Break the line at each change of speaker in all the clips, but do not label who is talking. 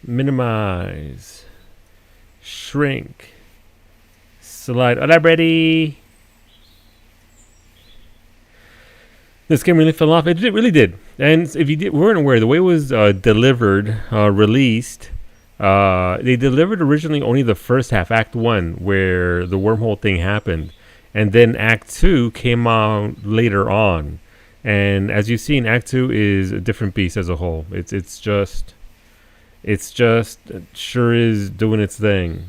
Minimize. Shrink. Slide. All right, ready. This game really fell off. It really did. And if you weren't aware, the way it was delivered, released, they delivered originally only the first half, Act 1, where the wormhole thing happened. And then Act 2 came out later on. And as you've seen, Act 2 is a different beast as a whole. It's just it sure is doing its thing.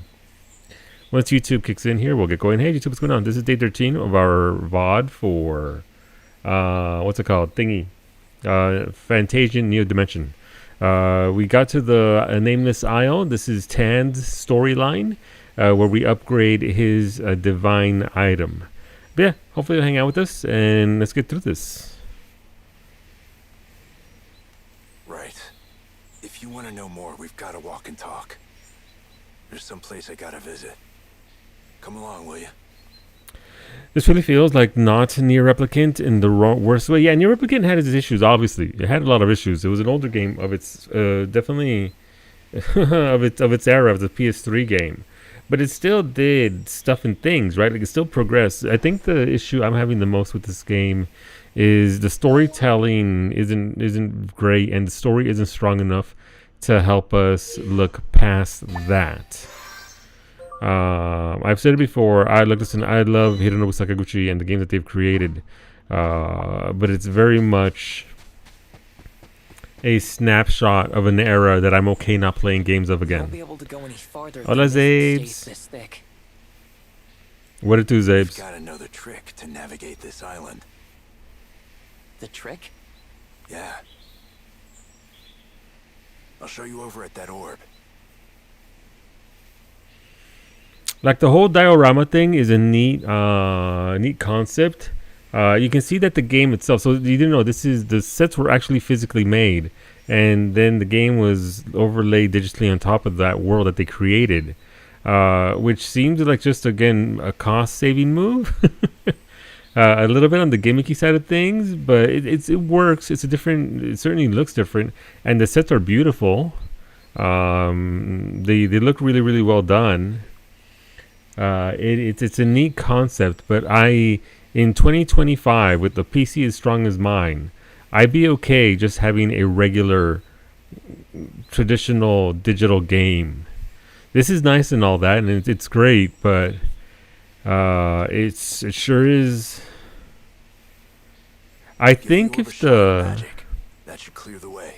Once YouTube kicks in here, we'll get going. Hey, YouTube, what's going on? This is day 13 of our VOD for, what's it called? Fantasian Neo Dimension. We got to the Nameless Isle. This is Tan's storyline, where we upgrade his divine item. But yeah, hopefully you'll hang out with us, and let's get through this.
Right. If you want to know more, we've got to walk and talk. There's some place I gotta visit. Come along, will you?
This really feels like not Nier Replicant in the worst way. Yeah, Nier Replicant had its issues, obviously. It had a lot of issues. It was an older game of its, definitely, of its era, of the PS3 game. But it still did stuff and things, right? Like, it still progressed. I think the issue I'm having the most with this game is the storytelling isn't great, and the story isn't strong enough to help us look past that. I've said it before. I love Hironobu Sakaguchi and the games that they've created, but it's very much a snapshot of an era that I'm okay not playing games of again. Hola, Zabes. What it do, Zabes?
You've got to know the trick to navigate this island.
The trick?
Yeah. I'll show you over at that orb.
Like, the whole diorama thing is a neat concept. You can see that the game itself. So you didn't know the sets were actually physically made, and then the game was overlaid digitally on top of that world that they created, which seems like just again a cost-saving move. A little bit on the gimmicky side of things, but it works. It certainly looks different, and the sets are beautiful. They look really, really well done. It's a neat concept, but in 2025, with the PC as strong as mine, I'd be okay just having a regular traditional digital game. This is nice and all that, and it's great, but it sure is. I think if the
magic, that should clear the way.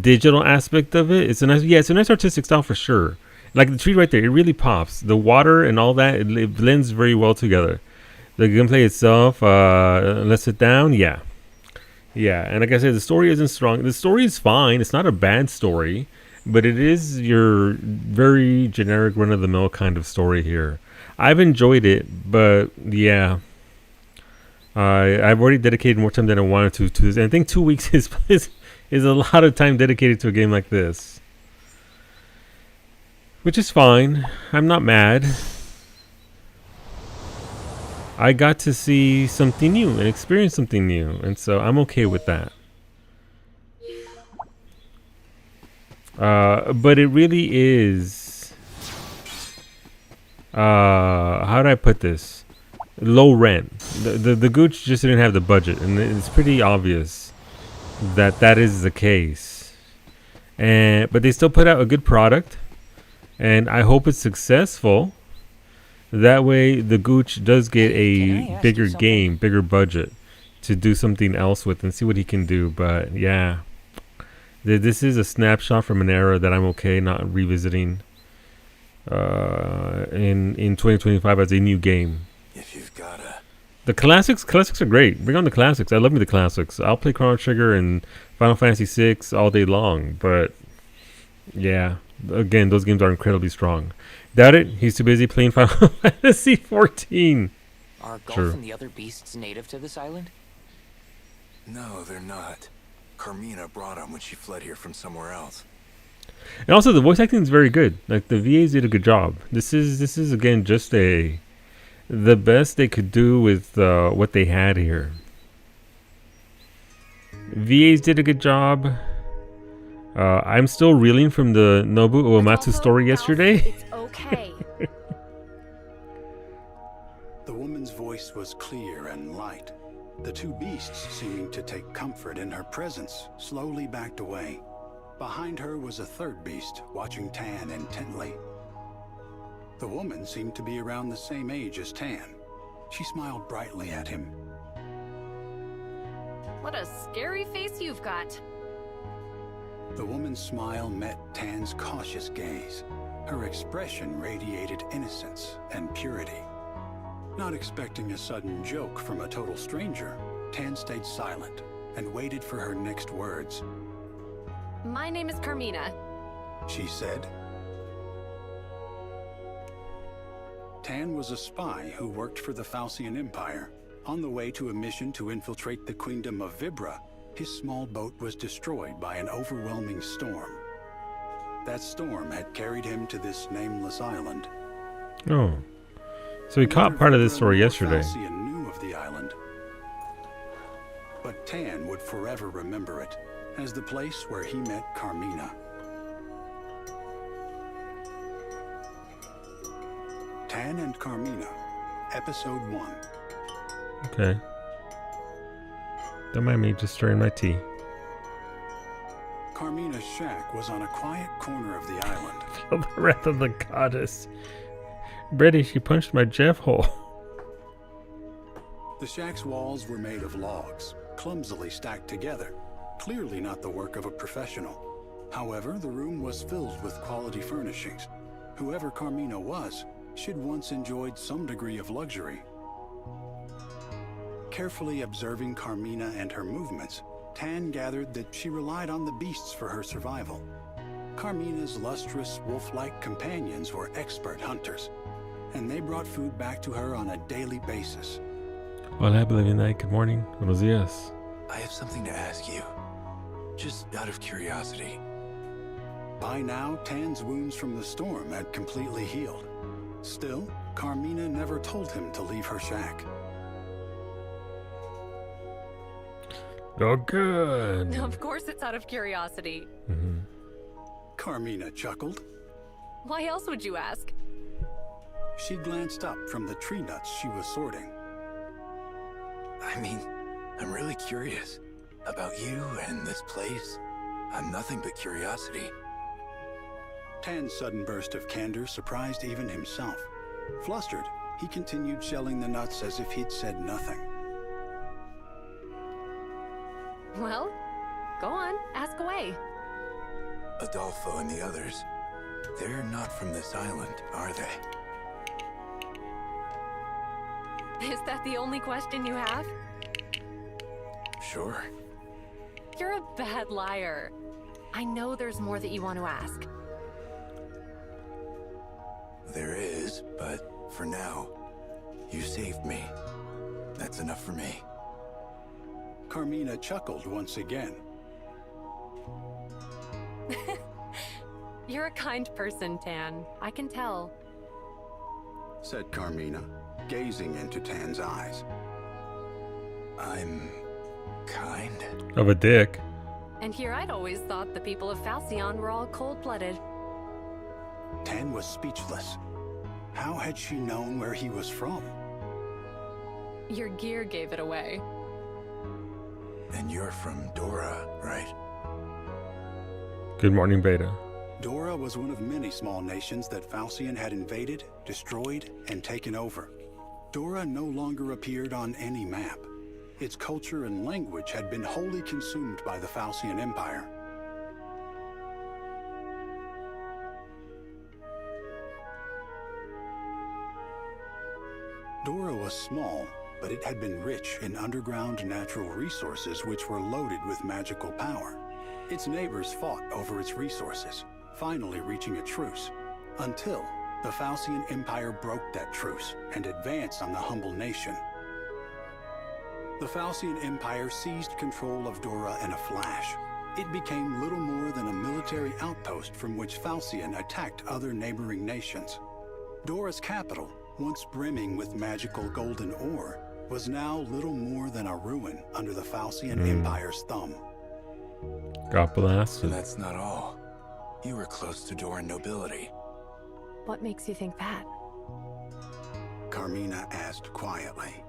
Digital aspect of it's a nice artistic style for sure. Like the tree right there, it really pops. The water and all that, it blends very well together. The gameplay itself, lets it down, yeah. And like I said, the story isn't strong. The story is fine. It's not a bad story, but it is your very generic run-of-the-mill kind of story here. I've enjoyed it, but yeah. I've already dedicated more time than I wanted to this. And I think 2 weeks is a lot of time dedicated to a game like this. Which is fine. I'm not mad. I got to see something new and experience something new, and so I'm okay with that. But it really is, how do I put this? Low rent. The Gooch just didn't have the budget, and it's pretty obvious that is the case. But they still put out a good product, and I hope it's successful. That way, the Gooch does get a bigger game, bigger budget to do something else with and see what he can do. But yeah, this is a snapshot from an era that I'm okay not revisiting in 2025 as a new game.
If you've gotta.
The classics are great. Bring on the classics. I love me the classics. I'll play Chrono Trigger and Final Fantasy VI all day long. But yeah, again, those games are incredibly strong. Doubt it. He's too busy playing Final Fantasy 14.
Are Golf
Sure.
and the other beasts native to this island?
No, they're not. Carmina brought them when she fled here from somewhere else.
And also, the voice acting is very good. Like, the VAs did a good job. This is again just the best they could do with what they had here. VAs did a good job. I'm still reeling from the Nobu Uematsu story yesterday.
It's okay.
The woman's voice was clear and light. The two beasts, seeming to take comfort in her presence, slowly backed away. Behind her was a third beast, watching Tan intently. The woman seemed to be around the same age as Tan. She smiled brightly at him.
What a scary face you've got.
The woman's smile met Tan's cautious gaze. Her expression radiated innocence and purity. Not expecting a sudden joke from a total stranger, Tan stayed silent and waited for her next words.
My name is Carmina.
She said. Tan was a spy who worked for the Fantasian Empire. On the way to a mission to infiltrate the Queendom of Vibra, his small boat was destroyed by an overwhelming storm. That storm had carried him to this nameless island.
Oh. So we caught part of this story yesterday.
Fantasian knew of the island. But Tan would forever remember it as the place where he met Carmina. Tan and Carmina, Episode 1.
Okay. Don't mind me just stirring my tea.
Carmina's shack was on a quiet corner of the island.
Feel the wrath of the goddess. Brady, she punched my Jeff hole.
The shack's walls were made of logs, clumsily stacked together, clearly not the work of a professional. However, the room was filled with quality furnishings. Whoever Carmina was, she'd once enjoyed some degree of luxury. Carefully observing Carmina and her movements, Tan gathered that she relied on the beasts for her survival. Carmina's lustrous, wolf-like companions were expert hunters, and they brought food back to her on a daily basis.
Hola, believe night. Good morning. Buenos dias.
I have something to ask you. Just out of curiosity.
By now, Tan's wounds from the storm had completely healed. Still, Carmina never told him to leave her shack.
Oh, good.
Of course it's out of curiosity.
Carmina chuckled.
Why else would you ask?
She glanced up from the tree nuts she was sorting.
I mean, I'm really curious about you and this place. I'm nothing but curiosity.
Tan's sudden burst of candor surprised even himself. Flustered, he continued shelling the nuts as if he'd said nothing.
Well, go on, ask away.
Adolfo and the others, they're not from this island, are they?
Is that the only question you have?
Sure.
You're a bad liar. I know there's more that you want to ask.
There is, but for now, you saved me. That's enough for me.
Carmina chuckled once again.
You're a kind person, Tan. I can tell.
Said Carmina, gazing into Tan's eyes.
I'm kind.
Of a dick.
And here I'd always thought the people of Falcion were all cold-blooded.
Tan was speechless. How had she known where he was from?
Your gear gave it away.
And you're from Dora, right?
Good morning, Beta.
Dora was one of many small nations that Falcion had invaded, destroyed, and taken over. Dora no longer appeared on any map. Its culture and language had been wholly consumed by the Fantasian Empire. Dora was small, but it had been rich in underground natural resources which were loaded with magical power. Its neighbors fought over its resources, finally reaching a truce, until the Fantasian Empire broke that truce and advanced on the humble nation. The Fantasian Empire seized control of Dora in a flash. It became little more than a military outpost from which Falcion attacked other neighboring nations. Dora's capital, once brimming with magical golden ore, was now little more than a ruin under the Fantasian Empire's thumb.
Got blasted.
And that's not all. You were close to Doran nobility.
What makes you think that?
Carmina asked quietly.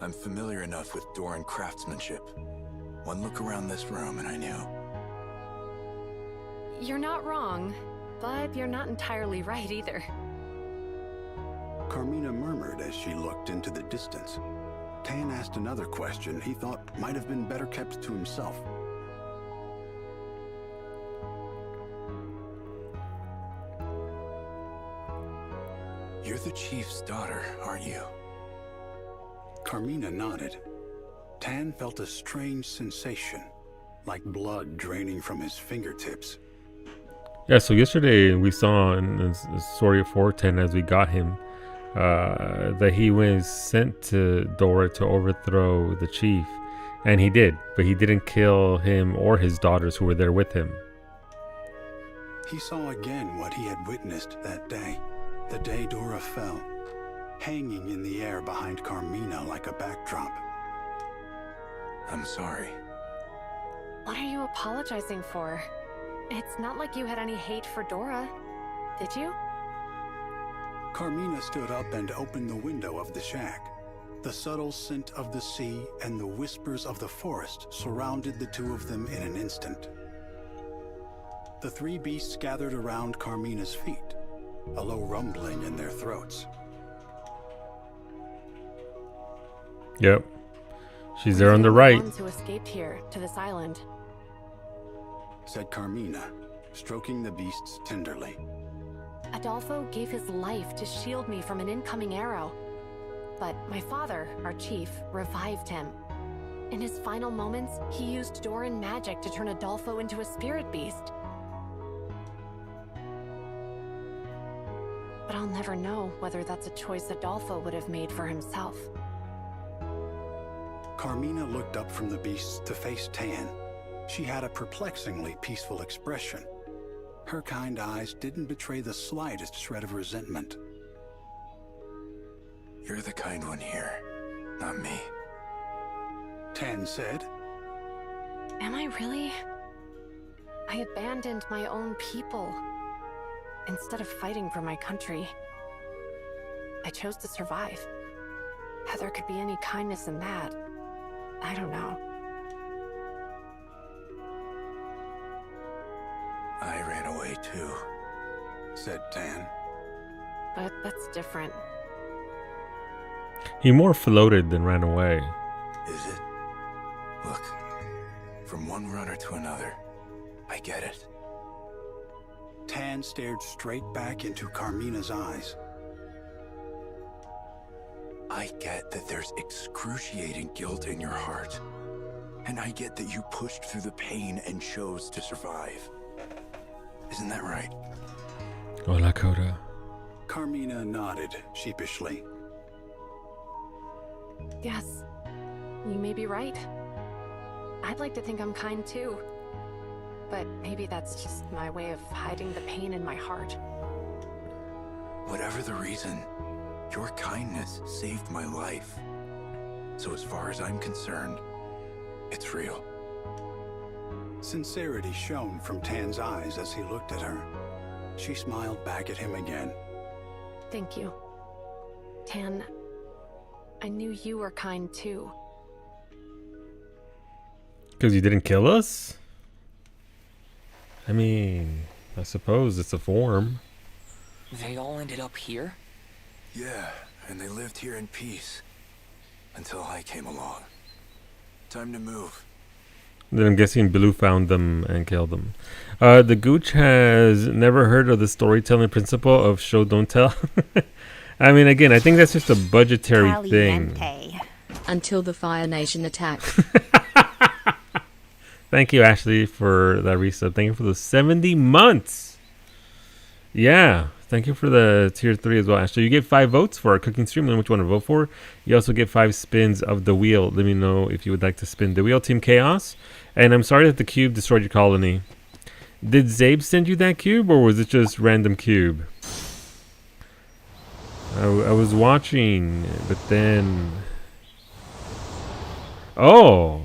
I'm familiar enough with Doran craftsmanship. One look around this room and I knew.
You're not wrong, but you're not entirely right either.
Carmina murmured as she looked into the distance. Tan asked another question he thought might have been better kept to himself.
You're the chief's daughter, aren't you?
Carmina nodded. Tan felt a strange sensation, like blood draining from his fingertips.
Yeah, so yesterday we saw in the story of 410 as we got him, that he was sent to Dora to overthrow the chief. And he did, but he didn't kill him or his daughters who were there with him.
He saw again what he had witnessed that day, the day Dora fell, hanging in the air behind Carmina like a backdrop.
I'm sorry.
What are you apologizing for? It's not like you had any hate for Dora, did you?
Carmina stood up and opened the window of the shack. The subtle scent of the sea and the whispers of the forest surrounded the two of them in an instant. The three beasts gathered around Carmina's feet, a low rumbling in their throats.
Yep. She's there on the right.
Ones who escaped here to this island.
Said Carmina, stroking the beasts tenderly.
Adolfo gave his life to shield me from an incoming arrow. But my father, our chief, revived him. In his final moments, he used Doran magic to turn Adolfo into a spirit beast. But I'll never know whether that's a choice Adolfo would have made for himself.
Carmina looked up from the beasts to face Tan. She had a perplexingly peaceful expression. Her kind eyes didn't betray the slightest shred of resentment.
You're the kind one here, not me.
Tan said.
Am I really? I abandoned my own people. Instead of fighting for my country, I chose to survive. How there could be any kindness in that, I don't know.
I ran away too,
Said Tan.
But that's different.
He more floated than ran away.
is it? Look, from one runner to another, I get it.
Tan stared straight back into Carmina's eyes.
I get that there's excruciating guilt in your heart. And I get that you pushed through the pain and chose to survive. Isn't that right?
Hola, Coda.
Carmina nodded sheepishly.
Yes, you may be right. I'd like to think I'm kind too. But maybe that's just my way of hiding the pain in my heart.
Whatever the reason, your kindness saved my life. So as far as I'm concerned, it's real.
Sincerity shone from Tan's eyes as he looked at her. She smiled back at him again.
Thank you. Tan, I knew you were kind too.
Because you didn't kill us? I mean, I suppose it's a form.
They all ended up here?
Yeah, and they lived here in peace. Until I came along. Time to move.
Then I'm guessing Blue found them and killed them. The Gooch has never heard of the storytelling principle of show don't tell. I mean, again, I think that's just a budgetary thing.
Caliente.
Until the Fire Nation attacked.
Thank you, Ashley, for that resub. Thank you for the 70 months. Yeah, thank you for the tier 3 as well, Ashley. You get 5 votes for our cooking stream. Let me know which one to vote for. You also get 5 spins of the wheel. Let me know if you would like to spin the wheel. Team Chaos. And I'm sorry that the cube destroyed your colony. Did Zabe send you that cube, or was it just random cube? I was watching, but then... Oh!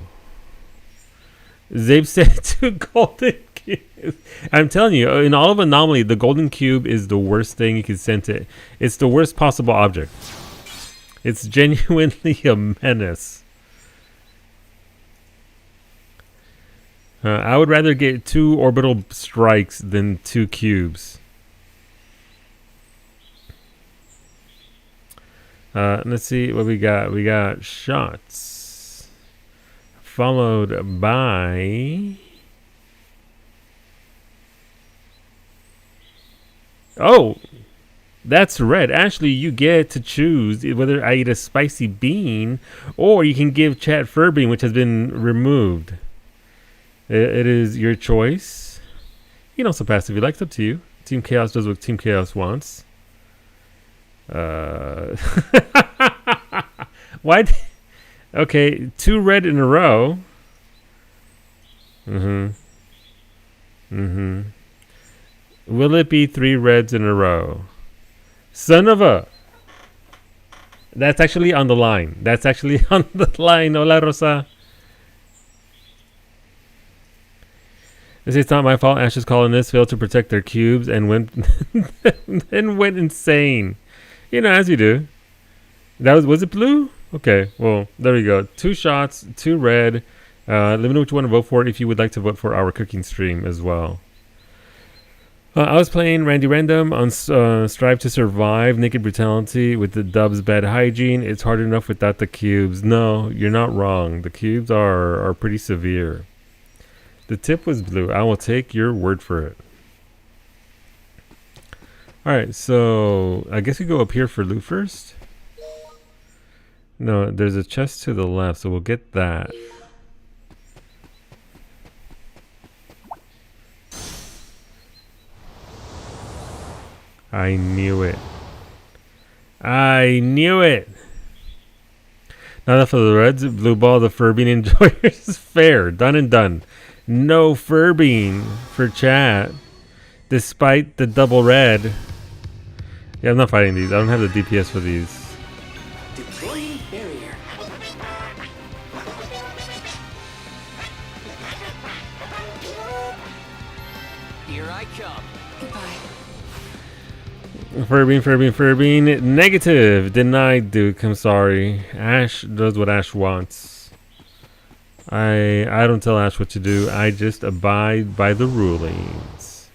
They've said two golden cubes. I'm telling you, in all of Anomaly, the golden cube is the worst thing you can send to. It's the worst possible object. It's genuinely a menace. I would rather get 2 orbital strikes than 2 cubes. Let's see what we got. We got shots. Followed by... Oh! That's red. Actually, you get to choose whether I eat a spicy bean or you can give Chat Furbean, which has been removed. It is your choice. You can also pass if you like. It's up to you. Team Chaos does what Team Chaos wants. Why? Okay, 2 red in a row. Will it be 3 reds in a row? Son of a... That's actually on the line. That's actually on the line. Hola, Rosa. It's not my fault. Ash's colonists failed to protect their cubes and went went insane. You know, as you do. That was it blue? Okay, well, there we go. 2 shots, 2 red. Let me know what you want to vote for if you would like to vote for our cooking stream as well. I was playing Randy Random on Strive to Survive, Naked Brutality with the dubs Bad Hygiene. It's hard enough without the cubes. No, you're not wrong. The cubes are pretty severe. The tip was blue. I will take your word for it. Alright, so I guess we go up here for loot first. No, there's a chest to the left, so we'll get that. I knew it. I knew it! Now that for the reds, blue ball, the Furbean enjoyers. Fair. Done and done. No Furbean for chat. Despite the double red. Yeah, I'm not fighting these. I don't have the DPS for these.
Deploying barrier. Here I come.
Goodbye.
Furbean. Negative. Denied, Duke. I'm sorry. Ash does what Ash wants. I don't tell Ash what to do. I just abide by the rulings.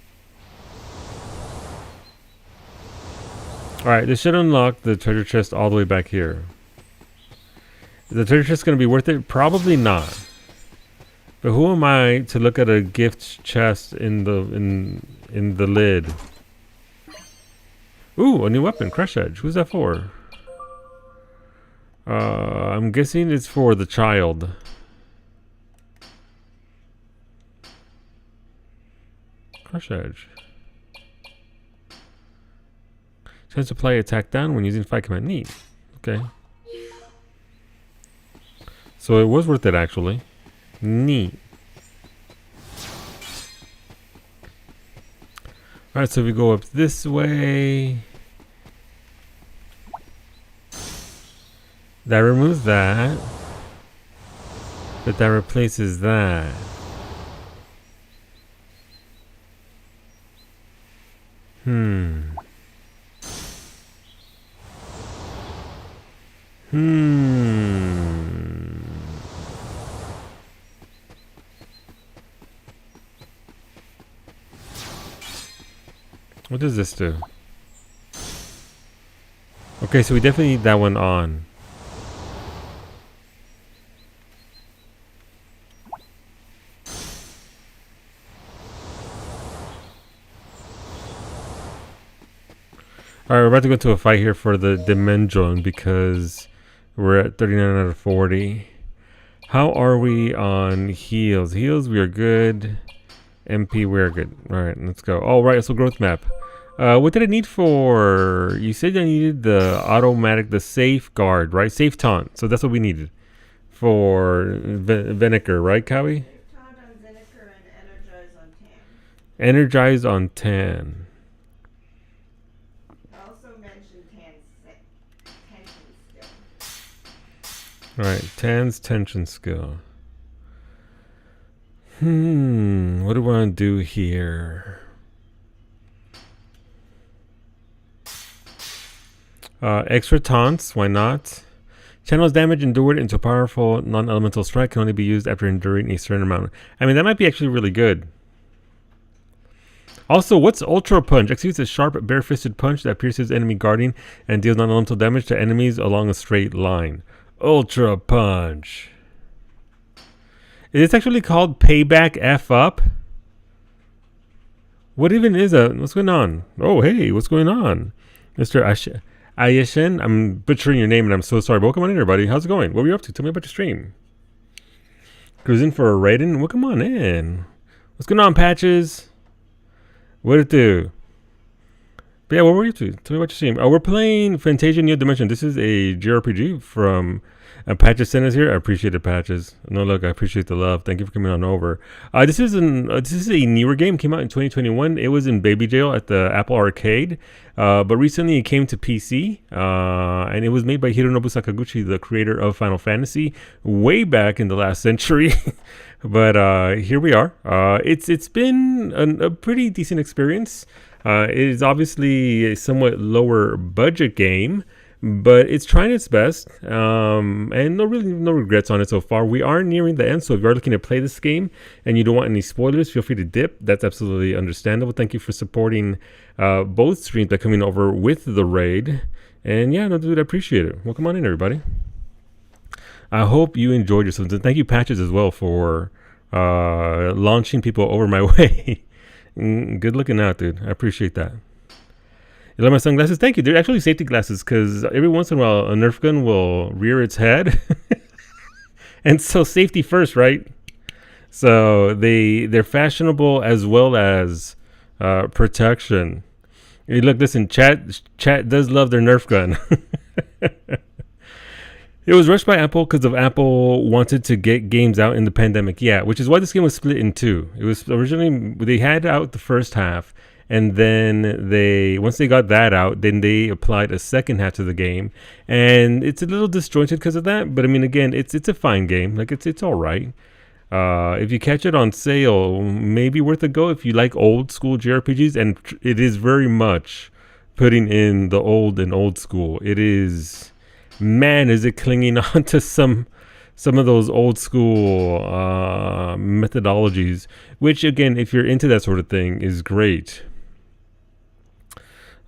Alright, this should unlock the treasure chest all the way back here. Is the treasure chest going to be worth it? Probably not. But who am I to look at a gift chest in the lid? Ooh, a new weapon, Crush Edge. Who's that for? I'm guessing it's for the child. Crush Edge. Chance to apply attack down when using fight command. Neat. Okay. So it was worth it actually. Neat. Alright, so we go up this way. That removes that. But that replaces that. What does this do? Okay, so we definitely need that one on. Alright, we're about to go to a fight here for the Dimension because we're at 39 out of 40. How are we on heals? Heals, we are good. MP, we are good. Alright, let's go. Oh, right, so growth map. What did I need for... You said I needed the automatic, the safeguard, right? Safe taunt. So that's what we needed. For Veneker, right, Kawi?
Taunt on Veneker and Energize on Tam.
Energize on 10.
Also mentioned Tan's tension skill.
Alright, Tan's tension skill. What do I want to do here? Extra taunts, why not? Channels damage endured into a powerful non-elemental strike can only be used after enduring a certain amount. I mean, that might be actually really good. Also, what's Ultra Punch? Executes a sharp, bare-fisted punch that pierces enemy guarding and deals non-elemental damage to enemies along a straight line. Ultra Punch. Is this actually called Payback F Up? What even is that? What's going on? Oh, hey, what's going on? Mr. Ayeshin, I'm butchering your name and I'm so sorry. But welcome on in, everybody. How's it going? What were you up to? Tell me about your stream. Cruising for a raiding? Welcome on in. What's going on, Patches? What it do? But yeah, what were you up to? Tell me about your stream. Oh, we're playing Fantasian Neo Dimension. This is a JRPG from Patches sent us here. I appreciate it, Patches. No, look, I appreciate the love. Thank you for coming on over. This is a newer game. Came out in 2021. It was in baby jail at the Apple Arcade, but recently it came to PC, and it was made by Hironobu Sakaguchi, the creator of Final Fantasy, way back in the last century. But here we are. It's been a pretty decent experience. It is obviously a somewhat lower budget game, but it's trying its best, and no regrets on it so far. We are nearing the end, so if you are looking to play this game and you don't want any spoilers, feel free to dip. That's absolutely understandable. Thank you for supporting both streams by coming over with the raid. And yeah, no, dude, I appreciate it. Welcome on in, everybody. I hope you enjoyed yourselves, and thank you, Patches, as well, for launching people over my way. Good looking out, dude. I appreciate that. You love my sunglasses? Thank you. They're actually safety glasses because every once in a while a Nerf gun will rear its head. And so safety first, right? So they're fashionable as well as protection. Hey, look, listen, chat does love their Nerf gun. It was rushed by Apple because of Apple wanted to get games out in the pandemic. Yeah, which is why this game was split in two. It was originally, they had out the first half, and then once they got that out, then they applied a second half to the game, and it's a little disjointed because of that. But I mean, again, it's a fine game. Like it's all right. If you catch it on sale, maybe worth a go if you like old school JRPGs, and it is very much putting in the old school. It is. Man, is it clinging on to some of those old school methodologies, which again, if you're into that sort of thing, is great.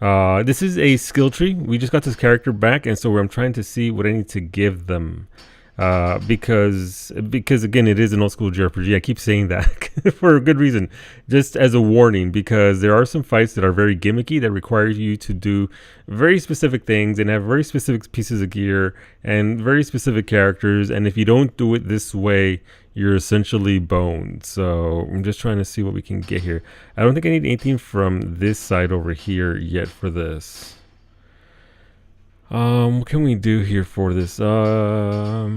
This is a skill tree. We just got this character back, and so I'm trying to see what I need to give them. Because again, it is an old school JRPG. I keep saying that for a good reason, just as a warning, because there are some fights that are very gimmicky that require you to do very specific things and have very specific pieces of gear and very specific characters. And if you don't do it this way, you're essentially boned. So I'm just trying to see what we can get here. I don't think I need anything from this side over here yet for this. What can we do here for this? I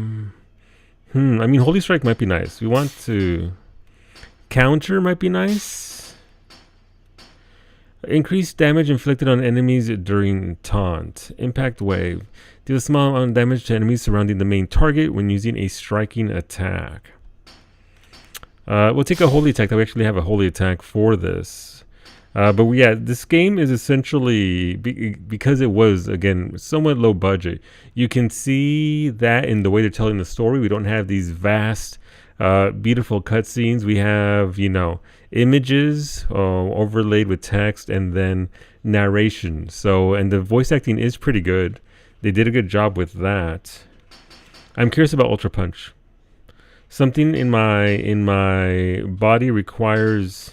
mean, Holy Strike might be nice. We want to counter might be nice. Increase damage inflicted on enemies during taunt. Impact wave. Deal a small amount of damage to enemies surrounding the main target when using a striking attack. We'll take a holy attack. We actually have a holy attack for this. But yeah, this game is essentially, because it was, again, somewhat low budget, you can see that in the way they're telling the story. We don't have these vast, beautiful cutscenes. We have, images overlaid with text and then narration. So, and the voice acting is pretty good. They did a good job with that. I'm curious about Ultra Punch. Something in my body requires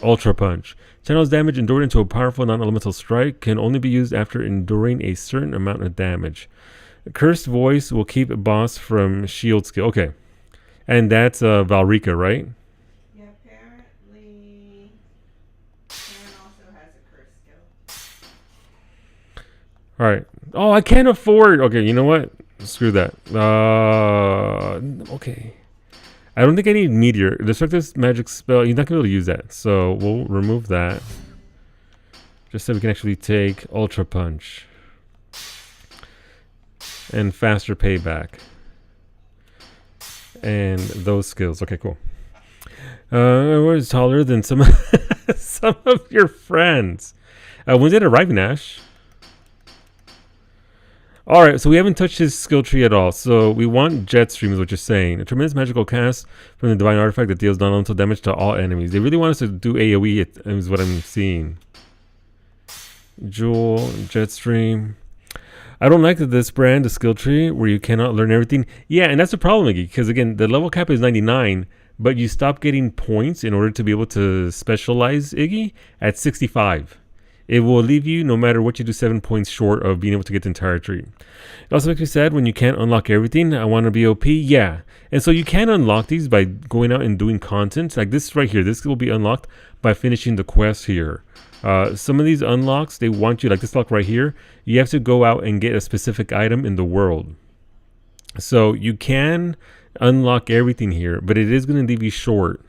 Ultra Punch. Channels damage endured into a powerful non-elemental strike can only be used after enduring a certain amount of damage. A cursed voice will keep a boss from shield skill. Okay. And that's Valrika, right?
Yeah, apparently Aaron also has a curse skill.
Alright. Oh, I can't afford. Okay, you know what? Screw that. Okay. I don't think I need Meteor. Destructive magic spell. You're not going to be able to use that. So we'll remove that. Just so we can actually take Ultra Punch. And faster payback. And those skills. Okay, cool. I was taller than some some of your friends. When did it arrive, Nash? Alright, so we haven't touched his skill tree at all. So we want Jet Stream is what you're saying. A tremendous magical cast from the divine artifact that deals non-lethal damage to all enemies. They really want us to do AoE, is what I'm seeing. Jewel, Jet Stream. I don't like this brand, the skill tree, where you cannot learn everything. Yeah, and that's the problem, Iggy, because again, the level cap is 99, but you stop getting points in order to be able to specialize, Iggy, at 65. It will leave you, no matter what you do, 7 points short of being able to get the entire tree. It also makes me sad when you can't unlock everything. I want to be OP. Yeah. And so you can unlock these by going out and doing content. Like this right here. This will be unlocked by finishing the quest here. Some of these unlocks, they want you, like this lock right here. You have to go out and get a specific item in the world. So you can unlock everything here, but it is going to leave you short.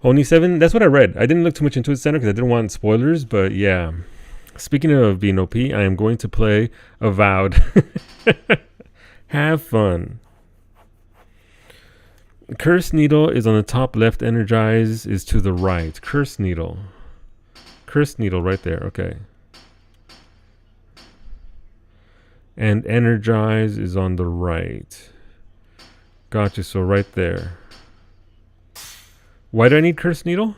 Only 7, that's what I read. I didn't look too much into it, Center, because I didn't want spoilers, but yeah. Speaking of being OP, I am going to play Avowed. Have fun. Curse Needle is on the top left, Energize is to the right. Curse Needle. Curse Needle right there, okay. And Energize is on the right. Gotcha, so right there. Why do I need Curse Needle?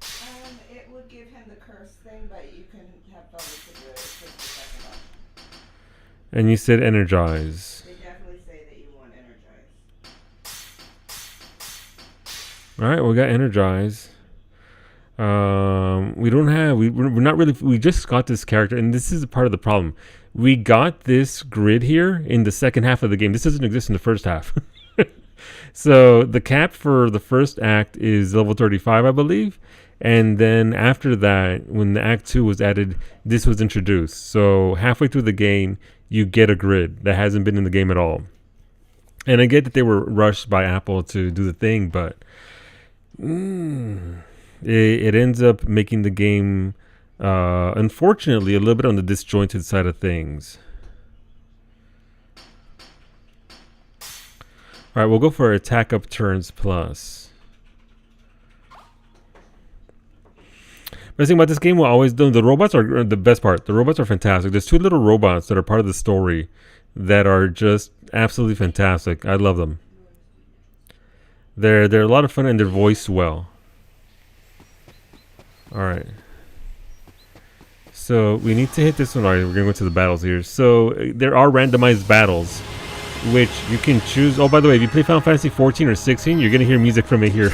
It would give him the curse thing, but you can have bonus to do it. It's just the second option.
And you said Energize.
They definitely say that you want energize.
Alright, we got Energize. We don't have, we're not really, we just got this character, and this is part of the problem. We got this grid here in the second half of the game. This doesn't exist in the first half. So the cap for the first act is level 35, I believe. And then after that, when the act 2 was added, this was introduced. So halfway through the game, you get a grid that hasn't been in the game at all. And I get that they were rushed by Apple to do the thing, but it ends up making the game, unfortunately, a little bit on the disjointed side of things. Alright, we'll go for attack up turns plus. Best thing about this game will always do, the robots are the best part. The robots are fantastic. There's 2 little robots that are part of the story that are just absolutely fantastic. I love them. They're a lot of fun and they're voiced well. Alright. So we need to hit this one. Alright, we're gonna go to the battles here. So there are randomized battles, which you can choose. Oh, by the way, if you play Final Fantasy 14 or 16, you're gonna hear music from it here.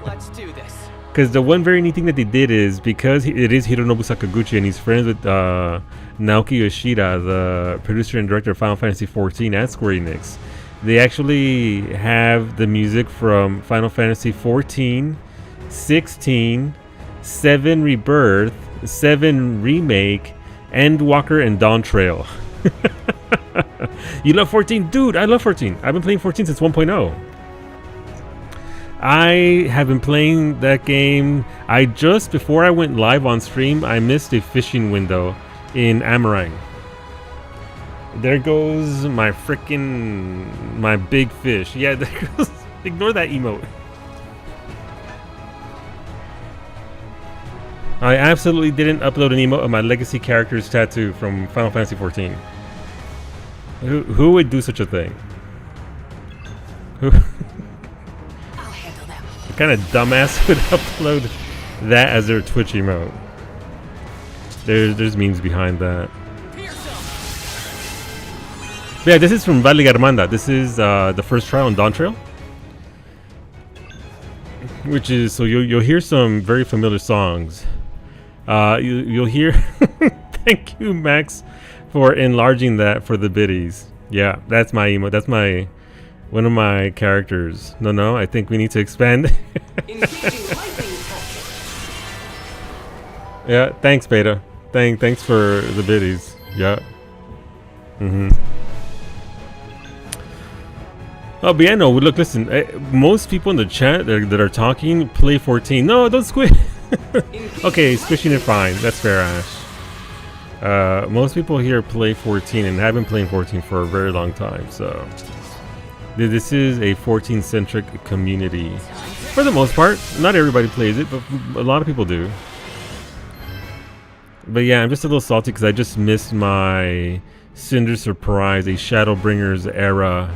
Let's do this.
Because the one very neat thing that they did is, because it is Hironobu Sakaguchi and he's friends with Naoki Yoshida, the producer and director of Final Fantasy 14 at Square Enix, they actually have the music from Final Fantasy 14, 16, 7 Rebirth, 7 Remake, Endwalker, and Dawn Trail. You love 14? Dude, I love 14. I've been playing 14 since 1.0. I have been playing that game. Before I went live on stream, I missed a fishing window in Amarang. There goes my big fish. Yeah, there goes. Ignore that emote. I absolutely didn't upload an emote of my legacy character's tattoo from Final Fantasy 14. Who would do such a thing? Who?
I'll handle them.
What kind of dumbass would upload that as their Twitch emote? There's memes behind that. But yeah, this is from Valle Garmanda. This is the first trial on Dawn Trail, which is, so you'll hear some very familiar songs. You'll hear. Thank you, Max, for enlarging that for the biddies. Yeah, that's my emote. That's one of my characters. No, I think we need to expand. Yeah, thanks, Beta. Thanks for the biddies. Yeah. Oh, but yeah, no, look, listen. Most people in the chat that are talking play 14. No, don't squish. Okay, squishing it fine. That's fair, Ash. Most people here play 14 and have been playing 14 for a very long time, so this is a 14-centric community. For the most part, not everybody plays it, but a lot of people do. But yeah, I'm just a little salty because I just missed my Cinder Surprise, a Shadowbringers era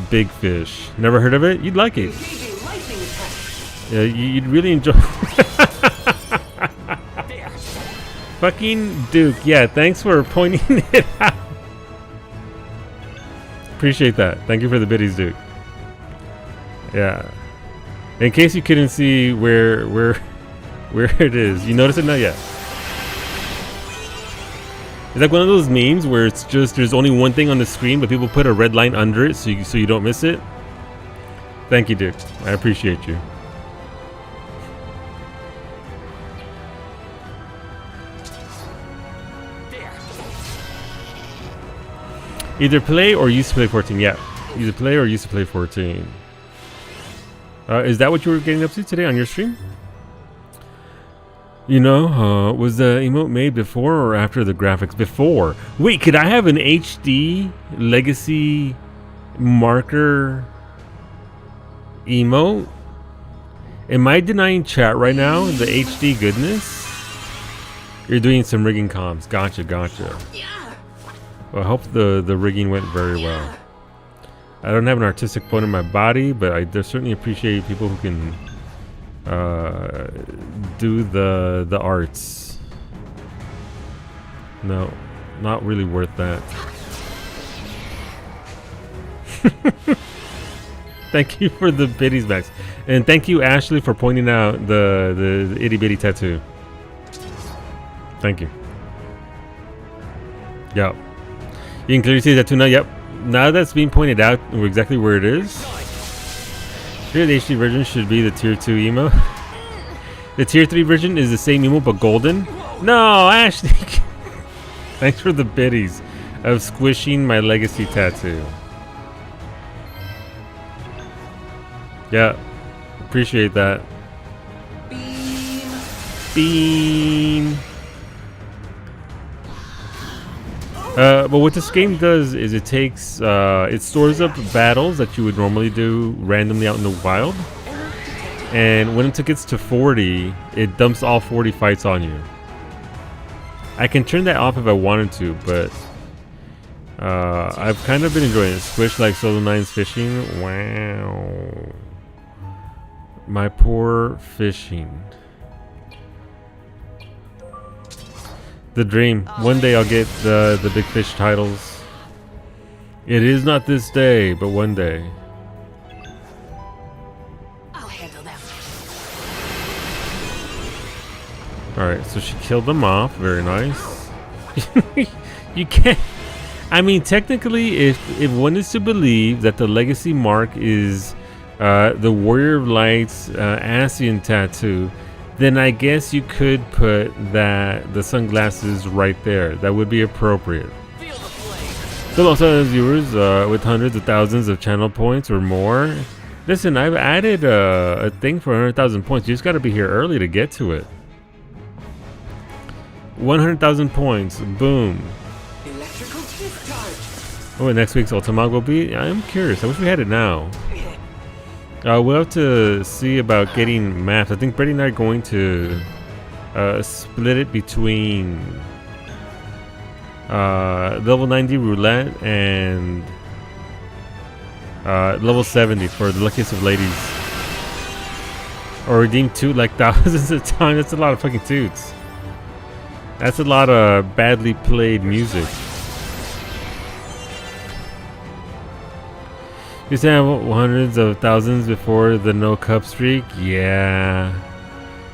Big Fish. Never heard of it? You'd like it. Yeah, you'd really enjoy. Fucking Duke. Yeah, thanks for pointing it out. Appreciate that. Thank you for the biddies, Duke. Yeah. In case you couldn't see where it is, you notice it now? Yeah. It's like one of those memes where it's just there's only one thing on the screen, but people put a red line under it so you don't miss it. Thank you, Duke. I appreciate you. Either play or used to play 14. Yeah. Either play or used to play 14. Is that what you were getting up to today on your stream? You know, was the emote made before or after the graphics? Before. Wait, could I have an HD legacy marker emote? Am I denying chat right now? The HD goodness? You're doing some rigging comms. Gotcha. Well, I hope the rigging went very well. I don't have an artistic bone in my body, but I certainly appreciate people who can do the arts. No, not really worth that. Thank you for the biddies, Max, and thank you, Ashley, for pointing out the itty bitty tattoo. Thank you. Yep, you can clearly see the tattoo now. Yep, now that's being pointed out exactly where it is. Here, the HD version should be the tier 2 emo. The tier 3 version is the same emo but golden. No, Ashley. Thanks for the biddies of squishing my legacy tattoo. Yeah, appreciate that. Beam. But what this game does is it takes, it stores up battles that you would normally do randomly out in the wild. And when it gets to 40, it dumps all 40 fights on you. I can turn that off if I wanted to, but I've kind of been enjoying it. Squish like Solo 9's fishing. Wow. My poor fishing. The dream. One day I'll get the big fish titles. It is not this day, but one day.
I'll handle them.
Alright, so she killed them off. Very nice. You can't... I mean, technically, if one is to believe that the legacy mark is the Warrior of Light's Ascian tattoo, then I guess you could put the sunglasses right there. That would be appropriate. So also viewers with hundreds of thousands of channel points or more. Listen, I've added a thing for 100,000 points. You just got to be here early to get to it. 100,000 points. Boom. Oh, and next week's Ultimag will be? I'm curious. I wish we had it now. We'll have to see about getting maps. I think Brady and I are going to split it between level 90 roulette and level 70 for the luckiest of ladies. Or redeem 2 like thousands of times. That's a lot of fucking toots. That's a lot of badly played music. Used to have hundreds of thousands before the no cup streak. Yeah.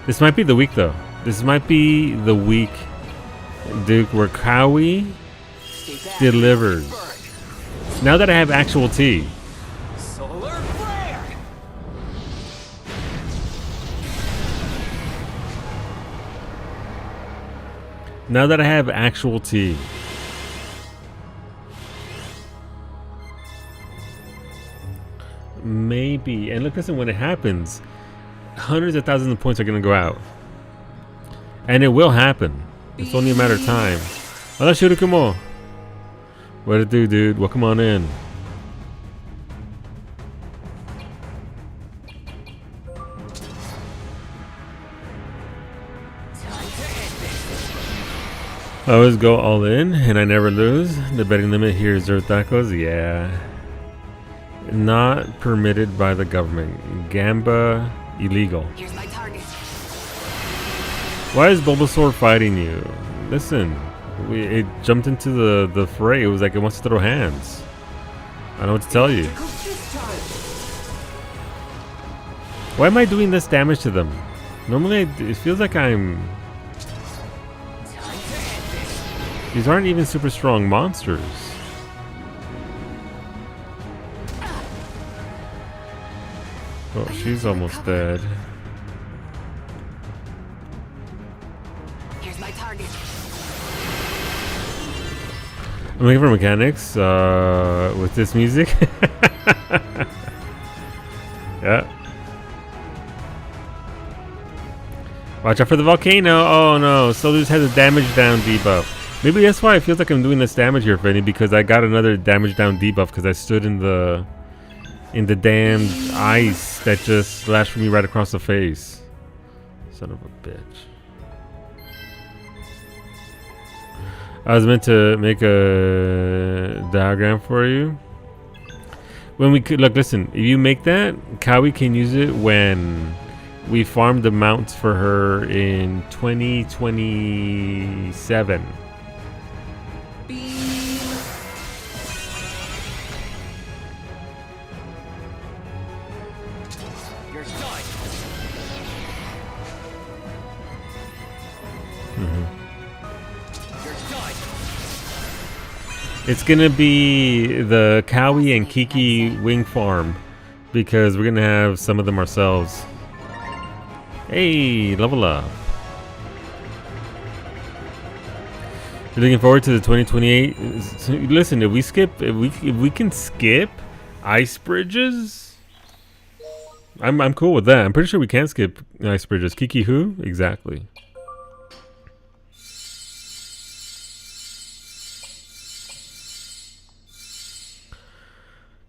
This might be the week though. This might be the week, Duke, where Kawi delivers. Now that I have actual tea.
Solar flare.
Now that I have actual tea. Maybe. And look, listen, when it happens, hundreds of thousands of points are going to go out. And it will happen. It's only a matter of time. Hola, Shurukumo. What it do, dude? Welcome on in. I always go all in and I never lose. The betting limit here is 0 tacos. Yeah. Not permitted by the government. Gamba illegal.
Here's my target.
Why is Bulbasaur fighting you? Listen, it jumped into the fray. It was like it wants to throw hands. I don't know what to tell you. Why am I doing this damage to them? Normally, it feels like I'm... These aren't even super strong monsters. Oh, she's almost dead.
Here's my target.
I'm looking for mechanics with this music. Yeah. Watch out for the volcano. Oh no, Soldiers has a damage down debuff. Maybe that's why it feels like I'm doing this damage here, Fanny, because I got another damage down debuff because I stood in the damned ice that just slashed me right across the face. Son of a bitch. I was meant to make a diagram for you. When we could look, listen, if you make that, Kawi can use it when we farm the mounts for her in 2027.
You're done. You're done.
It's gonna be the Kawi and Kiki wing farm because we're gonna have some of them ourselves. Hey, level up. You're looking forward to the 2028. Listen, if we can skip ice bridges, I'm cool with that. I'm pretty sure we can skip ice bridges. Kiki who? Exactly.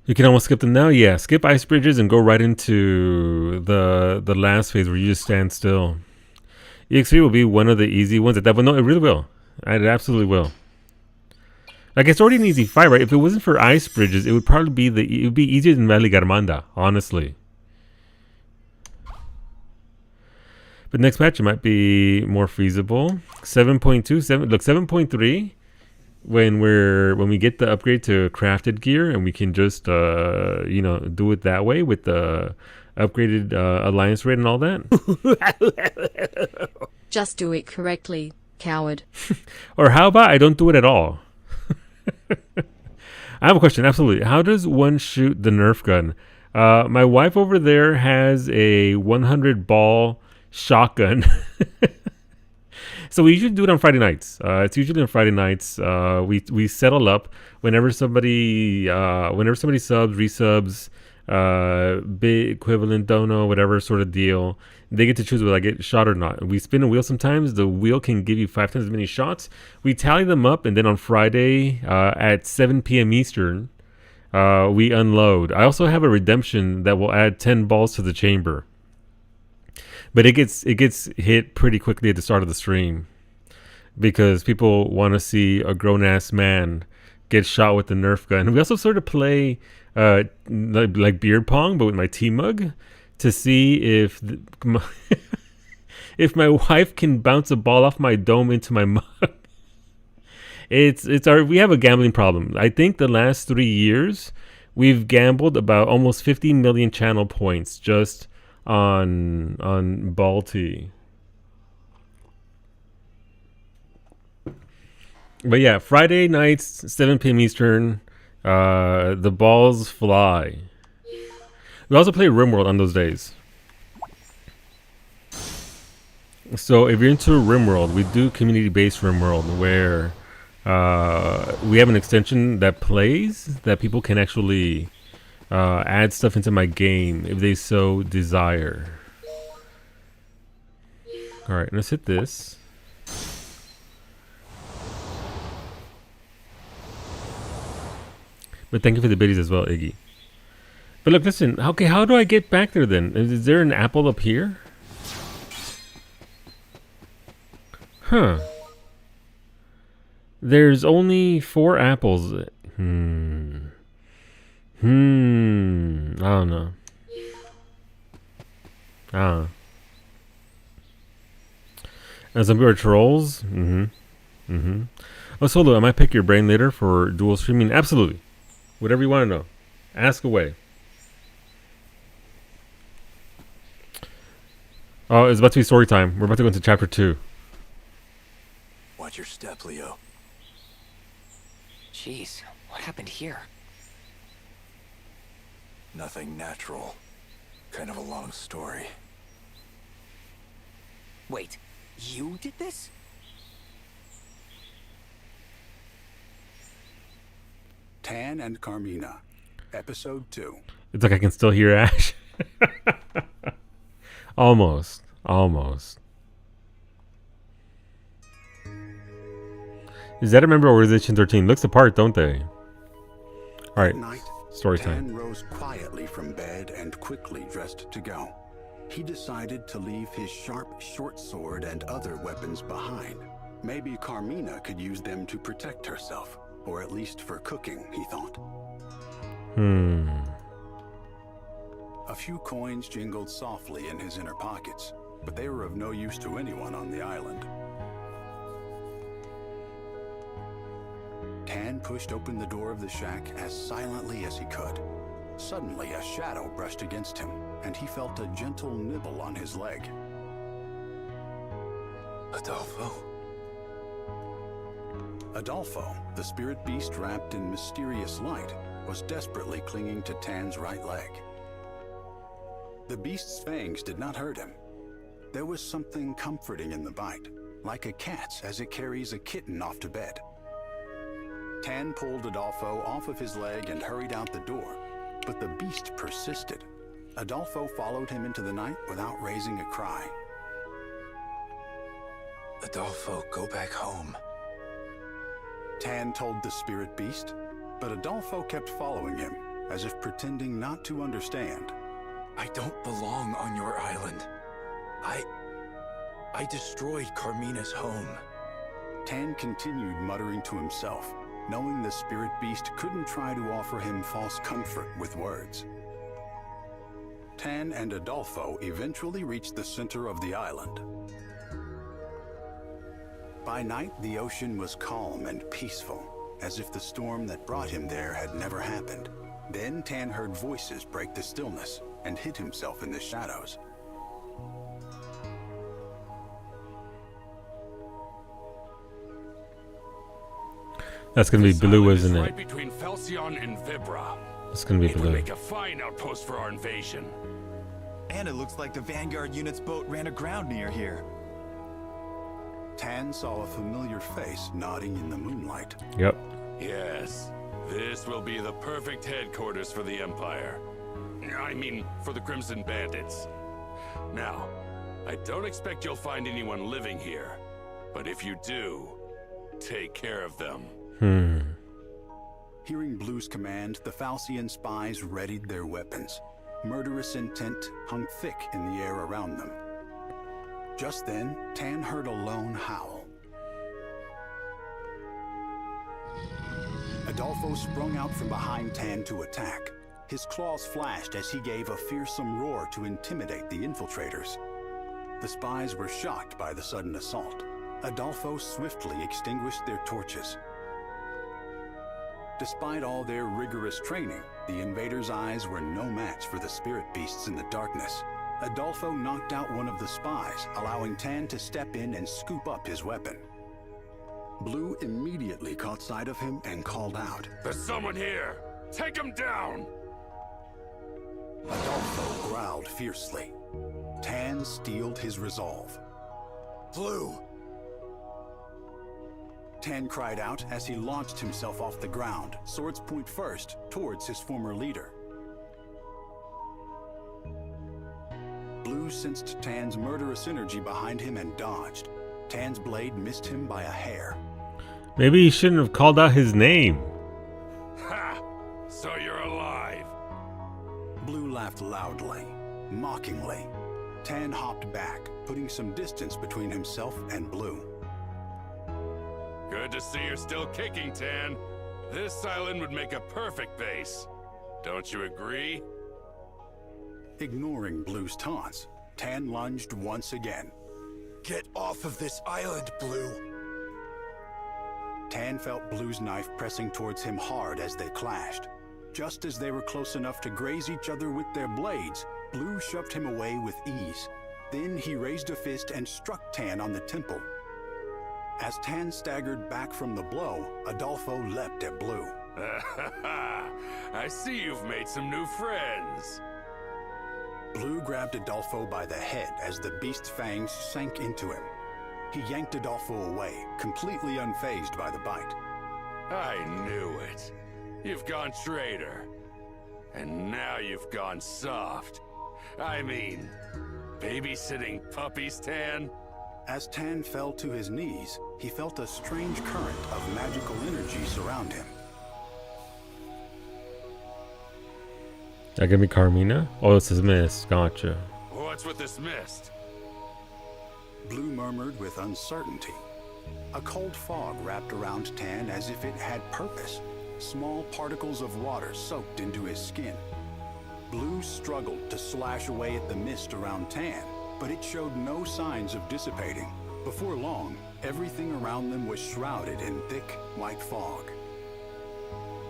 You can almost skip them now. Yeah, skip ice bridges and go right into the last phase where you just stand still. EX3 will be one of the easy ones at that, but no, it really will. It absolutely will. Like, it's already an easy fight, right? If it wasn't for ice bridges, it would probably be it would be easier than Valley Garmanda, honestly. But next patch it might be more feasible. 7.2, look, 7.3. When we get the upgrade to crafted gear and we can just you know, do it that way with the upgraded alliance rate and all that.
Just do it correctly, coward.
Or how about I don't do it at all? I have a question, absolutely. How does one shoot the Nerf gun? My wife over there has a 100 ball shotgun. So we usually do it on Friday nights. It's usually on Friday nights. We settle up whenever somebody subs, resubs, big equivalent, dono, whatever sort of deal. They get to choose whether I get shot or not. We spin a wheel sometimes. The wheel can give you 5 times as many shots. We tally them up, and then on Friday at 7 p.m. Eastern, we unload. I also have a redemption that will add 10 balls to the chamber. But it gets hit pretty quickly at the start of the stream because people want to see a grown-ass man get shot with the Nerf gun. We also sort of play like beard pong, but with my tea mug to see if if my wife can bounce a ball off my dome into my mug. We have a gambling problem. I think the last 3 years we've gambled about almost 50 million channel points just on Balti. But yeah, Friday nights, 7 p.m. Eastern, the balls fly. We also play RimWorld on those days. So if you're into RimWorld, we do community-based RimWorld where we have an extension that plays that people can actually add stuff into my game if they so desire. Alright, let's hit this. But thank you for the biddies as well, Iggy. But look, listen, okay, how do I get back there then? Is there an apple up here? Huh. There's only 4 apples. I don't know. And some people are trolls. Oh, Solo, I might pick your brain later for dual streaming. Absolutely. Whatever you want to know. Ask away. Oh, it's about to be story time. We're about to go into chapter 2.
Watch your step, Leo.
Jeez, what happened here?
Nothing natural. Kind of a long story.
Wait, you did this?
Tan and Carmina, Episode 2.
It's like I can still hear Ash. Almost. Is that a member of Organization 13? Looks the part, don't they? Alright,
At night,
story
Tan
time.
rose quietly from bed and quickly dressed to go. He decided to leave his sharp short sword and other weapons behind. Maybe Carmina could use them to protect herself, or at least for cooking, he thought. A few coins jingled softly in his inner pockets, but they were of no use to anyone on the island. Tan pushed open the door of the shack as silently as he could. Suddenly, a shadow brushed against him, and he felt a gentle nibble on his leg.
Adolfo?
Adolfo, the spirit beast wrapped in mysterious light, was desperately clinging to Tan's right leg. The beast's fangs did not hurt him. There was something comforting in the bite, like a cat's as it carries a kitten off to bed. Tan pulled Adolfo off of his leg and hurried out the door, but the beast persisted. Adolfo followed him into the night without raising a cry.
Adolfo, go back home.
Tan told the spirit beast, but Adolfo kept following him, as if pretending not to understand.
I don't belong on your island. I destroyed Carmina's home.
Tan continued muttering to himself, knowing the spirit beast couldn't try to offer him false comfort with words. Tan and Adolfo eventually reached the center of the island. By night, the ocean was calm and peaceful, as if the storm that brought him there had never happened. Then Tan heard voices break the stillness and hid himself in the shadows.
That's gonna be blue, isn't
Right
it?
between Falcion and Vibra.
It's gonna be
It would
blue.
make a fine outpost for our invasion.
And it looks like the Vanguard unit's boat ran aground near here.
Tan saw a familiar face nodding in the moonlight.
Yep.
Yes, this will be the perfect headquarters for the Empire. I mean, for the Crimson Bandits. Now, I don't expect you'll find anyone living here, but if you do, take care of them.
Hearing Blue's command, the Falcian spies readied their weapons. Murderous intent hung thick in the air around them. Just then, Tan heard a lone howl. Adolfo sprung out from behind Tan to attack. His claws flashed as he gave a fearsome roar to intimidate the infiltrators. The spies were shocked by the sudden assault. Adolfo swiftly extinguished their torches. Despite all their rigorous training, the invaders' eyes were no match for the spirit beasts in the darkness. Adolfo knocked out one of the spies, allowing Tan to step in and scoop up his weapon. Blue immediately caught sight of him and called out.
There's someone here! Take him down!
Adolfo growled fiercely. Tan steeled his resolve.
Blue!
Tan cried out as he launched himself off the ground, swords point first, towards his former leader. Blue sensed Tan's murderous energy behind him and dodged. Tan's blade missed him by a hair.
Maybe he shouldn't have called out his name.
Ha! So you're alive!
Blue laughed loudly, mockingly. Tan hopped back, putting some distance between himself and Blue.
see you're still kicking, Tan. This island would make a perfect base. Don't you agree?
Ignoring Blue's taunts, Tan lunged once again.
Get off of this island, Blue.
Tan felt Blue's knife pressing towards him hard as they clashed. Just as they were close enough to graze each other with their blades, Blue shoved him away with ease. Then he raised a fist and struck Tan on the temple. As Tan staggered back from the blow, Adolfo leapt at Blue.
I see you've made some new friends.
Blue grabbed Adolfo by the head as the beast's fangs sank into him. He yanked Adolfo away, completely unfazed by the bite.
I knew it. You've gone traitor. And now you've gone soft. I mean, babysitting puppies, Tan?
As Tan fell to his knees, he felt a strange current of magical energy surround him.
That gonna be Carmina? Oh, this is Mist. Gotcha.
What's with this mist?
Blue murmured with uncertainty. A cold fog wrapped around Tan as if it had purpose. Small particles of water soaked into his skin. Blue struggled to slash away at the mist around Tan, but it showed no signs of dissipating. Before long, everything around them was shrouded in thick, white fog.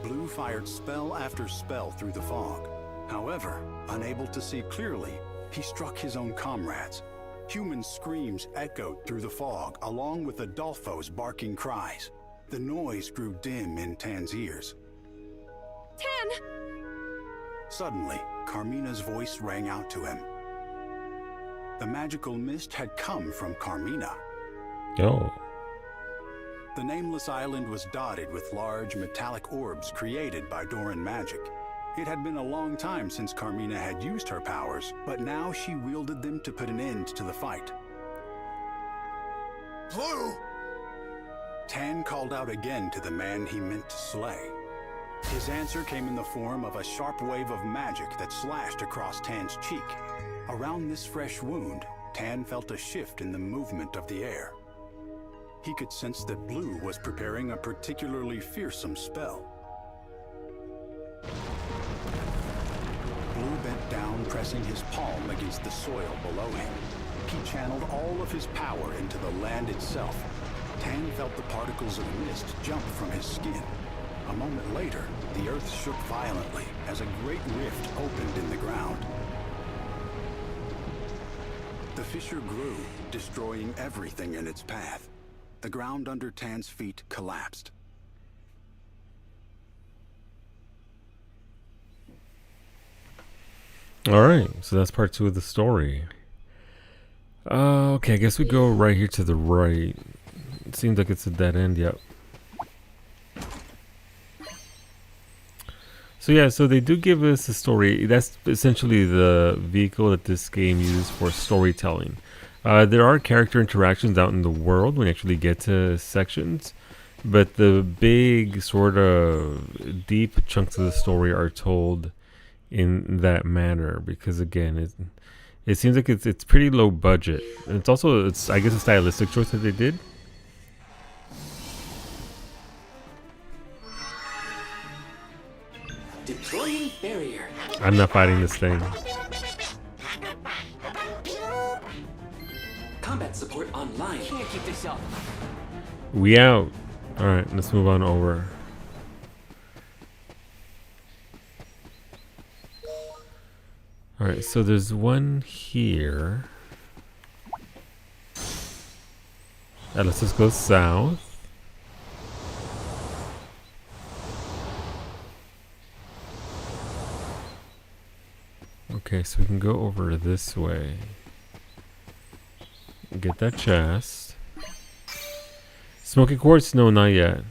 Blue fired spell after spell through the fog. However, unable to see clearly, he struck his own comrades. Human screams echoed through the fog, along with Adolfo's barking cries. The noise grew dim in Tan's ears.
Tan!
Suddenly, Carmina's voice rang out to him. The magical mist had come from Carmina.
Oh.
The nameless island was dotted with large metallic orbs created by Doran magic. It had been a long time since Carmina had used her powers, but now she wielded them to put an end to the fight.
Blue!
Tan called out again to the man he meant to slay. His answer came in the form of a sharp wave of magic that slashed across Tan's cheek. Around this fresh wound, Tan felt a shift in the movement of the air. He could sense that Blue was preparing a particularly fearsome spell. Blue bent down, pressing his palm against the soil below him. He channeled all of his power into the land itself. Tan felt the particles of mist jump from his skin. A moment later, the earth shook violently as a great rift opened in the ground. The fissure grew, destroying everything in its path. The ground under Tan's feet collapsed.
Alright, so that's part 2 of the story. Okay, I guess we go right here to the right. It seems like it's a dead end, yep. So yeah, so they do give us a story. That's essentially the vehicle that this game uses for storytelling. There are character interactions out in the world when you actually get to sections, but the big sort of deep chunks of the story are told in that manner because again, it seems like it's pretty low budget, and it's also I guess a stylistic choice that they did.
Deploying barrier.
I'm not fighting this thing.
Combat support online. Can't keep this up.
We out. Alright, let's move on over. Alright, so there's one here. Let's just go south. Okay, so we can go over this way. Get that chest. Smoking quartz? No, not yet.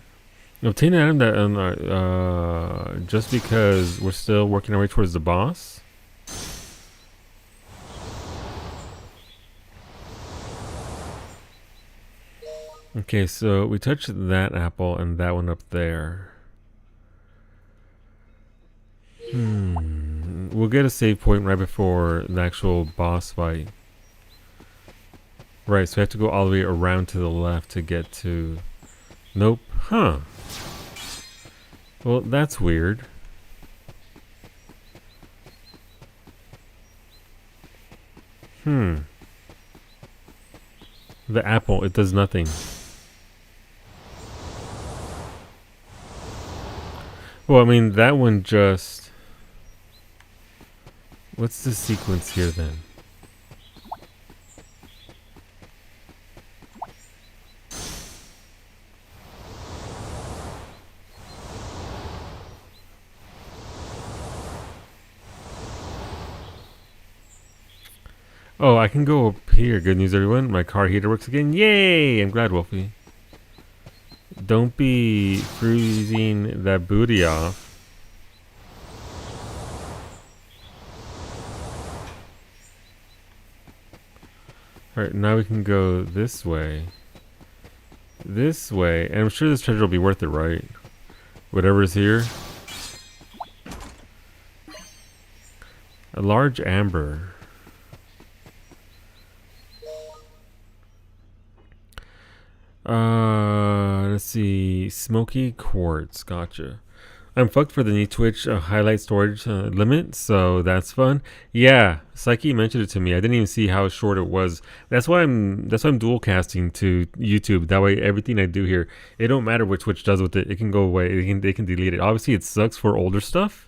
Obtain an item that just because we're still working our way towards the boss. Okay, so we touched that apple and that one up there. We'll get a save point right before the actual boss fight. Right, so we have to go all the way around to the left to get to... Nope. Huh. Well, that's weird. The apple, it does nothing. Well, I mean, that one just... What's the sequence here then? Oh, I can go up here. Good news, everyone. My car heater works again. Yay! I'm glad, Wolfie. Don't be freezing that booty off. Alright, now we can go this way. This way. And I'm sure this treasure will be worth it, right? Whatever's here. A large amber. Let's see. Smoky quartz. Gotcha. I'm fucked for the new Twitch highlight storage limit, so that's fun. Yeah, Psyche mentioned it to me. I didn't even see how short it was. That's why I'm dual casting to YouTube. That way, everything I do here, it don't matter what Twitch does with it. It can go away. They can delete it. Obviously, it sucks for older stuff,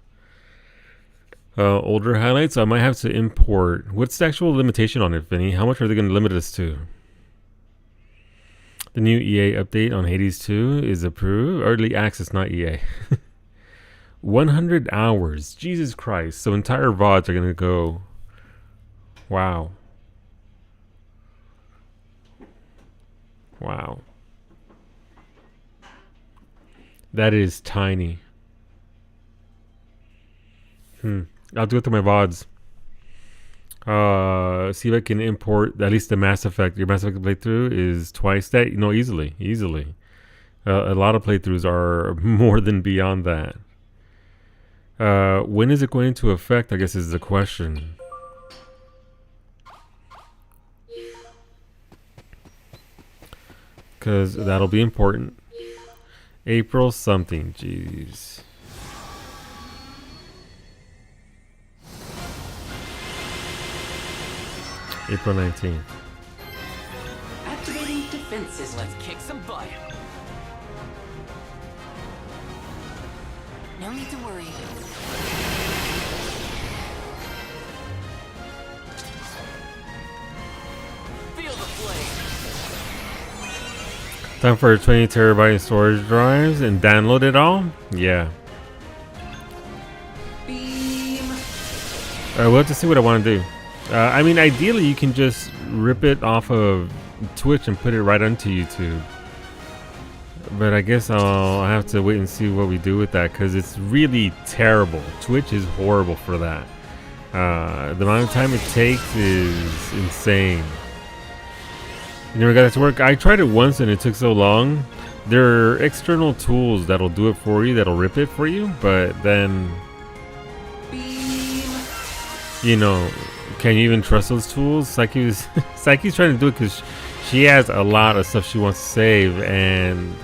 older highlights. So I might have to import. What's the actual limitation on it, Vinny? How much are they going to limit us to? The new EA update on Hades 2 is approved. Early access, not EA. 100 hours. Jesus Christ. So entire VODs are going to go. Wow. Wow. That is tiny. I'll do it to my VODs. See if I can import at least the Mass Effect. Your Mass Effect playthrough is twice that. No, easily. A lot of playthroughs are more than beyond that. When is it going into effect, I guess is the question. Because that'll be important. April something, jeez. April 19th.
Activating defenses. Let's kick some butt.
No need to worry.
Feel the flame.
Time for 20 terabyte storage drives and download it all? Yeah.
Beam.
We'll have to see what I want to do. I mean, ideally, you can just rip it off of Twitch and put it right onto YouTube. But I guess I'll have to wait and see what we do with that, because it's really terrible. Twitch is horrible for that. The amount of time it takes is insane. You never got that to work? I tried it once and it took so long. There are external tools that'll do it for you, that'll rip it for you, but then... You know... Can you even trust those tools? Psyche's trying to do it because she has a lot of stuff she wants to save, and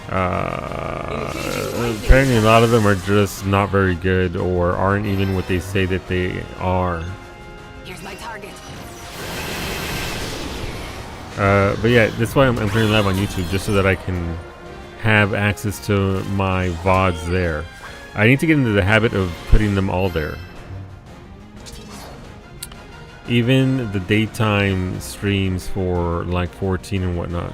apparently a lot of them are just not very good or aren't even what they say that they are.
Here's my target.
But yeah, that's why I'm putting live on YouTube, just so that I can have access to my VODs there. I need to get into the habit of putting them all there. Even the daytime streams for like 14 and whatnot.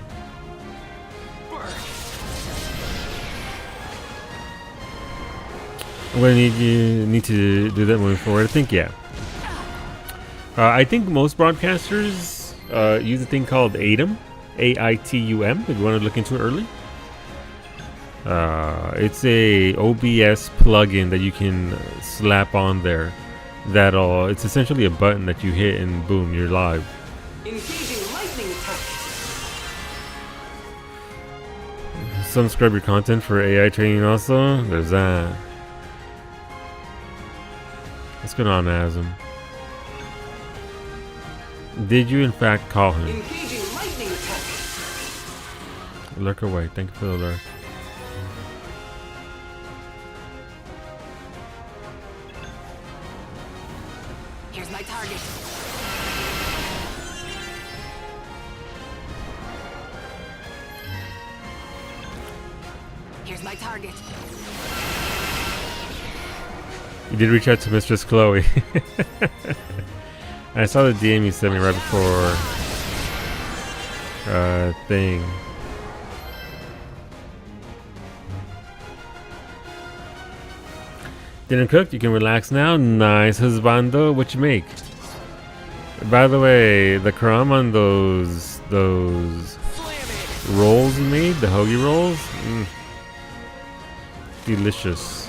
I'm gonna need to do that moving forward. I think, yeah. I think most broadcasters use a thing called AITUM, AITUM. If you want to look into it early, it's a OBS plugin that you can slap on there. It's essentially a button that you hit and boom, you're live.
Engaging lightning attack.
Some scrub your content for AI training also. There's that. What's going on, Azim? Did you in fact call him?
Engaging lightning attack.
Lurk away. Thank you for the lurk.
Here's my target. Here's my target.
You did reach out to Mistress Chloe. I saw the DM you sent me right before thing. Dinner cooked. You can relax now. Nice, husbando. What you make? By the way, the crumb on those rolls you made, the hoagie rolls, delicious.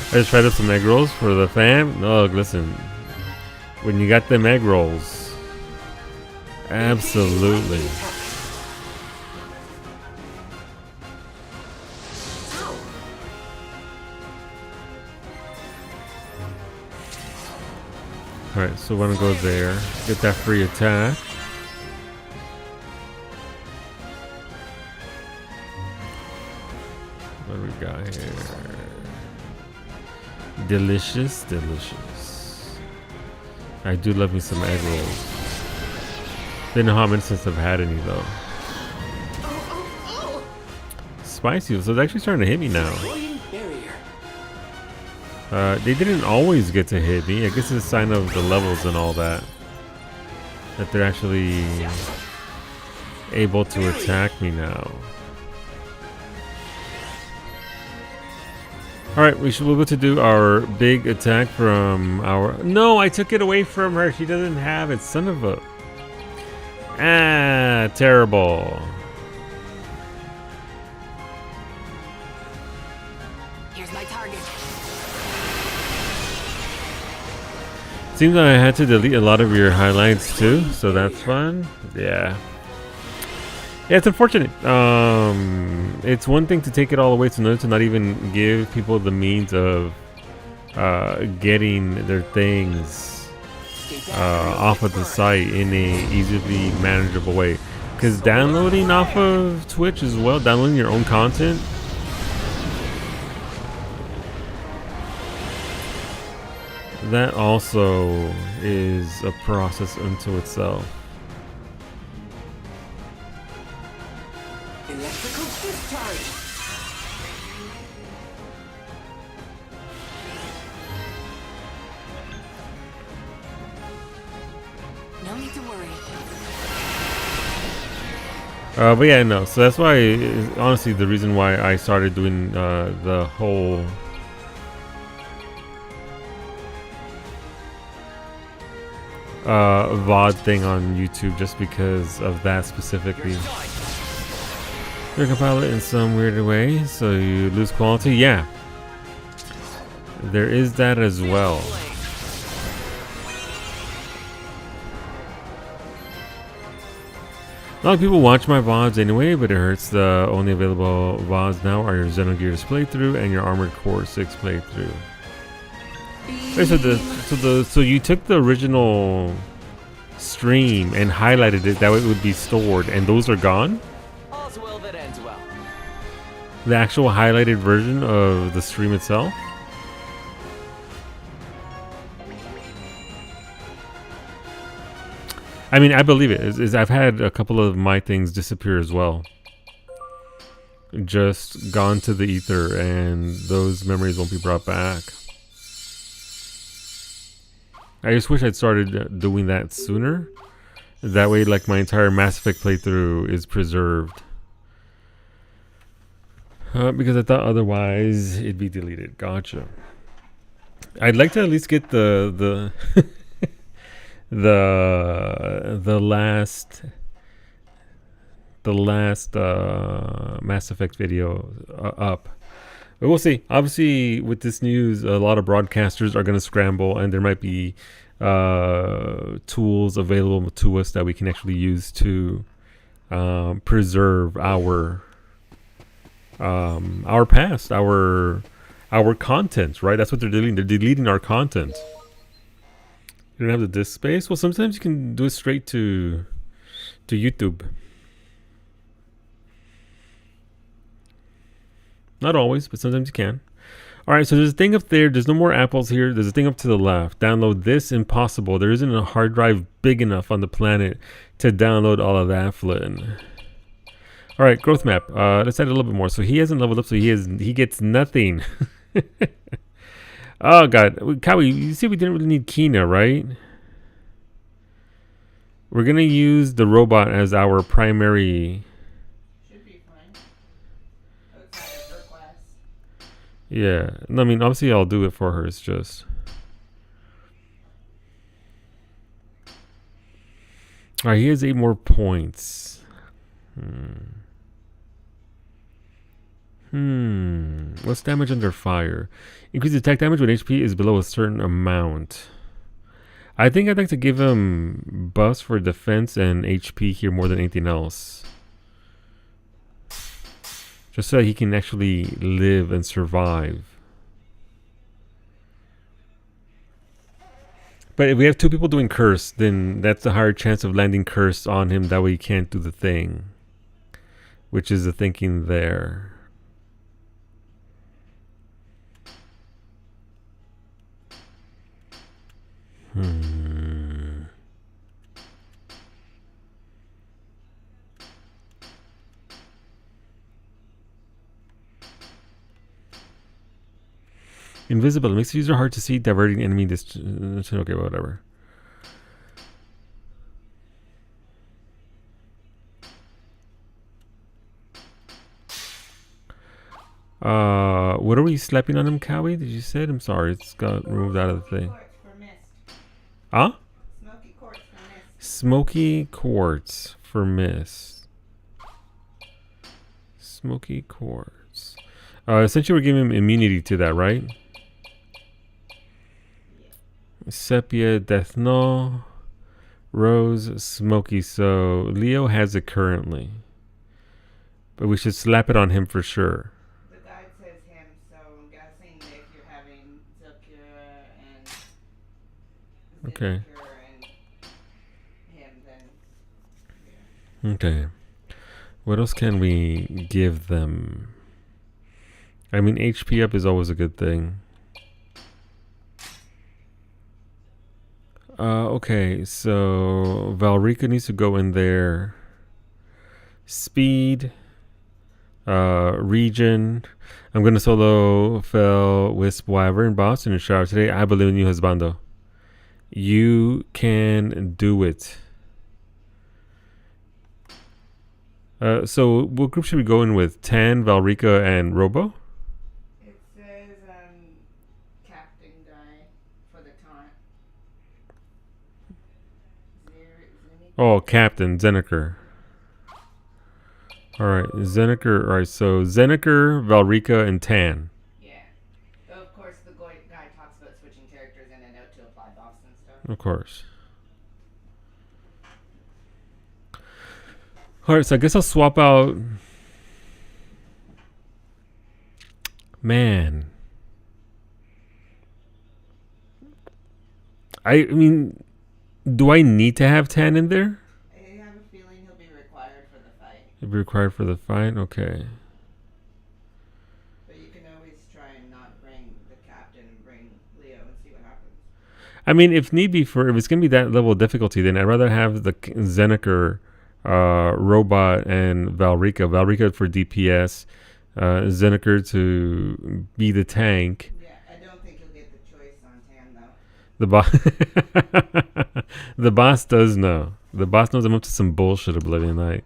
I just tried up some egg rolls for the fam. No, listen. When you got them egg rolls, absolutely. Alright, so we're gonna go there. Get that free attack. What do we got here? Delicious, delicious. I do love me some egg rolls. Didn't know how many since I've had any though. Spicy, so it's actually starting to hit me now. They didn't always get to hit me. I guess it's a sign of the levels and all that. That they're actually able to attack me now. Alright, we should be able to do our big attack from our... No, I took it away from her. She doesn't have it. Son of a... Ah, terrible.
Here's my target.
Seems like I had to delete a lot of your highlights too, so that's fun. Yeah. Yeah, it's unfortunate. It's one thing to take it all away, it's another to not even give people the means of getting their things off of the site in a easily manageable way. Because downloading off of Twitch as well, downloading your own content, that also is a process unto itself.
Electrical discharge.
No need to worry.
But yeah, no. So that's why, honestly, the reason why I started doing the whole VOD thing on YouTube, just because of that specifically. You're compile it in some weird way, so you lose quality. Yeah, there is that as well. A lot of people watch my VODs anyway, but it hurts. The only available VODs now are your Xenogears playthrough and your Armored Core 6 playthrough. Wait, so you took the original stream and highlighted it that way it would be stored, and those are gone?
All's well that ends well.
The actual highlighted version of the stream itself? I mean, I believe it. I've had a couple of my things disappear as well. Just gone to the ether, and those memories won't be brought back. I just wish I'd started doing that sooner. That way, like, my entire Mass Effect playthrough is preserved. Because I thought otherwise it'd be deleted. Gotcha. I'd like to at least get the the last Mass Effect video up. But we'll see. Obviously, with this news, a lot of broadcasters are going to scramble, and there might be tools available to us that we can actually use to preserve our past, our our content, right? That's what they're deleting. They're deleting our content. You don't have the disk space? Well, sometimes you can do it straight to YouTube. Not always, but sometimes you can. Alright, so there's a thing up there. There's no more apples here. There's a thing up to the left. Download this. Impossible. There isn't a hard drive big enough on the planet to download all of that, Flynn. Alright, growth map. Let's add a little bit more. So he hasn't leveled up, so he gets nothing. Oh god. Kawi, you see we didn't really need Kina, right? We're gonna use the robot as our primary.
Should be fine. Outside of her class.
Yeah. No, I mean, obviously I'll do it for her. It's just. Alright, he has 8 more points. What's damage under fire? Increase attack damage when HP is below a certain amount. I think I'd like to give him buffs for defense and HP here more than anything else. Just so he can actually live and survive. But if we have 2 people doing curse, then that's a higher chance of landing curse on him. That way he can't do the thing. Which is the thinking there. Invisible. It makes the user hard to see, diverting enemy distance. Okay, whatever. What are we slapping on him, Cowie? Did you say it? I'm sorry, it's got removed out of the thing. Huh? Smoky quartz for mist. Smoky quartz. Essentially, we're giving him immunity to that, right? Sepia, Death Null, Rose, Smoky. So Leo has it currently, but we should slap it on him for sure.
The guide says him, so I'm guessing that if you're having Zokura and
Okay.
and him, then
Okay. What else can we give them? I mean, HP up is always a good thing. Okay, so Valrika needs to go in there. Speed. Region. I'm gonna solo Fel, Wisp, Wyvern, Boss in the shower today. I believe in you, Husbando. You can do it. So what group should we go in with? Tan, Valrika, and Robo?
it says captain guy for the taunt.
Oh, Captain Zeniker. Alright, Zeniker. Alright, so Zeniker, Valrika, and Tan.
Yeah. Though of course the guy talks about switching characters in and out to apply buffs and stuff.
Of course. Alright, so I guess I'll swap out. Man. I mean, do I need to have Tan in there?
I have a feeling he'll be required for the fight.
It'll be required for the fight? Okay.
But you can always try and not bring the captain and bring Leo and see what happens.
I mean, if need be, if it's going to be that level of difficulty, then I'd rather have the Zeniker, Robot, and Valrika. Valrika for DPS, Zeniker to be the tank.
Yeah, I don't think you'll get the choice on Tan though.
The boss, the boss does know. The boss knows I'm up to some bullshit. Oblivion Knight.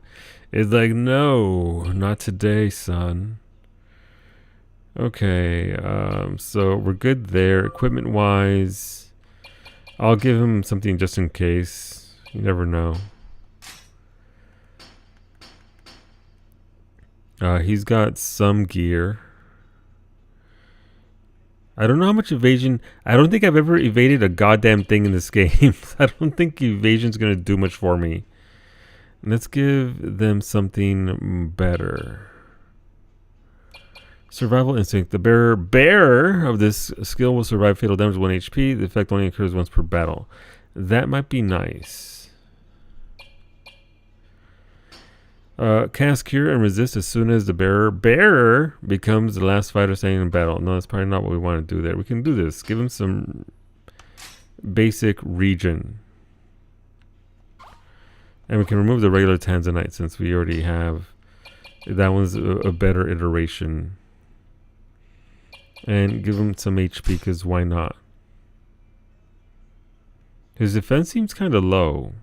It's like, no, not today, son. Okay, so we're good there. Equipment wise, I'll give him something just in case. You never know. He's got some gear. I don't know how much evasion. I don't think I've ever evaded a goddamn thing in this game. I don't think evasion's gonna do much for me. Let's give them something better. Survival instinct. The bearer of this skill will survive fatal damage 1 HP. The effect only occurs once per battle. That might be nice. Cast cure and resist as soon as the bearer becomes the last fighter standing in battle. No, that's probably not what we want to do there. We can do this. Give him some basic region. And we can remove the regular Tanzanite since we already have. That one's a better iteration. And give him some HP because why not? His defense seems kind of low.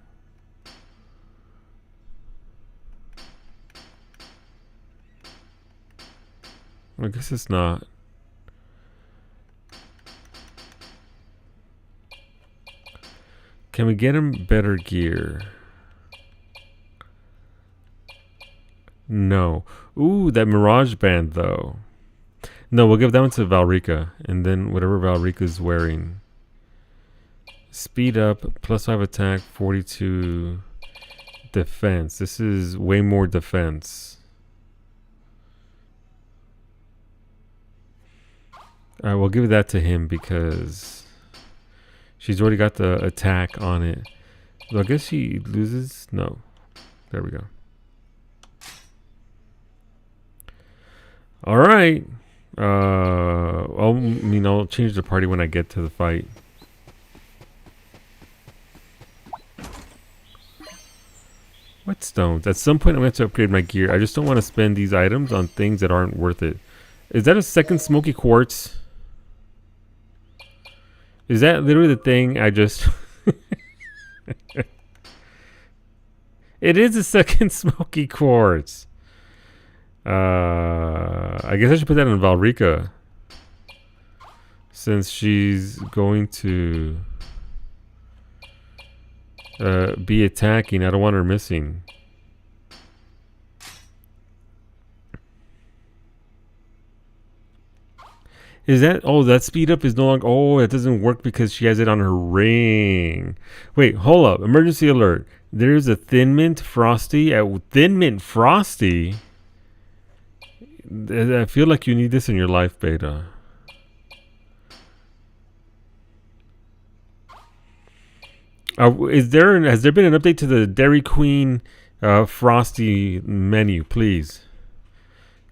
I guess it's not. Can we get him better gear? No. Ooh, that Mirage Band though. No, we'll give that one to Valrika. And then whatever Valrika's wearing. Speed up, +5 attack, 42 defense. This is way more defense. Alright, we'll give that to him because she's already got the attack on it. So I guess she loses? No. There we go. Alright. I'll change the party when I get to the fight. What stones? At some point I'm going to have to upgrade my gear. I just don't want to spend these items on things that aren't worth it. Is that a second smoky quartz? Is that literally the thing I just... It is a second smoky quartz. I guess I should put that on Valrika. Since she's going to be attacking. I don't want her missing. Is that... Oh, that speed up is no longer... Oh, it doesn't work because she has it on her ring. Wait, hold up. Emergency alert. There's a Thin Mint Frosty. Thin Mint Frosty? I feel like you need this in your life, Beta. Has there been an update to the Dairy Queen Frosty menu, please?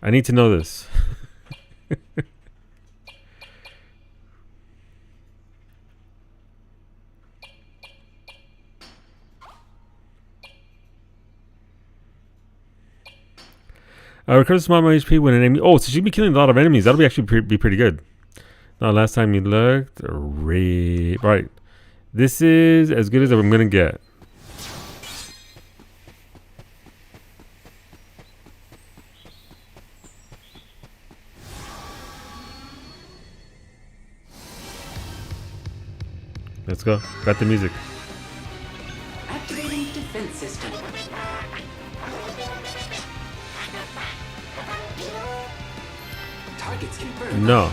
I need to know this. Recover small amount of HP when an enemy... Oh, so she'd be killing a lot of enemies. That'll be actually be pretty good. Now, last time you looked... Right. This is as good as I'm going to get. Let's go. Got the music.
Activating defense system. Targets confirmed.
No.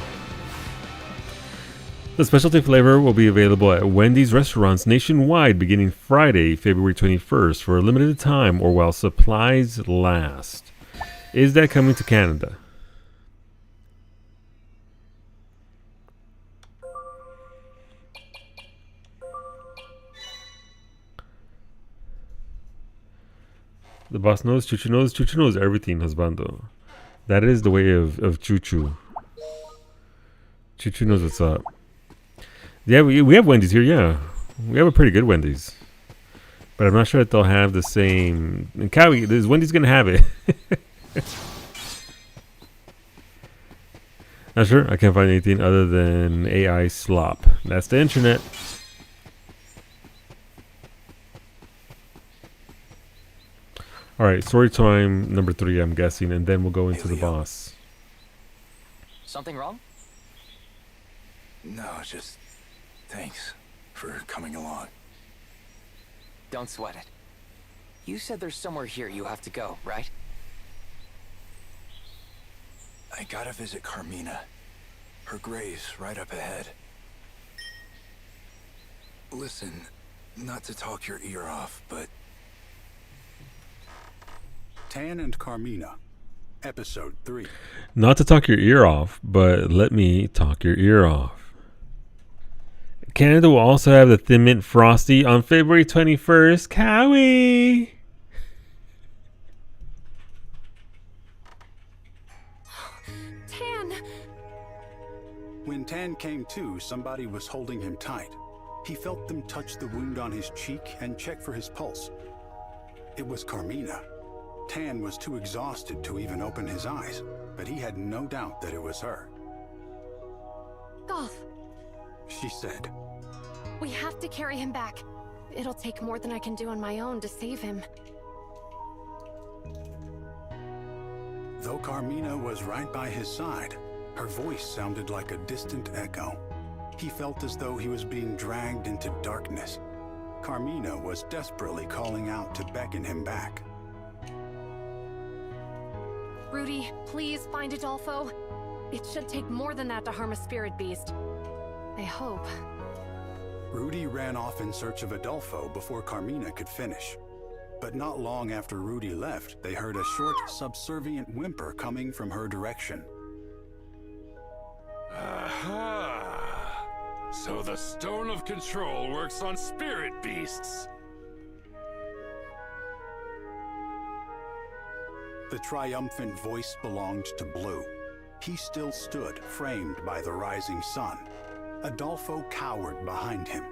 The specialty flavor will be available at Wendy's restaurants nationwide beginning Friday, February 21st for a limited time or while supplies last. Is that coming to Canada? The boss knows, Chuchu knows everything, husbando. That is the way of Chuchu. Chuchu knows what's up. Yeah, we have Wendy's here, yeah. We have a pretty good Wendy's. But I'm not sure that they'll have the same... And Cowie, is Wendy's going to have it? Not sure. I can't find anything other than AI slop. That's the internet. Alright, story time number 3, I'm guessing, and then we'll go into the boss.
Something wrong?
No, just thanks for coming along.
Don't sweat it. You said there's somewhere here you have to go, right?
I gotta visit Carmina. Her grave's right up ahead. Listen, not to talk your ear off, but...
Tan and Carmina. Episode 3.
Not to talk your ear off, but let me talk your ear off. Canada will also have the Thin Mint Frosty on February 21st. Cowie!
Tan!
When Tan came to, somebody was holding him tight. He felt them touch the wound on his cheek and check for his pulse. It was Carmina. Tan was too exhausted to even open his eyes, but he had no doubt that it was her.
Golf,
She said,
we have to carry him back. It'll take more than I can do on my own to save him.
though Carmina was right by his side, her voice sounded like a distant echo. He felt as though he was being dragged into darkness. Carmina was desperately calling out to beckon him back.
Rudy, please find Adolfo. It should take more than that to harm a spirit beast. I hope.
Rudy ran off in search of Adolfo before Carmina could finish. But not long after Rudy left, they heard a short, subservient whimper coming from her direction.
Aha! So the Stone of Control works on spirit beasts.
The triumphant voice belonged to Blue. He still stood, framed by the rising sun. Adolfo cowered behind him.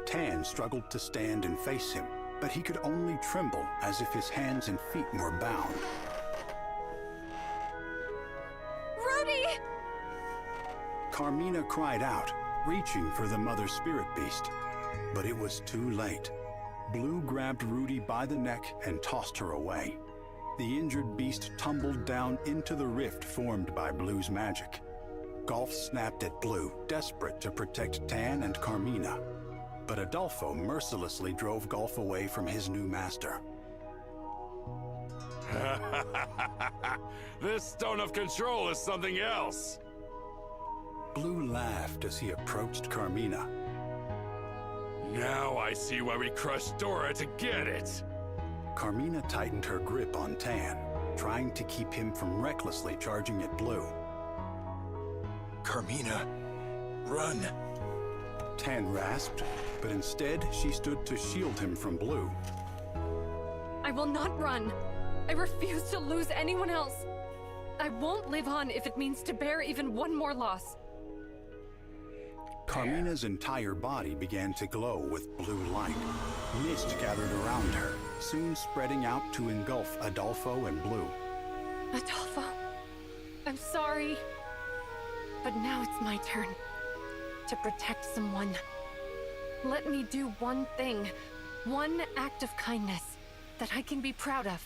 Tan struggled to stand and face him, but he could only tremble as if his hands and feet were bound.
Rudy!
Carmina cried out, reaching for the mother spirit beast. But it was too late. Blue grabbed Rudy by the neck and tossed her away. The injured beast tumbled down into the rift formed by Blue's magic. Golf snapped at Blue, desperate to protect Tan and Carmina. But Adolfo mercilessly drove Golf away from his new master.
This Stone of Control is something else.
Blue laughed as he approached Carmina.
Now I see why we crushed Dora to get it.
Carmina tightened her grip on Tan, trying to keep him from recklessly charging at Blue.
Carmina, run.
Tan rasped, but instead she stood to shield him from Blue.
I will not run. I refuse to lose anyone else. I won't live on if it means to bear even one more loss.
Carmina's entire body began to glow with blue light. Mist gathered around her, soon spreading out to engulf Adolfo and Blue.
Adolfo, I'm sorry. But now it's my turn to protect someone. Let me do one thing, one act of kindness that I can be proud of.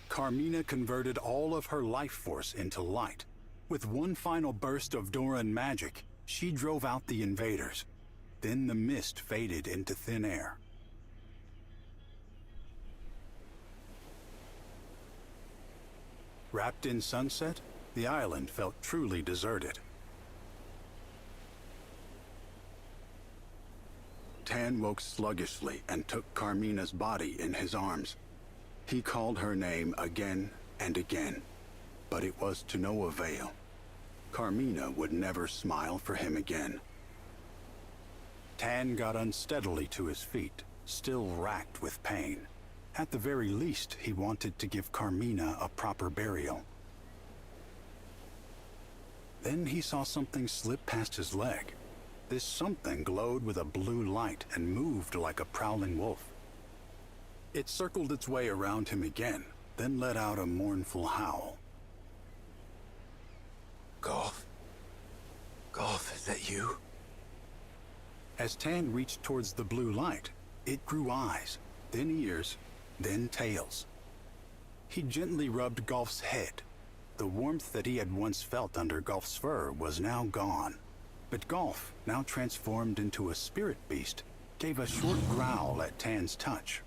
Carmina converted all of her life force into light. With one final burst of Doran magic, she drove out the invaders. Then the mist faded into thin air. Wrapped in sunset, the island felt truly deserted. Tan woke sluggishly and took Carmina's body in his arms. He called her name again and again, but it was to no avail. Carmina would never smile for him again. Tan got unsteadily to his feet, still racked with pain. At the very least, he wanted to give Carmina a proper burial. Then he saw something slip past his leg. This something glowed with a blue light and moved like a prowling wolf. It circled its way around him again, then let out a mournful howl.
Golf? Golf, is that you?
As Tan reached towards the blue light, it grew eyes, then ears, then tails. He gently rubbed Golf's head. The warmth that he had once felt under Golf's fur was now gone. But Golf, now transformed into a spirit beast, gave a short growl at Tan's touch.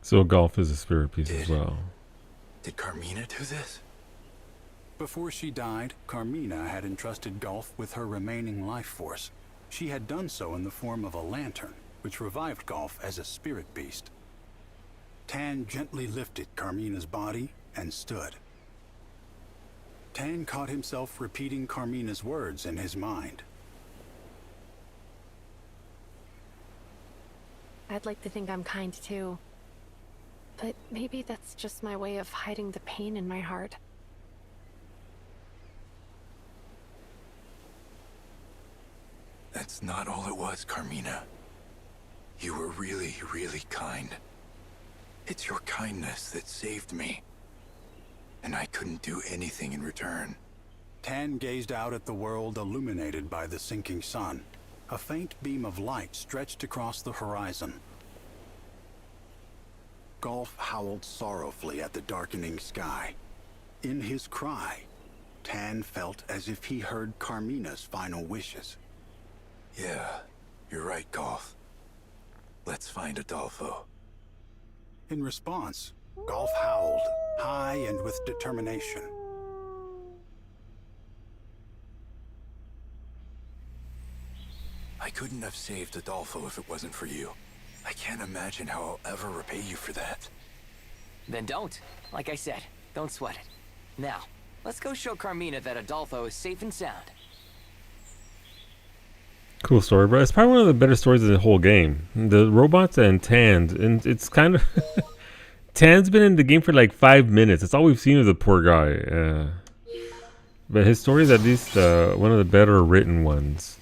So Golf is a spirit piece as well.
Did Carmina do this?
Before she died, Carmina had entrusted Golf with her remaining life force. She had done so in the form of a lantern, which revived Golf as a spirit beast. Tan gently lifted Carmina's body and stood. Tan caught himself repeating Carmina's words in his mind.
I'd like to think I'm kind too. But maybe that's just my way of hiding the pain in my heart.
That's not all it was, Carmina. You were really, really kind. It's your kindness that saved me. And I couldn't do anything in return.
Tan gazed out at the world illuminated by the sinking sun. A faint beam of light stretched across the horizon. Golf howled sorrowfully at the darkening sky. In his cry, Tan felt as if he heard Carmina's final wishes.
Yeah, you're right, Golf. Let's find Adolfo.
In response, Golf howled, high and with determination.
I couldn't have saved Adolfo if it wasn't for you. I can't imagine how I'll ever repay you for that.
Then don't. Like I said, don't sweat it. Now, let's go show Carmina that Adolfo is safe and sound.
Cool story, bro. It's probably one of the better stories of the whole game. The robots and Tan, and it's kind of Tan's been in the game for like 5 minutes. That's all we've seen of the poor guy. But his story is at least one of the better written ones.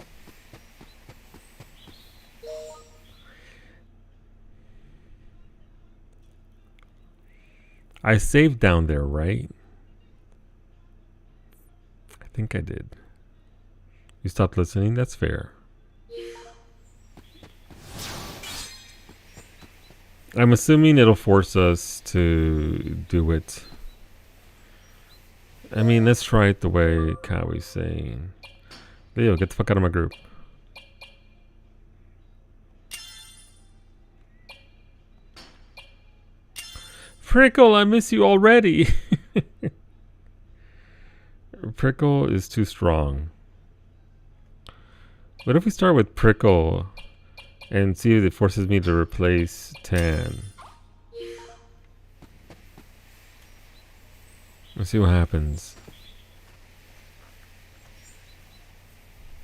I saved down there, right? I think I did. You stopped listening? That's fair. I'm assuming it'll force us to do it. I mean, let's try it the way Kawi's saying. Leo, get the fuck out of my group. Prickle, I miss you already. Prickle is too strong. What if we start with Prickle and see if it forces me to replace Tan? Let's see what happens.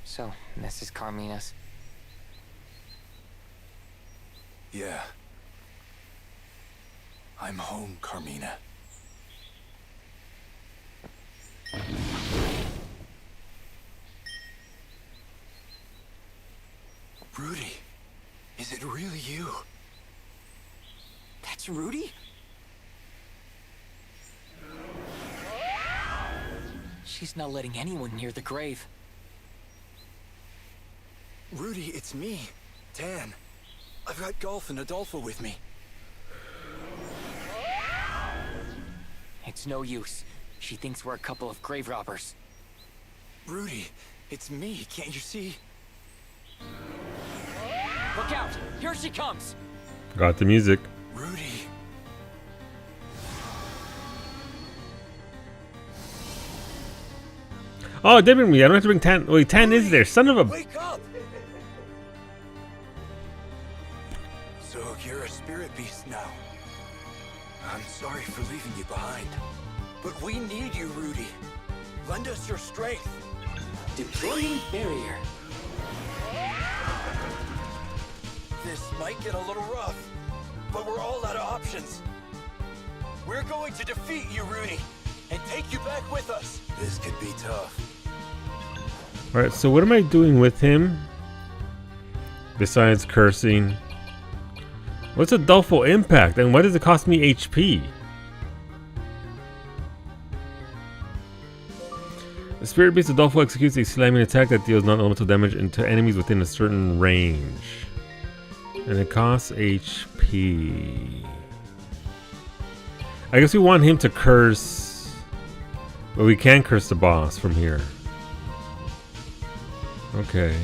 So, this is Carmina's.
Yeah. I'm home, Carmina. Rudy, is it really you?
That's Rudy? She's not letting anyone near the grave.
Rudy, it's me, Tan. I've got Golf and Adolfo with me.
It's no use. She thinks we're a couple of grave robbers.
Rudy, it's me, can't you see?
Look out! Here she comes!
Got the music.
Rudy.
Oh, it did bring me. I don't have to bring Tan. Wait, Tan Rudy, is there. Son of a...
Wake up! So you're a spirit beast now. I'm sorry for leaving you behind. But we need you, Rudy. Lend us your strength.
Deploying barrier.
This might get a little rough, but we're all out of options. We're going to defeat you, Rudy, and take you back with us. This could be tough.
Alright, so what am I doing with him? Besides cursing. What's Adolfo impact, and why does it cost me HP? The spirit beast Adolfo executes a slamming attack that deals non-elemental damage into enemies within a certain range. And it costs HP. I guess we want him to curse, but we can curse the boss from here. Okay.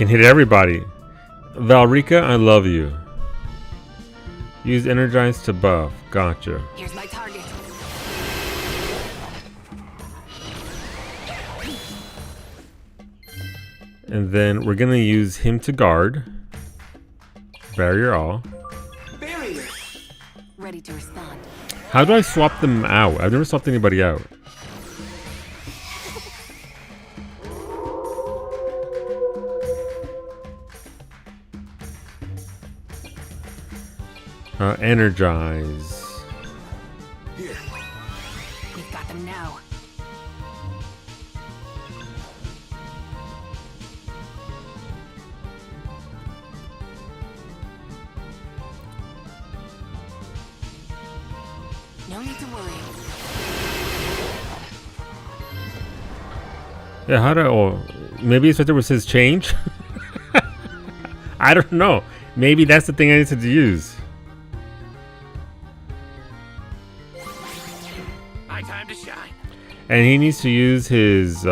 can hit everybody. Valrika, I love you. Use energize to buff. Gotcha.
Here's my target.
And then we're gonna use him to guard. Barrier all.
Barrier.
Ready to respond.
How do I swap them out? I've never swapped anybody out. Energize.
Here.
We've got them now. No need to worry.
Yeah, how do? Oh, maybe it's right there was his change. I don't know. Maybe that's the thing I need to use.
My time to shine.
And he needs to use his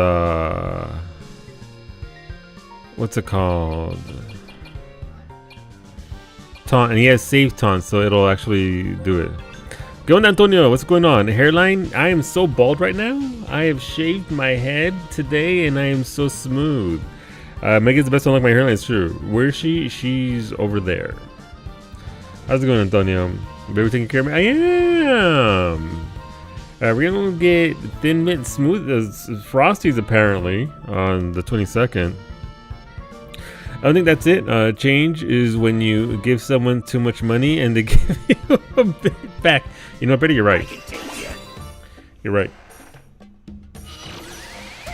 what's it called? Taunt, and he has safe taunt, so it'll actually do it. Going Antonio, what's going on? Hairline? I am so bald right now. I have shaved my head today, and I am so smooth. Megan's the best one like my hairline. It's true. Where is she? She's over there. How's it going, Antonio? Baby taking care of me? I am. We're gonna get Thin Mint Smooth Frosties apparently on the 22nd. I think that's it. Change is when you give someone too much money and they give you a bit back. You know, Betty, you're right. You're right.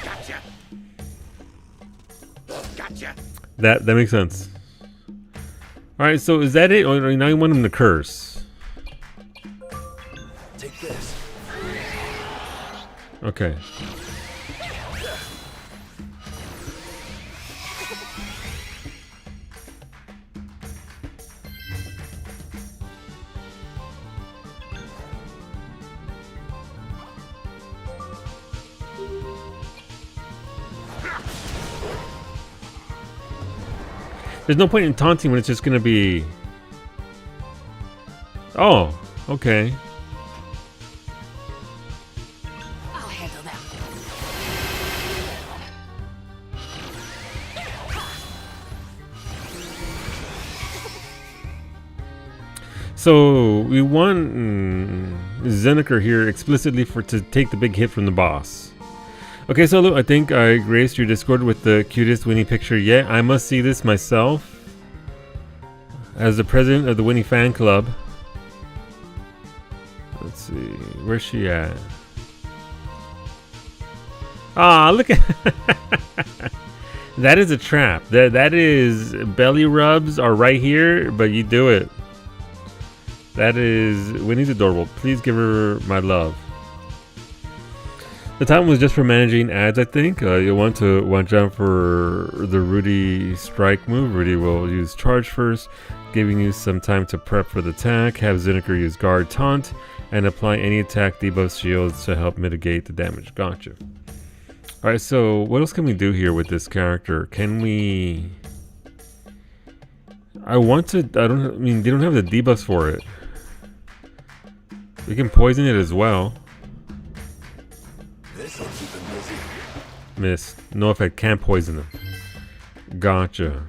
Gotcha. Gotcha.
That makes sense. All right, so is that it? Or now you want him to curse?
Take this.
Okay. There's no point in taunting when it's just gonna be... Oh, okay.
I'll handle them.
So we want Zeniker here explicitly to take the big hit from the boss. Okay, so I think I graced your Discord with the cutest Winnie picture yet. I must see this myself. As the president of the Winnie fan club. Let's see, where's she at? Ah, look at that is a trap. That is belly rubs are right here, but you do it. That is Winnie's adorable. Please give her my love. The time was just for managing ads, I think. You'll want to watch out for the Rudy strike move. Rudy will use charge first, giving you some time to prep for the attack. Have Zeniker use guard taunt, and apply any attack debuff shields to help mitigate the damage. Gotcha. Alright, so what else can we do here with this character? Can we... I mean, they don't have the debuffs for it. We can poison it as well.
This'll keep him busy.
Missed. No effect. Can't poison them. Gotcha.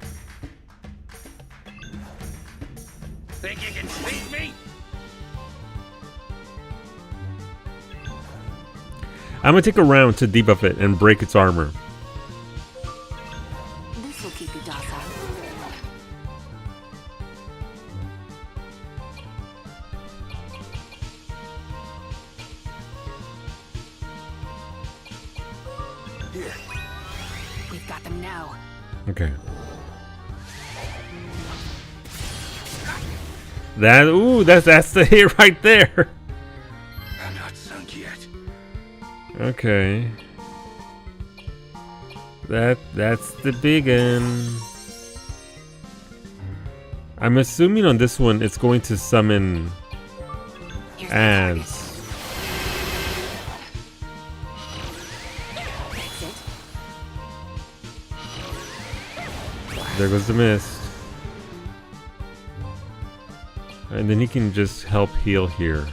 Think you can sneak me?
I'm gonna take a round to debuff it and break its armor.
This will keep you docile.
Here.
We've got them now.
Okay. That's the hit right there.
I'm not sunk yet.
Okay. That's the big one. I'm assuming on this one it's going to summon
Here's my target.
ads.
That's it.
There goes the mist. And then he can just help heal here.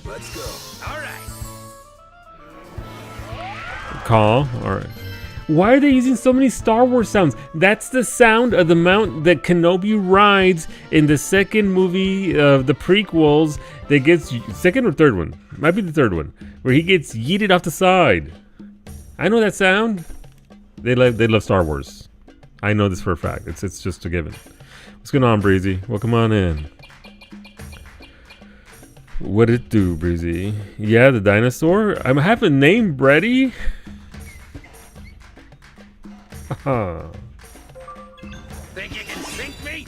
Let's go. All right.
Call. Alright. Why are they using so many Star Wars sounds? That's the sound of the mount that Kenobi rides in the second movie of the prequels that gets... Second or third one? Might be the third one. Where he gets yeeted off the side. I know that sound. They love Star Wars. I know this for a fact. It's just a given. What's going on, Breezy? Welcome on in. What it do, Breezy? Yeah, the dinosaur? I have a name ready.
Think you can sink me?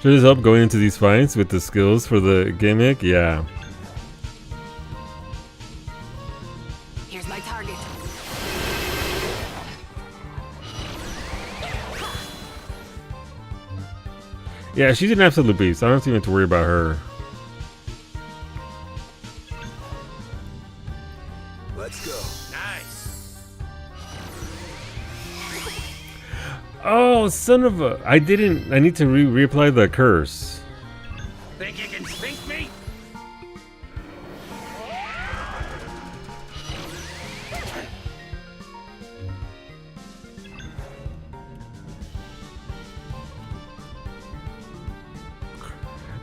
Should this help going into these fights with the skills for the gimmick? Yeah.
Here's my target.
Yeah, she's an absolute beast. I don't even have to worry about her.
Let's go.
Nice.
Oh, son of a... I need to reapply the curse.
Think you can sink me?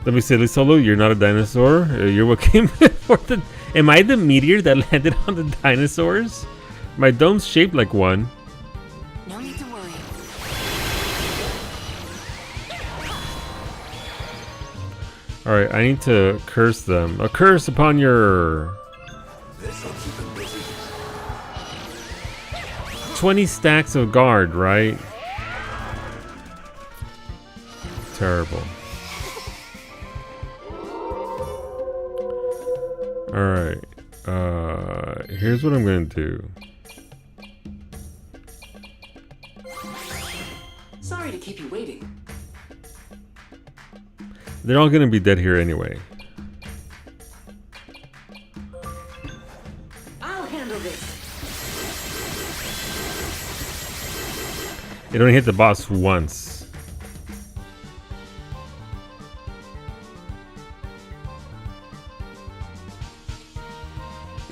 Let me say, Solo, you're not a dinosaur. You're what came before the... Am I the meteor that landed on the dinosaurs? My dome's shaped like one.
No need to worry.
Alright, I need to curse them. A curse upon your...
This'll keep him busy.
20 stacks of guard, right? Terrible. Alright. Here's what I'm gonna do.
Sorry to keep you waiting.
They're all gonna be dead here anyway.
I'll handle this.
It only hit the boss once.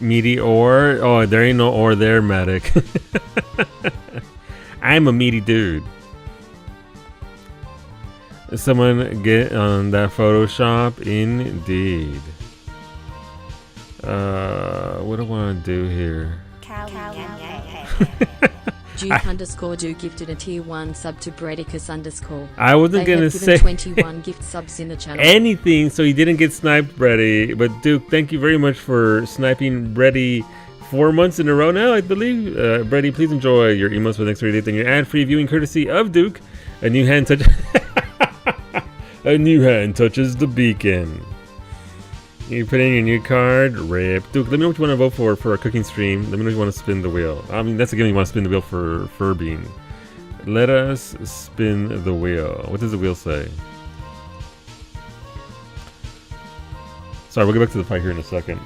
Meaty ore? Oh, there ain't no ore there, medic. I'm a meaty dude. Someone get on that Photoshop? Indeed. What do I want to do here?
Duke underscore do gifted a tier 1 sub to Bredicus underscore.
I wasn't
They
gonna
have given
say
21 gift subs in the channel.
anything so he didn't get sniped, Brady. But Duke, thank you very much for sniping Brady 4 months in a row now, I believe. Brady, please enjoy your emotes for the next 30 days and your ad-free viewing courtesy of Duke. A new hand touch. A new hand touches the beacon. You put in your new card, rip. Duke, let me know what you want to vote for a cooking stream. Let me know if you want to spin the wheel. I mean, that's a given. You want to spin the wheel for Furbean. Let us spin the wheel. What does the wheel say? Sorry, we'll get back to the fight here in a second.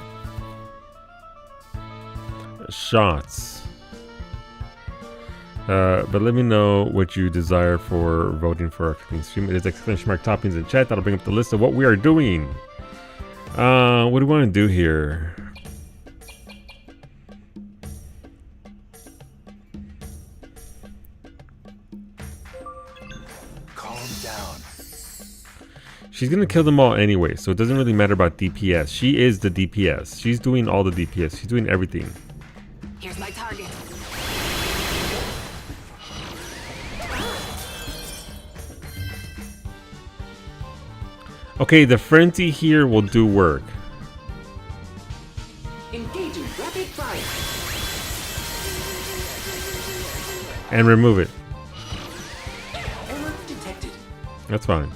Shots. But let me know what you desire for voting for our cooking stream. It is exclamation mark toppings in chat. That'll bring up the list of what we are doing. What do we want to do here?
Calm down.
She's gonna kill them all anyway, so it doesn't really matter about DPS. She is the DPS. She's doing all the DPS. She's doing everything.
Here's my target.
Okay, the frenzy here will do work.
Engaging rapid fire.
And remove it.
Error detected.
That's fine.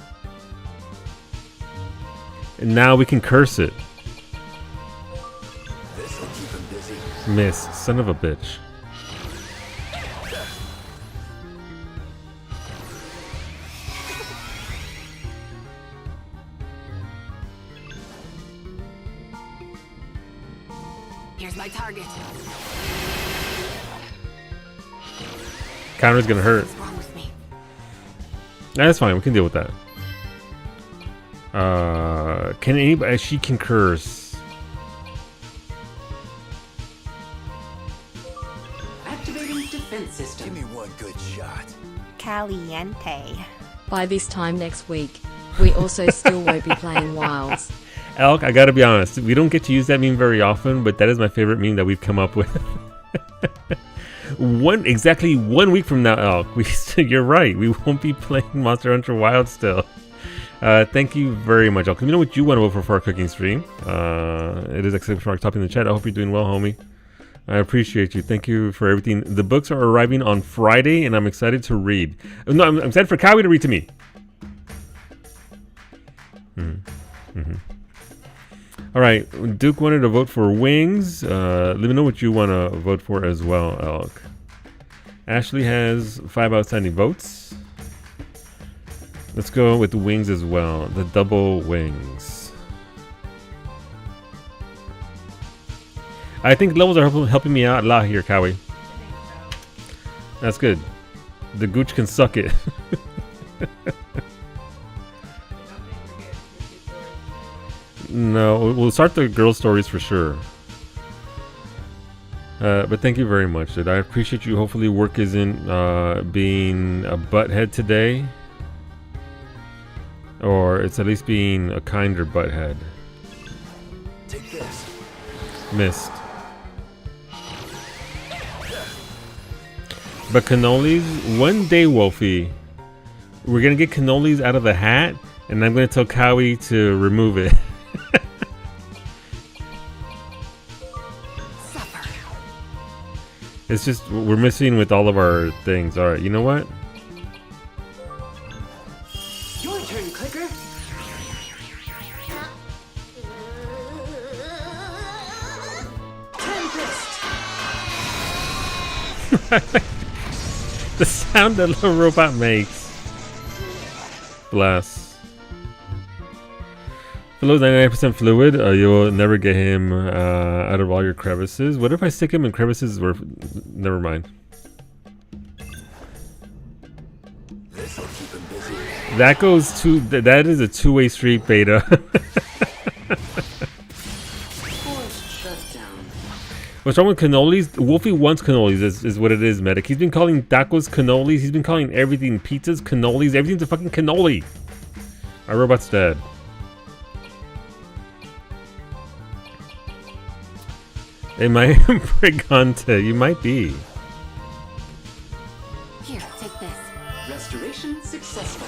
And now we can curse it.
This'll keep him busy.
Miss, son of a bitch.
Here's my target.
Counter's gonna hurt.
What's wrong with me?
That's fine. We can deal with that. Can anybody? She can curse.
Activating defense system.
Give me one good shot.
Caliente.
By this time next week, we also still won't be playing Wilds.
Elk, I gotta be honest. We don't get to use that meme very often, but that is my favorite meme that we've come up with. Exactly 1 week from now, Elk. You're right. We won't be playing Monster Hunter Wild still. Thank you very much, Elk. Let me know what you want to vote for our cooking stream. It is exclamation mark top in the chat. I hope you're doing well, homie. I appreciate you. Thank you for everything. The books are arriving on Friday, and I'm excited to read. No, I'm excited for Kawi to read to me. All right, Duke wanted to vote for Wings. Let me know what you want to vote for as well, Elk. Ashley has 5 outstanding votes. Let's go with Wings as well. The double Wings. I think levels are helping me out a lot here, Kawi. That's good. The Gooch can suck it. No, we'll start the girl stories for sure. But thank you very much, dude. I appreciate you. Hopefully work isn't being a butthead today. Or it's at least being a kinder butthead.
Take this.
Missed. But cannolis, one day, Wolfie, we're gonna get cannolis out of the hat, and I'm gonna tell Kawi to remove it. It's just we're missing with all of our things. All right, you know what?
Your turn, Clicker.
The sound that little robot makes. Bless. Below 99% fluid, you'll never get him out of all your crevices. What if I stick him in crevices where... Never mind.
This'll keep him busy.
That goes to... That is a two-way street, Beta. What's wrong with cannolis? Wolfie wants cannolis is what it is, Medic. He's been calling tacos cannolis. He's been calling everything pizzas cannolis. Everything's a fucking cannoli. Our robot's dead. Am I Brigante? You might be.
Here, take this. Restoration successful.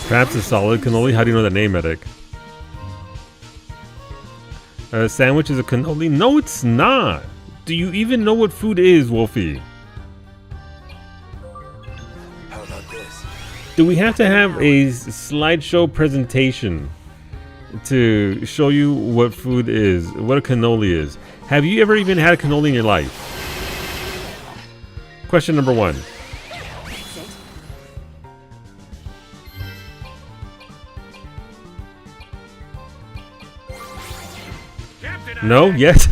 Perhaps a solid cannoli? How do you know the name, Medic? A sandwich is a cannoli? No, it's not. Do you even know what food is, Wolfie?
How about this?
Do we have to have a slideshow presentation to show you what food is, what a cannoli is? Have you ever even had a cannoli in your life? Question number 1. No? Yes?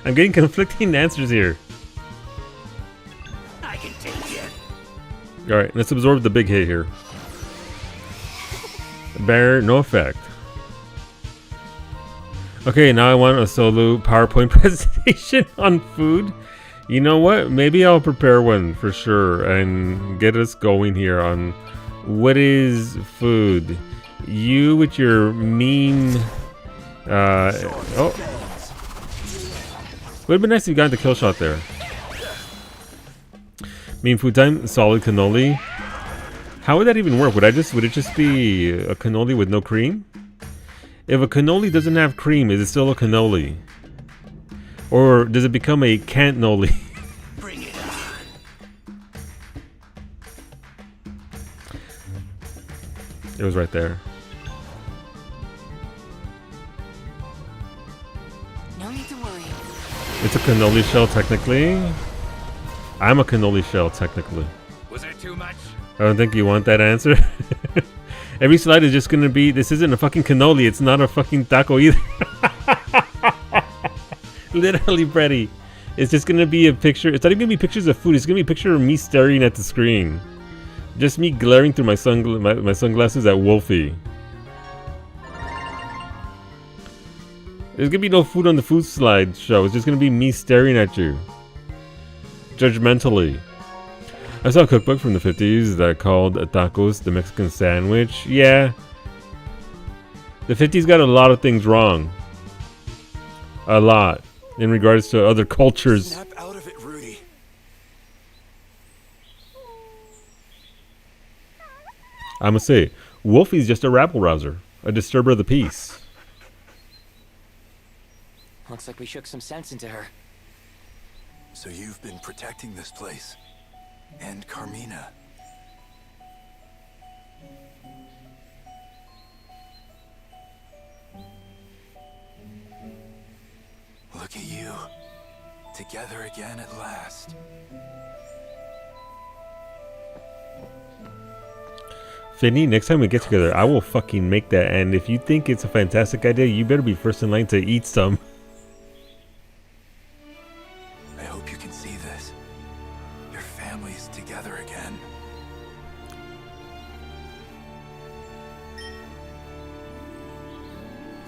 I'm getting conflicting answers here.
I can take it.
Alright, let's absorb the big hit here. Bear, no effect. Okay, now I want a solo PowerPoint presentation on food. You know what? Maybe I'll prepare one for sure and get us going here on what is food. You with your meme... oh. Would have been nice if you got the kill shot there. Meme food time, solid cannoli. How would that even work? Would it just be a cannoli with no cream? If a cannoli doesn't have cream, is it still a cannoli? Or does it become a can't-noli?
Bring it on.
It was right there.
No need to worry.
It's a cannoli shell, technically. I'm a cannoli shell, technically.
Was it too much?
I don't think you want that answer. Every slide is just gonna be, this isn't a fucking cannoli, it's not a fucking taco either. Literally, Freddy. It's just gonna be a picture. It's not even gonna be pictures of food. It's gonna be a picture of me staring at the screen. Just me glaring through my sunglasses at Wolfie. There's gonna be no food on the food slideshow. It's just gonna be me staring at you. Judgmentally. I saw a cookbook from the 50s that called tacos the Mexican sandwich. Yeah. The 50s got a lot of things wrong. A lot. In regards to other cultures.
Snap out of it, Rudy.
I'ma say, Wolfie's just a rabble rouser. A disturber of the peace.
Looks like we shook some sense into her.
So you've been protecting this place. And Carmina. Look at you. Together again at last.
Finny, next time we get together, I will fucking make that. And if you think it's a fantastic idea, you better be first in line to eat some.
I hope you can see this. Your family's together again.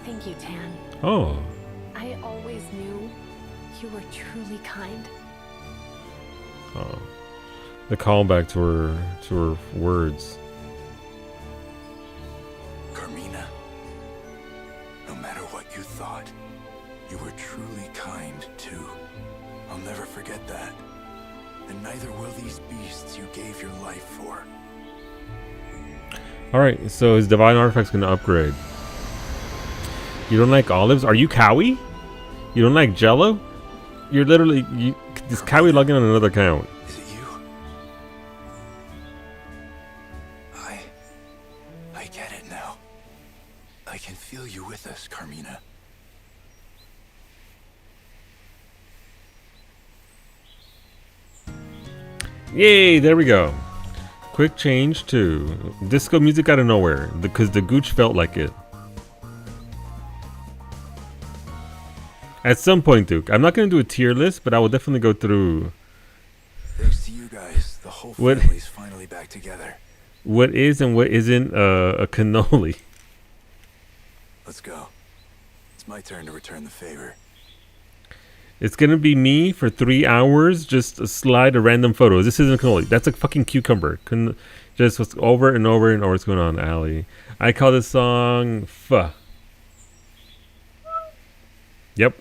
Thank you, Tan.
Oh.
I always knew you were truly kind.
Oh. The callback to her words.
Carmina, no matter what you thought, you were truly kind too. I'll never forget that. And neither will these beasts you gave your life for.
Alright, so his divine artifact's gonna upgrade. You don't like olives? Are you Cowie? You don't like Jello? You're literally this Cowie logging on another account.
Is it you? I get it now. I can feel you with us, Carmina.
Yay, there we go. Quick change to disco music out of nowhere because the gooch felt like it. At some point, Duke. I'm not going to do a tier list, but I will definitely go through.
Thanks to you guys, the whole family's finally back together.
What is and what isn't a cannoli.
Let's go. It's my turn to return the favor.
It's going to be me for 3 hours, just a slide of random photos. This isn't a cannoli. That's a fucking cucumber. Just what's over and over and over what's going on, Allie. I call this song Pho. Yep.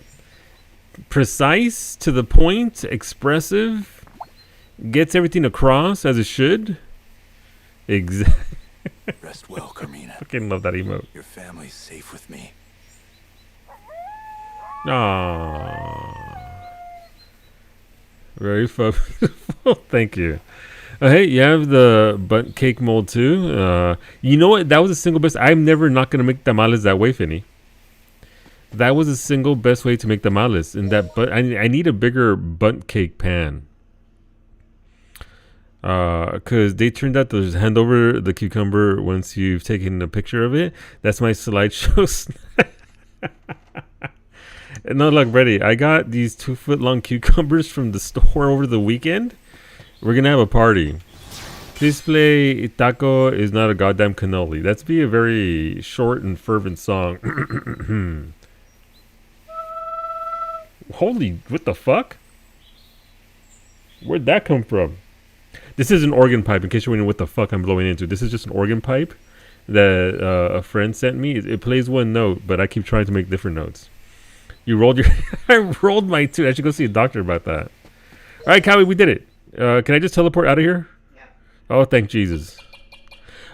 Precise, to the point, expressive, gets everything across as it should. Exactly.
Rest well, Carmina.
Fucking love that emote.
Your family's safe with me.
Aww. Very fun. Thank you. Hey, you have the butt cake mold too. You know what? That was the single best. I'm never not gonna make tamales that way, Finny. That was the single best way to make tamales. In that, but I need a bigger bunt cake pan. Cause they turned out to just hand over the cucumber once you've taken a picture of it. That's my slideshow. No, look, Brady. I got these 2-foot-long cucumbers from the store over the weekend. We're gonna have a party. Please play Taco is not a goddamn cannoli. That's be a very short and fervent song. Holy, what the fuck? Where'd that come from? This is an organ pipe, in case you're wondering what the fuck I'm blowing into. This is just an organ pipe that a friend sent me. It plays one note, but I keep trying to make different notes. You rolled your... I rolled my tooth. I should go see a doctor about that. All right, Cowie, we did it. Can I just teleport out of here? Yeah. Oh, thank Jesus.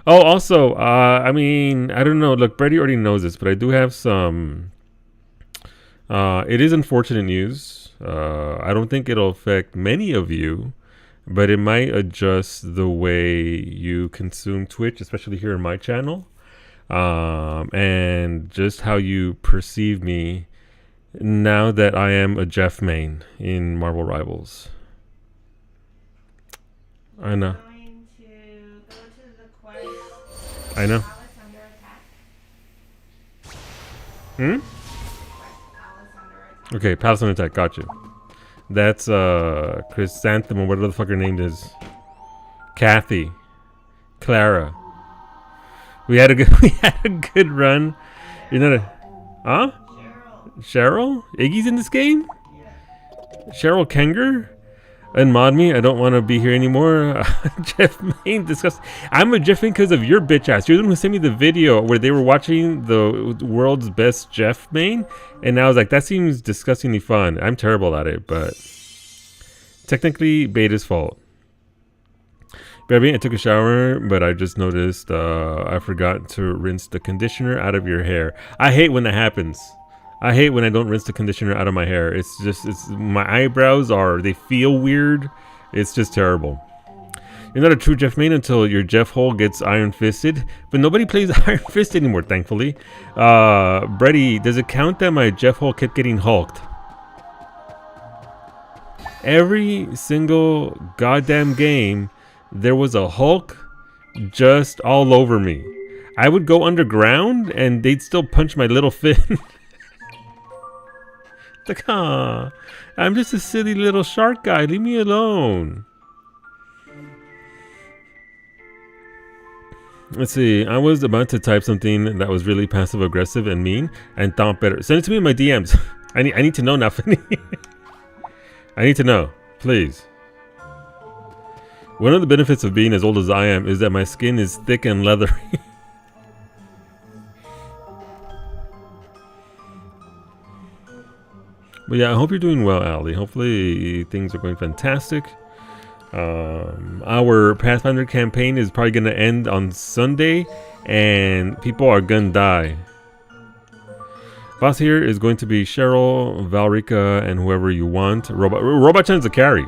Oh, also, I mean, I don't know. Look, Brady already knows this, but I do have some... it is unfortunate news. I don't think it'll affect many of you, but it might adjust the way you consume Twitch, especially here in my channel, and just how you perceive me now that I am a Jeff main in Marvel Rivals. I know. I know. Okay, Palace Under Attack, got you. That's Chrysanthemum, or whatever the fuck her name is. Kathy. Clara. We had a good run. You're not a huh? Cheryl? Iggy's in this game? Cheryl Kenger? Unmod me. I don't want to be here anymore. Jeff Main discuss. I'm a Jeff Main because of your bitch ass. You're the one who sent me the video where they were watching the world's best Jeff Main, and I was like, that seems disgustingly fun. I'm terrible at it, but technically, Beta's fault. Baby, I took a shower, but I just noticed I forgot to rinse the conditioner out of your hair. I hate when that happens. I hate when I don't rinse the conditioner out of my hair. It's my eyebrows they feel weird. It's just terrible. You're not a true Jeff Main until your Jeff hole gets iron fisted, but nobody plays Iron Fist anymore, thankfully. Brady, does it count that my Jeff hole kept getting hulked? Every single goddamn game, there was a Hulk just all over me. I would go underground and they'd still punch my little fin. Like, I'm just a silly little shark guy. Leave me alone. Let's see. I was about to type something that was really passive aggressive and mean and thought better. Send it to me in my DMs. I need to know now. I need to know, please. One of the benefits of being as old as I am is that my skin is thick and leathery. But yeah, I hope you're doing well, Ali. Hopefully things are going fantastic. Our Pathfinder campaign is probably going to end on Sunday, and people are going to die. Boss here is going to be Cheryl, Valrika, and whoever you want. Robot Chen's a carry.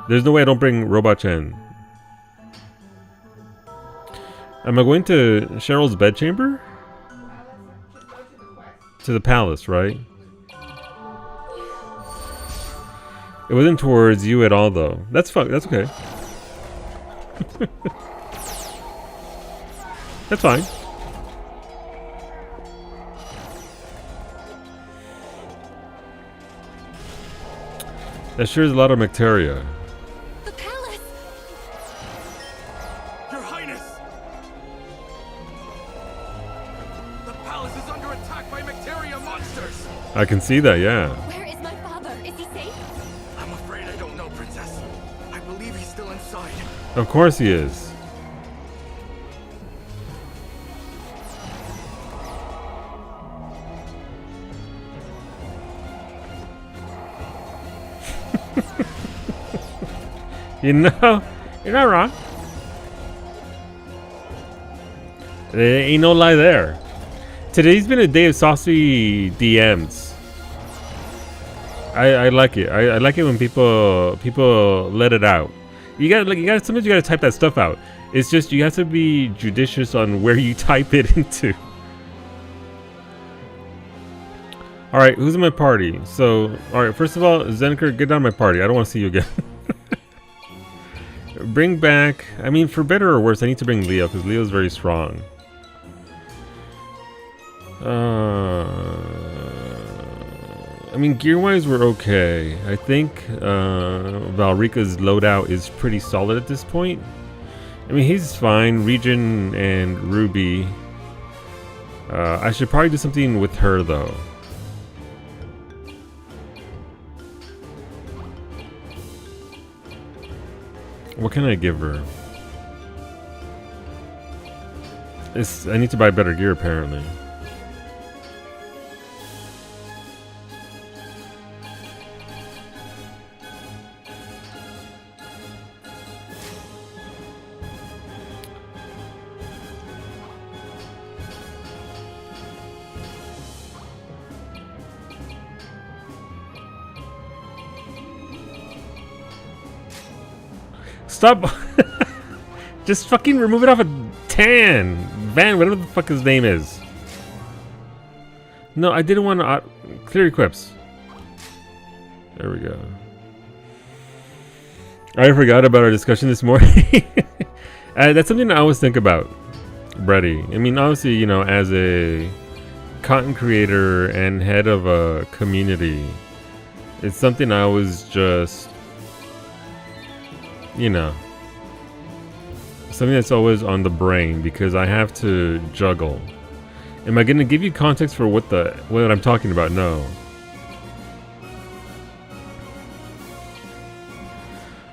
There's no way I don't bring Robot Chen. Am I going to Cheryl's bedchamber? To the palace, right? It wasn't towards you at all, though. That's fine. That's okay. That's fine. That sure is a lot of Macteria.
The palace!
Your Highness! The palace is under attack by Macteria monsters!
I can see that, yeah.
Where is my father? Is he safe?
I'm afraid I don't know, Princess. I believe he's still inside.
Of course he is. You're not wrong. There ain't no lie there. Today's been a day of saucy DMs. I like it. I like it when people let it out. Sometimes you gotta type that stuff out. It's just you have to be judicious on where you type it into. Alright, who's in my party? So, alright, first of all, Zenker, get down my party. I don't want to see you again. Bring back, I mean, for better or worse, I need to bring Leo, because Leo's very strong. I mean, gear-wise, we're okay. I think Valrika's loadout is pretty solid at this point. I mean, he's fine. Regin and Ruby. I should probably do something with her, though. What can I give her? I need to buy better gear, apparently. Stop! Just fucking remove it off of Tan! Van, whatever the fuck his name is. No, I didn't want to clear equips. There we go. I forgot about our discussion this morning. That's something I always think about, Brady. I mean, obviously, you know, as a content creator and head of a community, It's something I always just, you know, something that's always on the brain because I have to juggle. Am I going to give you context for what I'm talking about? No.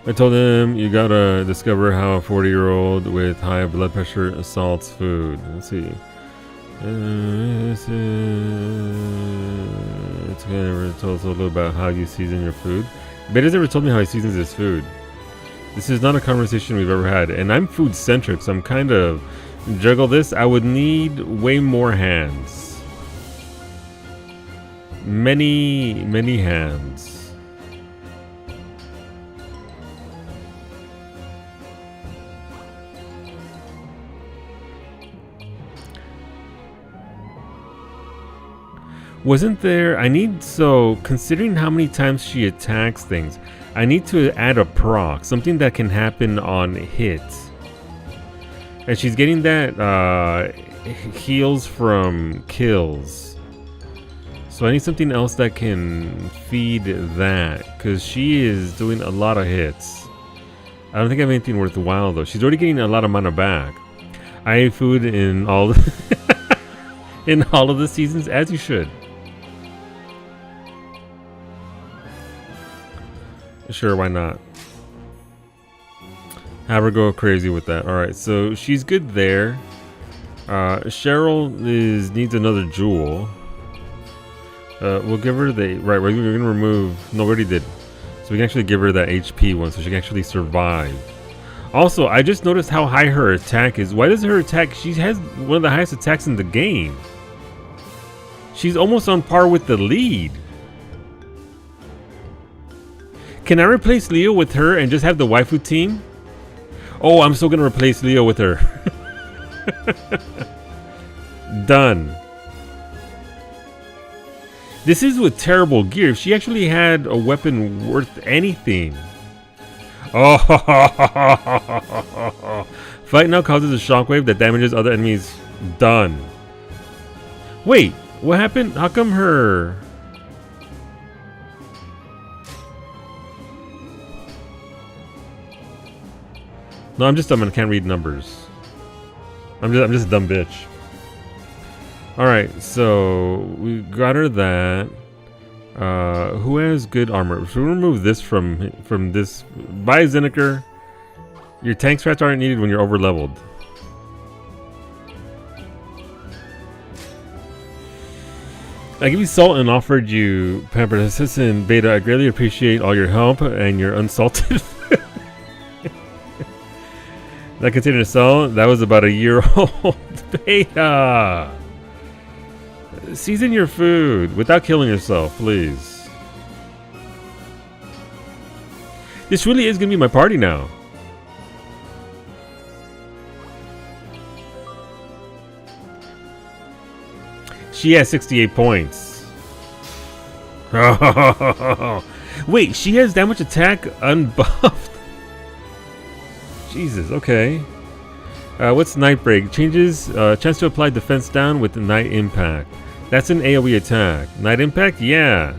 I told him you gotta discover how a 40-year-old with high blood pressure assaults food. Let's see. It's gonna tell us a little about how you season your food. But has never told me how he seasons his food. This is not a conversation we've ever had, and I'm food centric, so I'm kind of juggle this. I would need way more hands. Many hands. Wasn't there, considering how many times she attacks things, I need to add a proc, something that can happen on hits. And she's getting that heals from kills. So I need something else that can feed that, because she is doing a lot of hits. I don't think I have anything worthwhile though. She's already getting a lot of mana back. I ate food in all in all of the seasons, as you should. Sure, why not? Have her go crazy with that. Alright, so she's good there. Cheryl needs another jewel. We'll give her the... Right, we're going to remove... No, we already did. So we can actually give her that HP one so she can actually survive. Also, I just noticed how high her attack is. Why does her attack... She has one of the highest attacks in the game. She's almost on par with the lead. Can I replace Leo with her and just have the waifu team? Oh, I'm still gonna replace Leo with her. Done. This is with terrible gear. If she actually had a weapon worth anything. Oh, fight now causes a shockwave that damages other enemies. Done. Wait, what happened? How come her... No, I'm just dumb and I can't read numbers. I'm just a dumb bitch. Alright, so we got her that. Who has good armor? Should we remove this from this? Bye, Zinniker. Your tank strats aren't needed when you're over leveled. I give you salt and offered you pampered assistant beta. I greatly appreciate all your help and your unsalted. That container salt, that was about a year old. Beta. Season your food without killing yourself, please. This really is gonna be my party now. She has 68 points. Wait, she has that much attack unbuffed? Jesus, okay. What's Nightbreak? Changes chance to apply defense down with the Night Impact. That's an AoE attack. Night Impact? Yeah.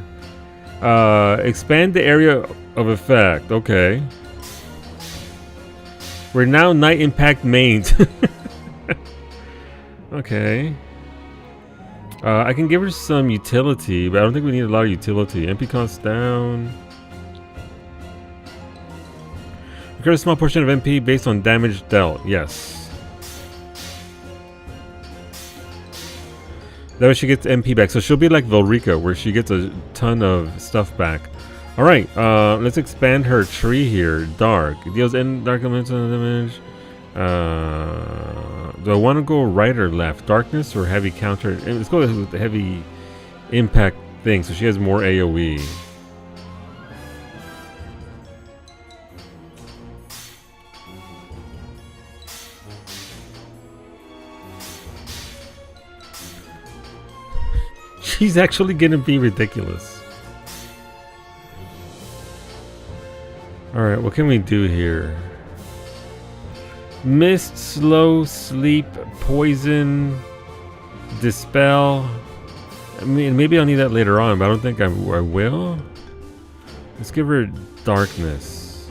Expand the area of effect. Okay. We're now Night Impact mains. Okay. I can give her some utility, but I don't think we need a lot of utility. MP cost down. Get a small portion of MP based on damage dealt. Yes. That way she gets MP back. So she'll be like Velrika, where she gets a ton of stuff back. Alright, let's expand her tree here. Dark. Deals in dark elemental damage. Do I want to go right or left? Darkness or heavy counter? Let's go with the heavy impact thing, so she has more AoE. She's actually gonna be ridiculous. Alright, what can we do here? Mist, slow, sleep, poison, dispel. I mean, maybe I'll need that later on, but I don't think I will. Let's give her darkness.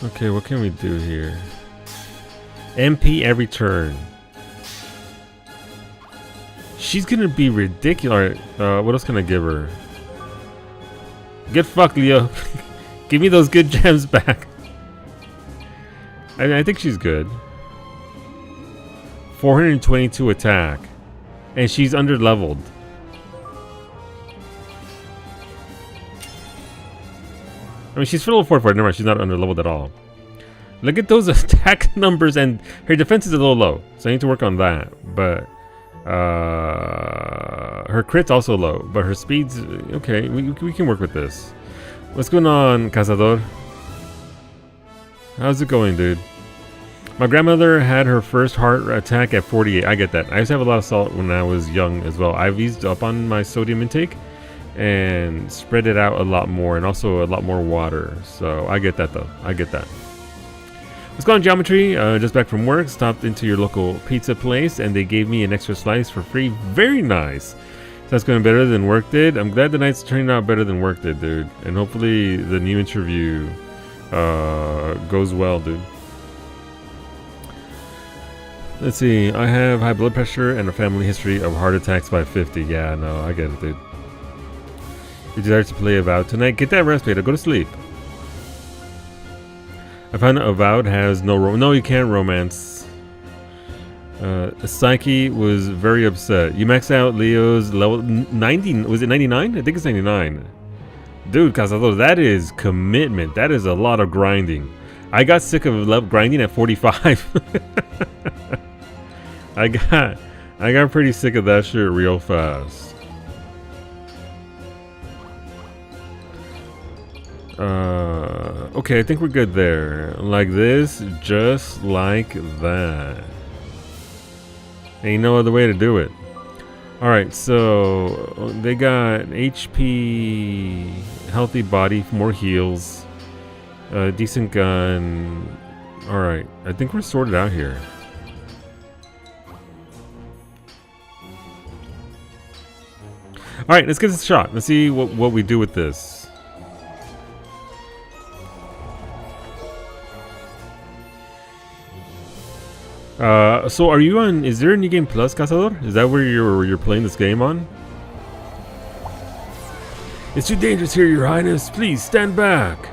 Okay, what can we do here? MP every turn. She's gonna be ridiculous. What else can I give her? Get fucked, Leo. Give me those good gems back. I think she's good. 422 attack. And she's under leveled. I mean, she's for level 44. Never mind, she's not under leveled at all. Look at those attack numbers, and her defense is a little low. So I need to work on that. But her crit's also low. But her speed's okay. We can work with this. What's going on, Cazador? How's it going, dude? My grandmother had her first heart attack at 48. I get that. I used to have a lot of salt when I was young as well. I've eased up on my sodium intake and spread it out a lot more, and also a lot more water. So I get that, though. I get that. Let's go on Geometry. Just back from work. Stopped into your local pizza place, and they gave me an extra slice for free. Very nice. So that's going better than work did. I'm glad the night's turning out better than work did, dude. And hopefully the new interview goes well, dude. Let's see. I have high blood pressure and a family history of heart attacks by 50. Yeah, no, I get it, dude. You desire to play Avowed tonight? Get that rest, Beta. Go to sleep. I found Avowed has no no, you can't romance. Psyche was very upset. You maxed out Leo's level 90. Was it 99? I think it's 99. Dude, Cazador, that is commitment. That is a lot of grinding. I got sick of grinding at 45. I got pretty sick of that shit real fast. Okay, I think we're good there. Like this, just like that. Ain't no other way to do it. Alright, so they got HP, healthy body, more heals, decent gun. Alright, I think we're sorted out here. Alright, let's give this a shot. Let's see what we do with this. So are you on? Is there a New Game Plus, Cazador? Is that where you're playing this game on? It's too dangerous here, Your Highness. Please stand back.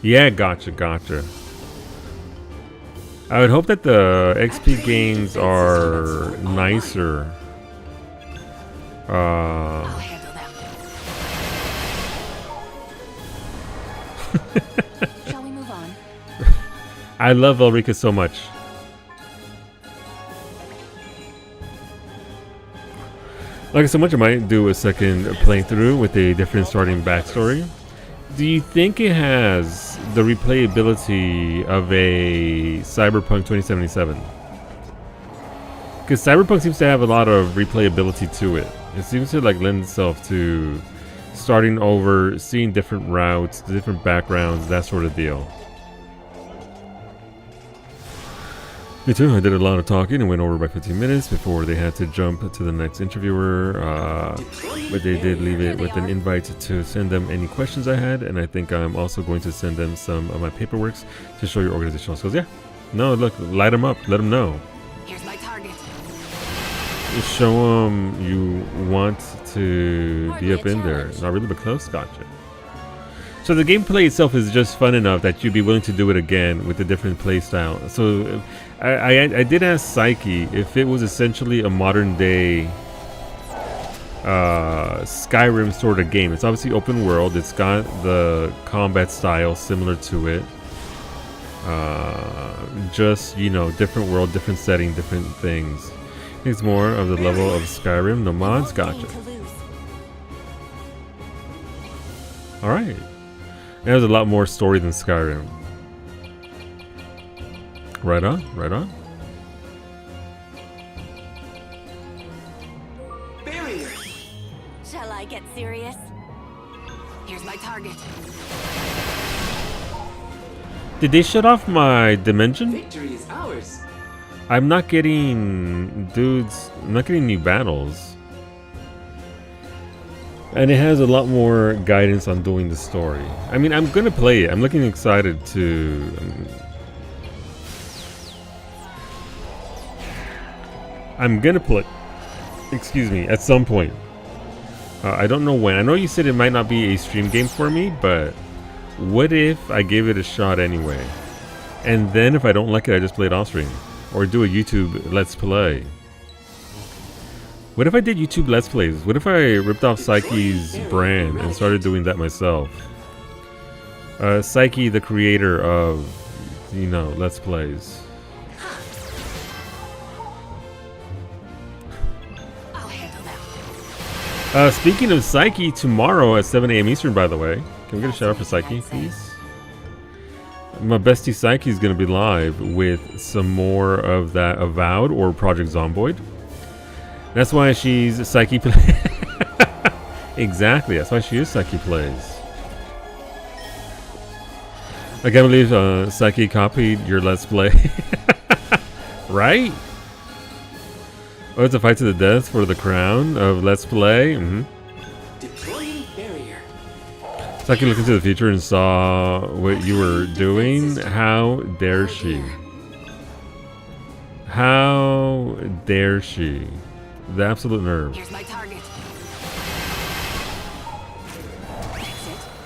Yeah, gotcha. I would hope that the XP gains are nicer.
I'll handle them. Shall we move on?
I love Ulrika so much. Like so much, I might do a second playthrough with a different starting backstory. Do you think it has the replayability of a Cyberpunk 2077? Because Cyberpunk seems to have a lot of replayability to it. It seems to like lend itself to starting over, seeing different routes, different backgrounds, that sort of deal. Me too. I did a lot of talking and went over by 15 minutes before they had to jump to the next interviewer. But they did leave it with an invite to send them any questions I had, and I think I'm also going to send them some of my paperworks to show your organizational skills. Yeah. No, look, light them up. Let them know.
Here's my target.
Just show them you want to be up in there. Not really, but close. Gotcha. So the gameplay itself is just fun enough that you'd be willing to do it again with a different play style. So I did ask Psyche if it was essentially a modern day Skyrim sort of game. It's obviously open world. It's got the combat style similar to it. Just, you know, different world, different setting, different things. It's more of the level of Skyrim. No mods? Gotcha. Alright. There's a lot more story than Skyrim. Right on, right on.
Barrier. Shall I get serious? Here's my target.
Did they shut off my dimension?
Victory is ours.
I'm not getting dudes. I'm not getting new battles. And it has a lot more guidance on doing the story. I mean, I'm gonna play it. I'm looking excited to. I'm gonna play. Excuse me. At some point. I don't know when. I know you said it might not be a stream game for me, but what if I gave it a shot anyway? And then if I don't like it, I just play it off stream. Or do a YouTube Let's Play. What if I did YouTube Let's Plays? What if I ripped off Psyche's brand and started doing that myself? Psyche, the creator of, you know, Let's Plays. Speaking of Psyche, tomorrow at 7 a.m. Eastern, by the way. Can we get a shout out for Psyche, please? My bestie Psyche is going to be live with some more of that Avowed or Project Zomboid. That's why she's Psyche Play. Exactly, that's why she is Psyche Plays. I can't believe Psyche copied your Let's Play. Right? Oh, it's a fight to the death for the crown of Let's Play.
Deploying barrier.
Psyche looked into the future and saw what you were doing. How dare she? How dare she? The absolute nerve.
Here's my target.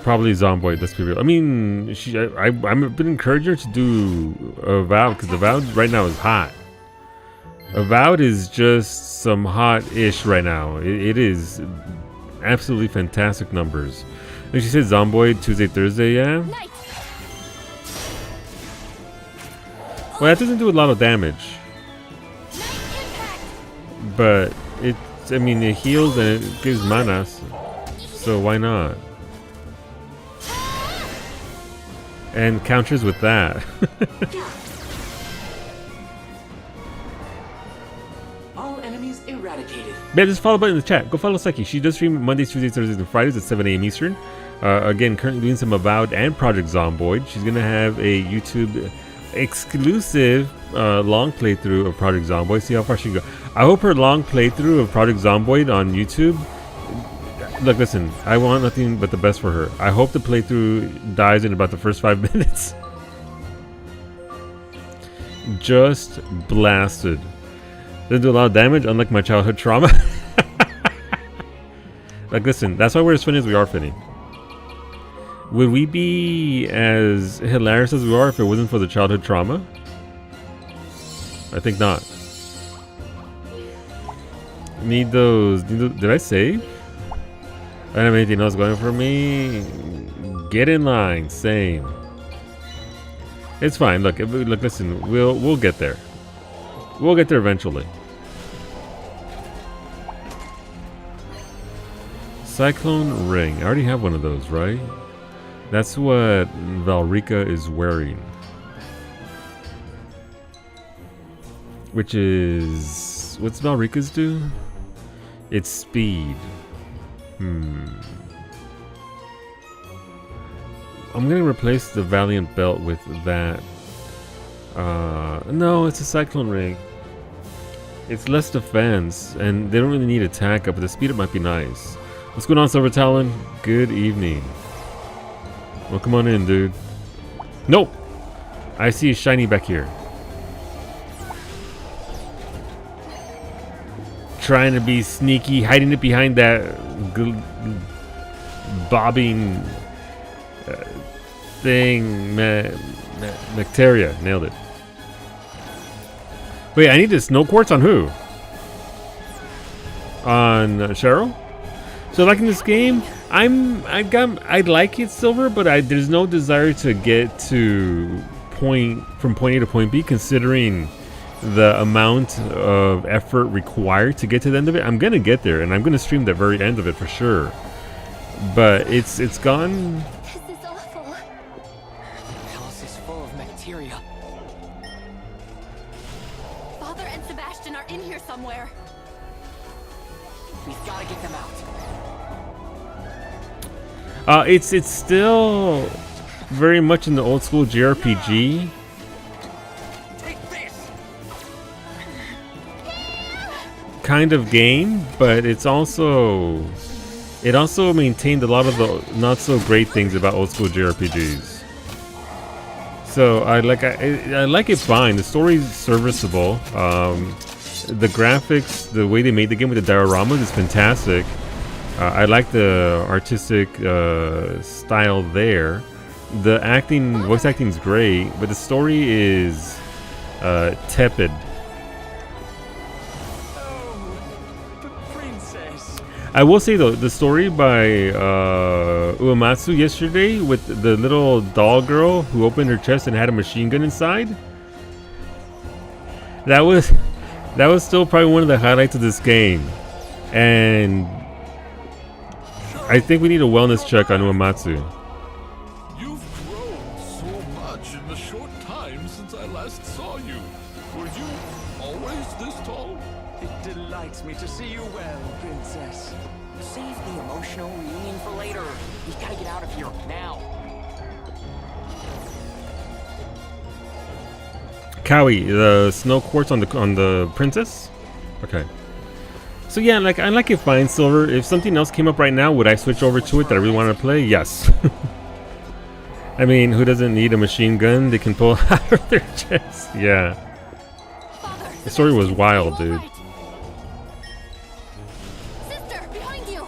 Probably Zomboid, let's be real. I mean, I'm a bit encouraging her to do Avowed, because Avowed right now is hot. Avowed is just some hot-ish right now. It is absolutely fantastic numbers. And she said Zomboid Tuesday, Thursday, yeah? Well, that doesn't do a lot of damage. But I mean, it heals and it gives mana, so why not? And counters with that.
All enemies eradicated.
Man, just follow button in the chat. Go follow Psyche. She does stream Mondays, Tuesdays, Thursdays, and Fridays at 7 a.m. Eastern. Again, currently doing some Avowed and Project Zomboid. She's gonna have a YouTube exclusive long playthrough of Project Zomboid. See how far she can go. I hope her long playthrough of Project Zomboid on YouTube. Look, listen, I want nothing but the best for her. I hope the playthrough dies in about the first 5 minutes. Just blasted. Doesn't do a lot of damage, unlike my childhood trauma. Like, listen, that's why we're as funny as we are, Finny. Would we be as hilarious as we are if it wasn't for the childhood trauma? I think not. Need those. Did I save? I don't have anything else going for me. Get in line. Same. It's fine. Look, listen. We'll get there. We'll get there eventually. Cyclone ring. I already have one of those, right? That's what Valrika is wearing. Which is... What's Valrika's do? It's speed. I'm gonna replace the Valiant belt with that. No, it's a Cyclone ring. It's less defense, and they don't really need attack up, but the speed up might be nice. What's going on, Silver Talon? Good evening. Well, come on in, dude. Nope! I see a shiny back here. Trying to be sneaky, hiding it behind that bobbing thing. Nectaria. Nailed it. Wait, I need the snow quartz on who? On Cheryl? So like in this game, I like it, Silver, but there's no desire to get to from point A to point B, considering the amount of effort required to get to the end of it. I'm gonna get there, and I'm gonna stream the very end of it for sure. But it's gone.
This is awful.
The house is full of bacteria.
Father and Sebastian are in here somewhere.
We've got to get them out.
It's still. very much in the old school JRPG kind of game, but it also maintained a lot of the not so great things about old school JRPGs. So I like it fine. The story's serviceable. The graphics, the way they made the game with the dioramas is fantastic. I like the artistic style there. The voice acting is great, but the story is tepid. I will say though, the story by Uematsu yesterday with the little doll girl who opened her chest and had a machine gun inside, that was still probably one of the highlights of this game. And I think we need a wellness check on Uematsu.
You've grown so much in the short time since I last saw you. Were you always this tall?
It delights me to see you well, Princess. Save the emotional reunion for later. We gotta get out of here now.
Cowie, the snow quartz on the princess. Okay. So yeah, like I like it fine, Silver. If something else came up right now, would I switch over to it that I really want to play? Yes. I mean, who doesn't need a machine gun they can pull out of their chest? Yeah. The story was wild, dude.
Sister, behind you.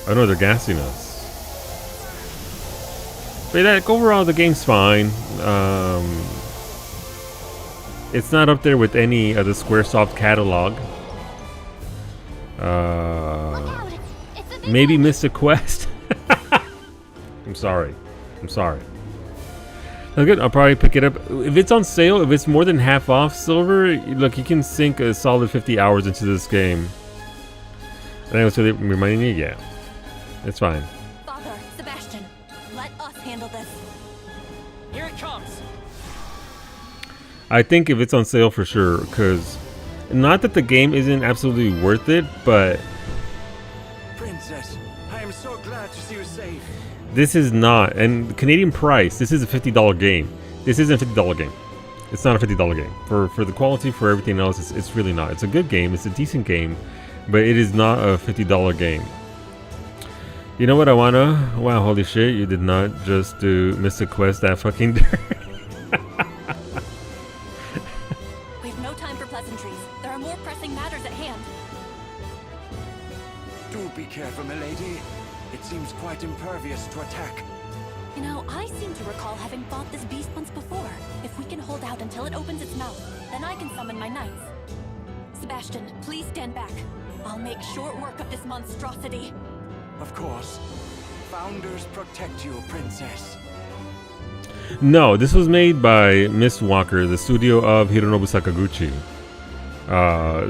Oh no, they're gassing us. But like, overall, the game's fine. It's not up there with any of the SquareSoft catalog. Maybe missed a quest. I'm sorry. That's good. I'll probably pick it up if it's on sale. If it's more than half off, Silver, look, you can sink a solid 50 hours into this game. And that was really reminding me. Yeah, it's fine.
Father, Sebastian, let us handle this.
Here it comes.
I think if it's on sale for sure, because not that the game isn't absolutely worth it, but
Princess, I am so glad to see you safe.
this is not. And Canadian price, this is a $50 game. This isn't a $50 game. It's not a $50 game. For the quality, for everything else, it's really not. It's a good game. It's a decent game, but it is not a $50 game. You know what I wanna? Wow, holy shit! You did not just do Mystic Quest that fucking dirty.
We have no time for pleasantries. There are more pressing matters at hand.
Do be careful, milady. It seems quite impervious to attack.
You know, I seem to recall having fought this beast once before. If we can hold out until it opens its mouth, then I can summon my knights. Sebastian, please stand back. I'll make short work of this monstrosity.
Of course. Founders protect you, Princess.
No, this was made by Mistwalker, the studio of Hironobu Sakaguchi.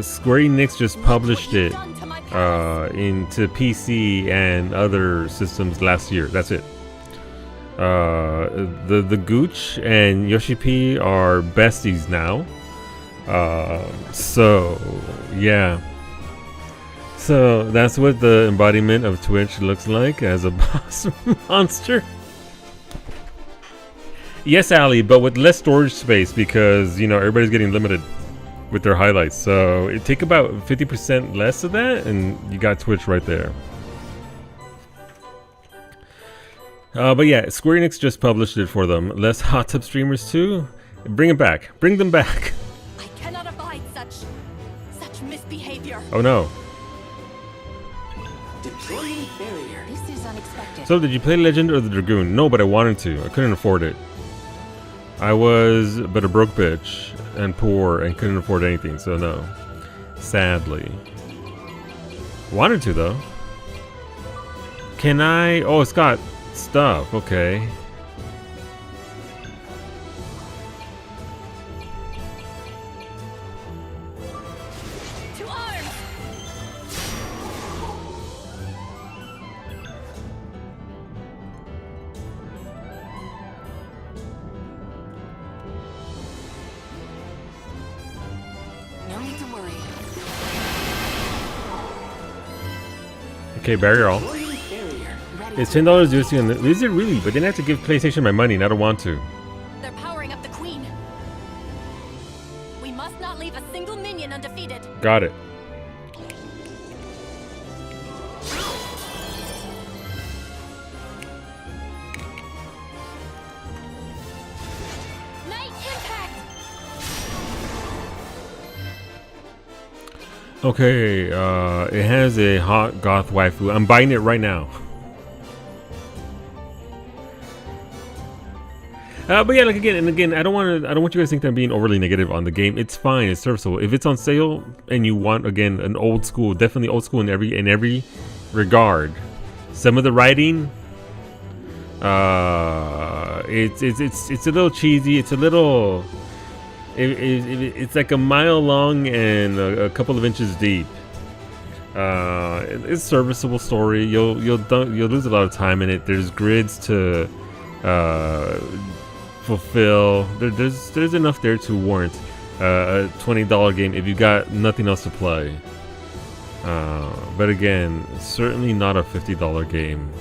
Square Enix just published it into PC and other systems last year. That's it. The Gooch and Yoshi P are besties now. So yeah. So that's what the embodiment of Twitch looks like as a boss monster. Yes, Ali, but with less storage space because, you know, everybody's getting limited with their highlights. So it take about 50% less of that and you got Twitch right there. But yeah, Square Enix just published it for them. Less hot tub streamers too. Bring them back. Bring them back.
I cannot abide such misbehavior.
Oh no.
Deploying barrier.
This is unexpected.
So did you play Legend or the Dragoon? No, but I wanted to. I couldn't afford it. I was but a broke bitch and poor and couldn't afford anything, so no. Sadly. Wanted to though. Can I? Oh, it's got stuff. Okay.
To arms!
No need to worry.
Okay, barrier all.
Deploying barrier. Ready
It's $10 USD on the. Is it really? But then I have to give PlayStation my money, and I don't want to.
They're powering up the queen. We must not leave a single minion undefeated.
Got it.
Night impact.
Okay, it has a hot goth waifu. I'm buying it right now. But yeah, like again, I don't want you guys to think that I'm being overly negative on the game. It's fine, it's serviceable. If it's on sale and you want again an old school, definitely old school in every regard. Some of the writing, it's a little cheesy. It's a little, it's like a mile long and a couple of inches deep. It's serviceable story. You'll lose a lot of time in it. There's grids to fulfill. There's enough there to warrant a $20 game if you got nothing else to play. But again, certainly not a $50 game.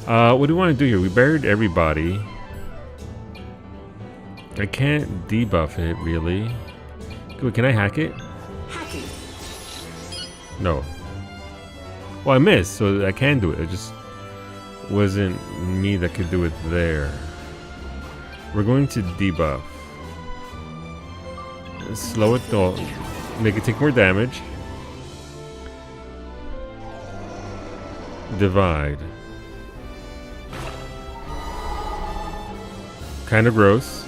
What do we want to do here? We buried everybody. I can't debuff it really. Can I hack it?
hacking.
No. Well, I missed, so I can do it. It just wasn't me that could do it there. We're going to debuff. Slow it down. Make it take more damage. Divide. Kind of gross.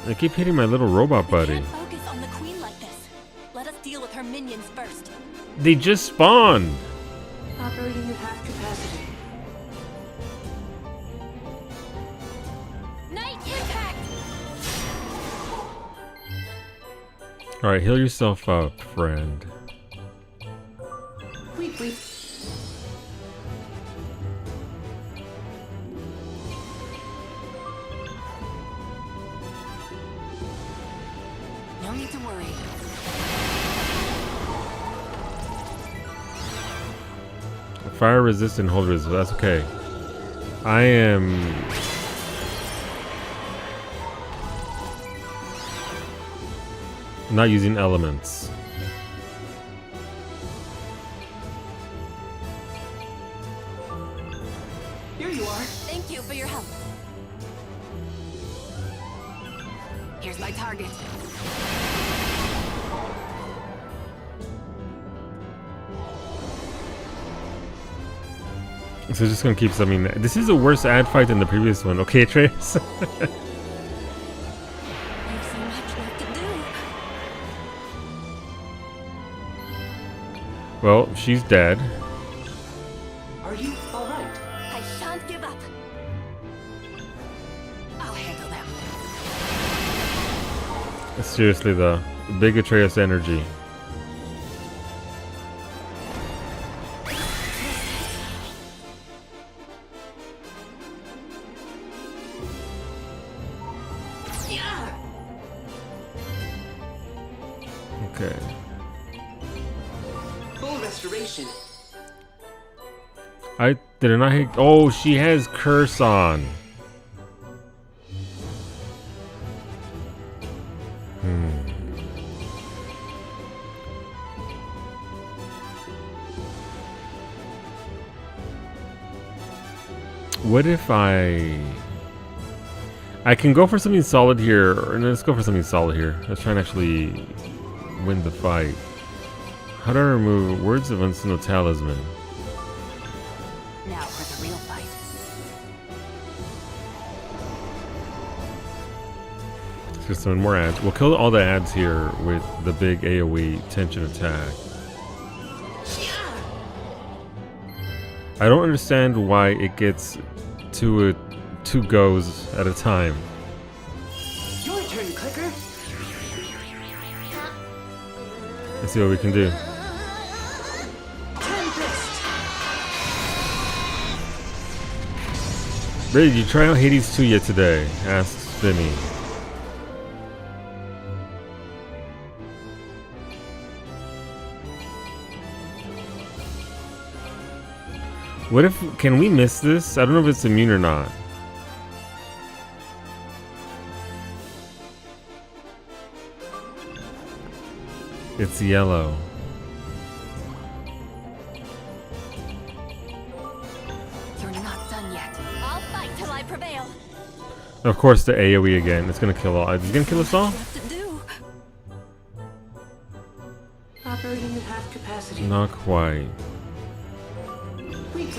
I keep hitting my little robot buddy.
Focus on the queen like this. Let us deal with her minions first.
They just spawned.
Operating at half capacity.
Night impact.
All right, heal yourself up, friend.
Weep, weep.
No need to worry.
Fire resistant, hold resist. That's okay. I am. Not using elements.
Here you are.
Thank you for your help. Here's my target.
So just gonna keep something. This is a worse ad fight than the previous one. Okay, Trace.
You've so much left to do.
Well, she's dead.
Are you all right?
I shan't give up. I'll handle them.
Seriously though, big Atreus energy. Okay.
Full restoration.
I did not hit. Oh, she has curse on. What if I can go for something solid here, or no, let's go for something solid here. Let's try and actually win the fight. How do I remove Words of Unseen Talisman?
Now for the real fight.
Let's get some more ads. We'll kill all the ads here with the big AoE tension attack. I don't understand why it gets two goes at a time.
Your turn, Clicker.
Let's see what we can do. Ray, did you try out Hades 2 yet today? Asked Spinny. What if, can we miss this? I don't know if it's immune or not. It's yellow.
You're not done yet. I'll fight till I prevail.
Of course, the AoE again. It's gonna kill all. It's gonna kill us all?
Operating at half capacity.
Not quite.
Wait.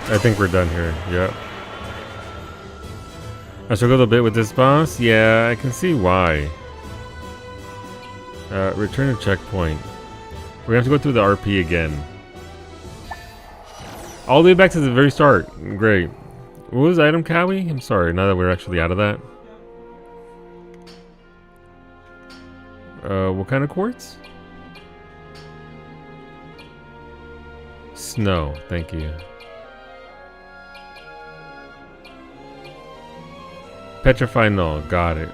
I think we're done here. Yep. I struggled a bit with this boss. Yeah, I can see why. Return to checkpoint. We're gonna have to go through the RP again. All the way back to the very start. Great. What was item Cowie? I'm sorry, now that we're actually out of that. What kind of quartz? Snow, thank you. Petrify null, got it.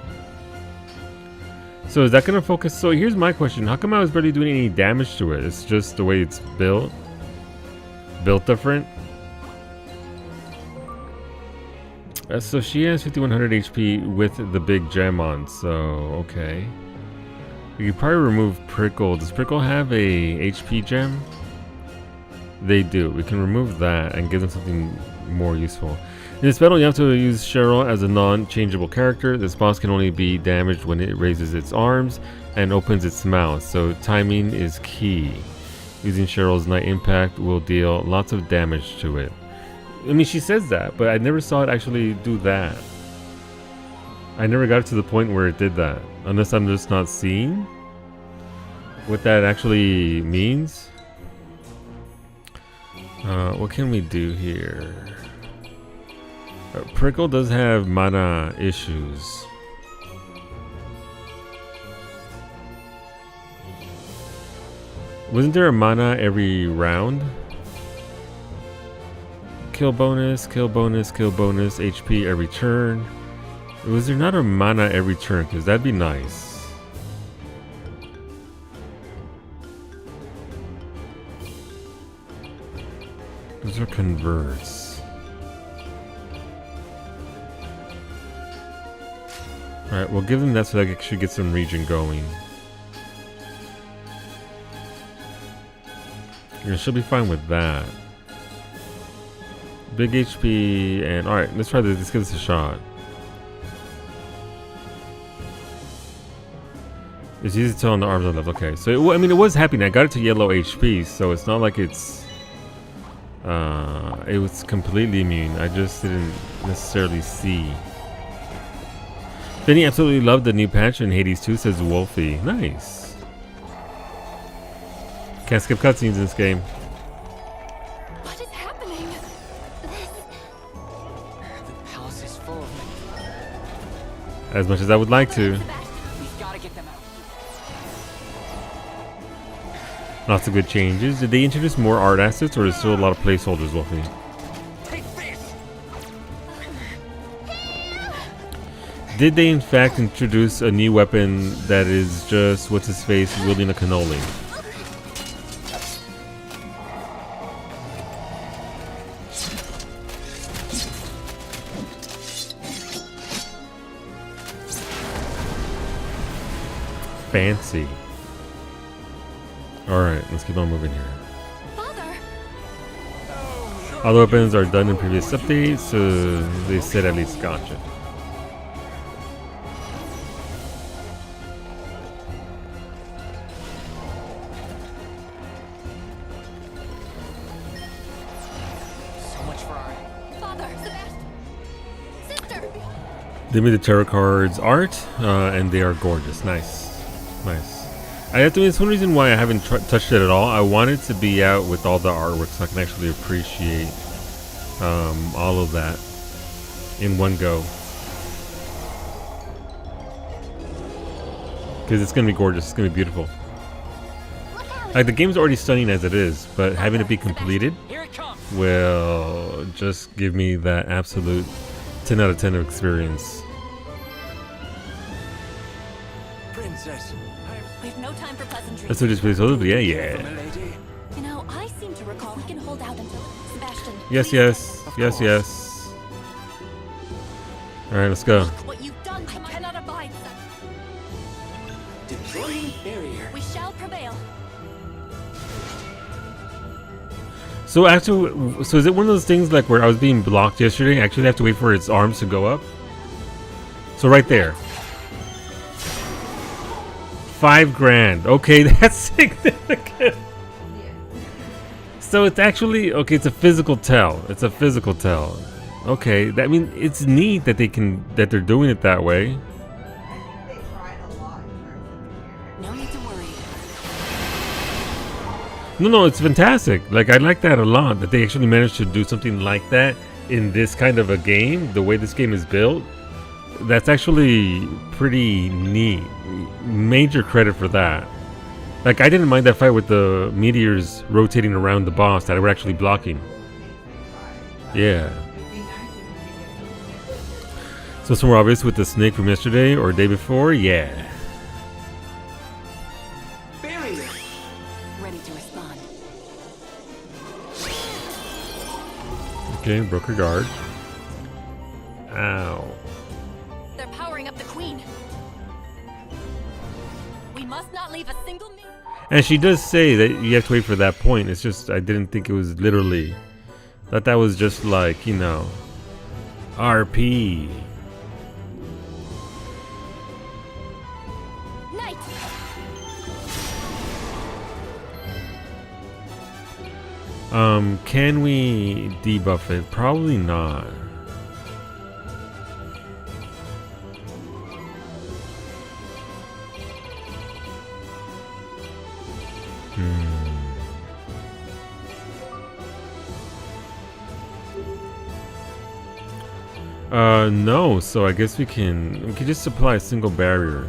So is that gonna focus? So here's my question: how come I was barely doing any damage to it? It's just the way it's built. Built different. So she has 5100 HP with the big gem on. So okay. We could probably remove Prickle. Does Prickle have a HP gem? They do. We can remove that and give them something more useful. In this battle, you have to use Cheryl as a non-changeable character. This boss can only be damaged when it raises its arms and opens its mouth, so timing is key. Using Cheryl's Night Impact will deal lots of damage to it. I mean, she says that, but I never saw it actually do that. I never got to the point where it did that, unless I'm just not seeing what that actually means. What can we do here? Prickle does have mana issues. Wasn't there a mana every round? Kill bonus, kill bonus, kill bonus, HP every turn. Was there not a mana every turn? Because that'd be nice. Those are converts. Alright, we'll give them that so that I should get some region going. Yeah, she'll be fine with that. Big HP and alright, let's try this. Let's give this a shot. It's easy to tell on the arms are left. Okay, so I mean, it was happening. I got it to yellow HP, so it's not like it's it was completely immune. I just didn't necessarily see. Benny absolutely loved the new patch in Hades 2, says Wolfie. Nice. Can't skip cutscenes in this game.
What is happening?
The palace is full of them.
As much as I would like to.
We've got to get them out.
Lots of good changes. Did they introduce more art assets, or is still a lot of placeholders, Wolfie? Did they in fact introduce a new weapon that is just what's his face wielding a cannoli? Fancy. Alright, let's keep on moving here. All the weapons are done in previous updates, so they said at least gotcha. They made the tarot cards art, and they are gorgeous. Nice. Nice. I have to admit, it's one reason why I haven't touched it at all. I want it to be out with all the artwork so I can actually appreciate all of that in one go. Because it's going to be gorgeous. It's going to be beautiful. Like, the game's already stunning as it is, but having it be completed will just give me that absolute 10 out of 10 experience.
Princess.
We've no time for pleasantries.
That's what this place is. Yeah.
Milady.
You know, I seem to recall we can hold out until Sebastian.
Yes,
please
yes.
Of
Yes,
course.
yes. Alright, let's go.
look what you've done to my... I cannot abide such.
Deploying barrier.
We shall prevail.
So actually, so is it one of those things like where I was being blocked yesterday? I actually have to wait for its arms to go up. So right there. 5 grand. Okay, that's significant. So it's actually okay. It's a physical tell. It's a physical tell. Okay, I mean it's neat that they're doing it that way.
No need to worry.
No, it's fantastic. Like I like that a lot. That they actually managed to do something like that in this kind of a game. The way this game is built, that's actually pretty neat. Major credit for that. Like I didn't mind that fight with the meteors rotating around the boss that were actually blocking. Yeah. So it's more obvious with the snake from yesterday or day before. Yeah.
Barrier.
Ready to respond.
Okay, broke her guard. Ow.
They're powering up the queen. We must not leave a single minute.
And she does say that you have to wait for that point. It's just I didn't think it was literally. Thought that was just like, you know, RP.
Knight.
Can we debuff it? Probably not. No, so I guess we can just supply a single barrier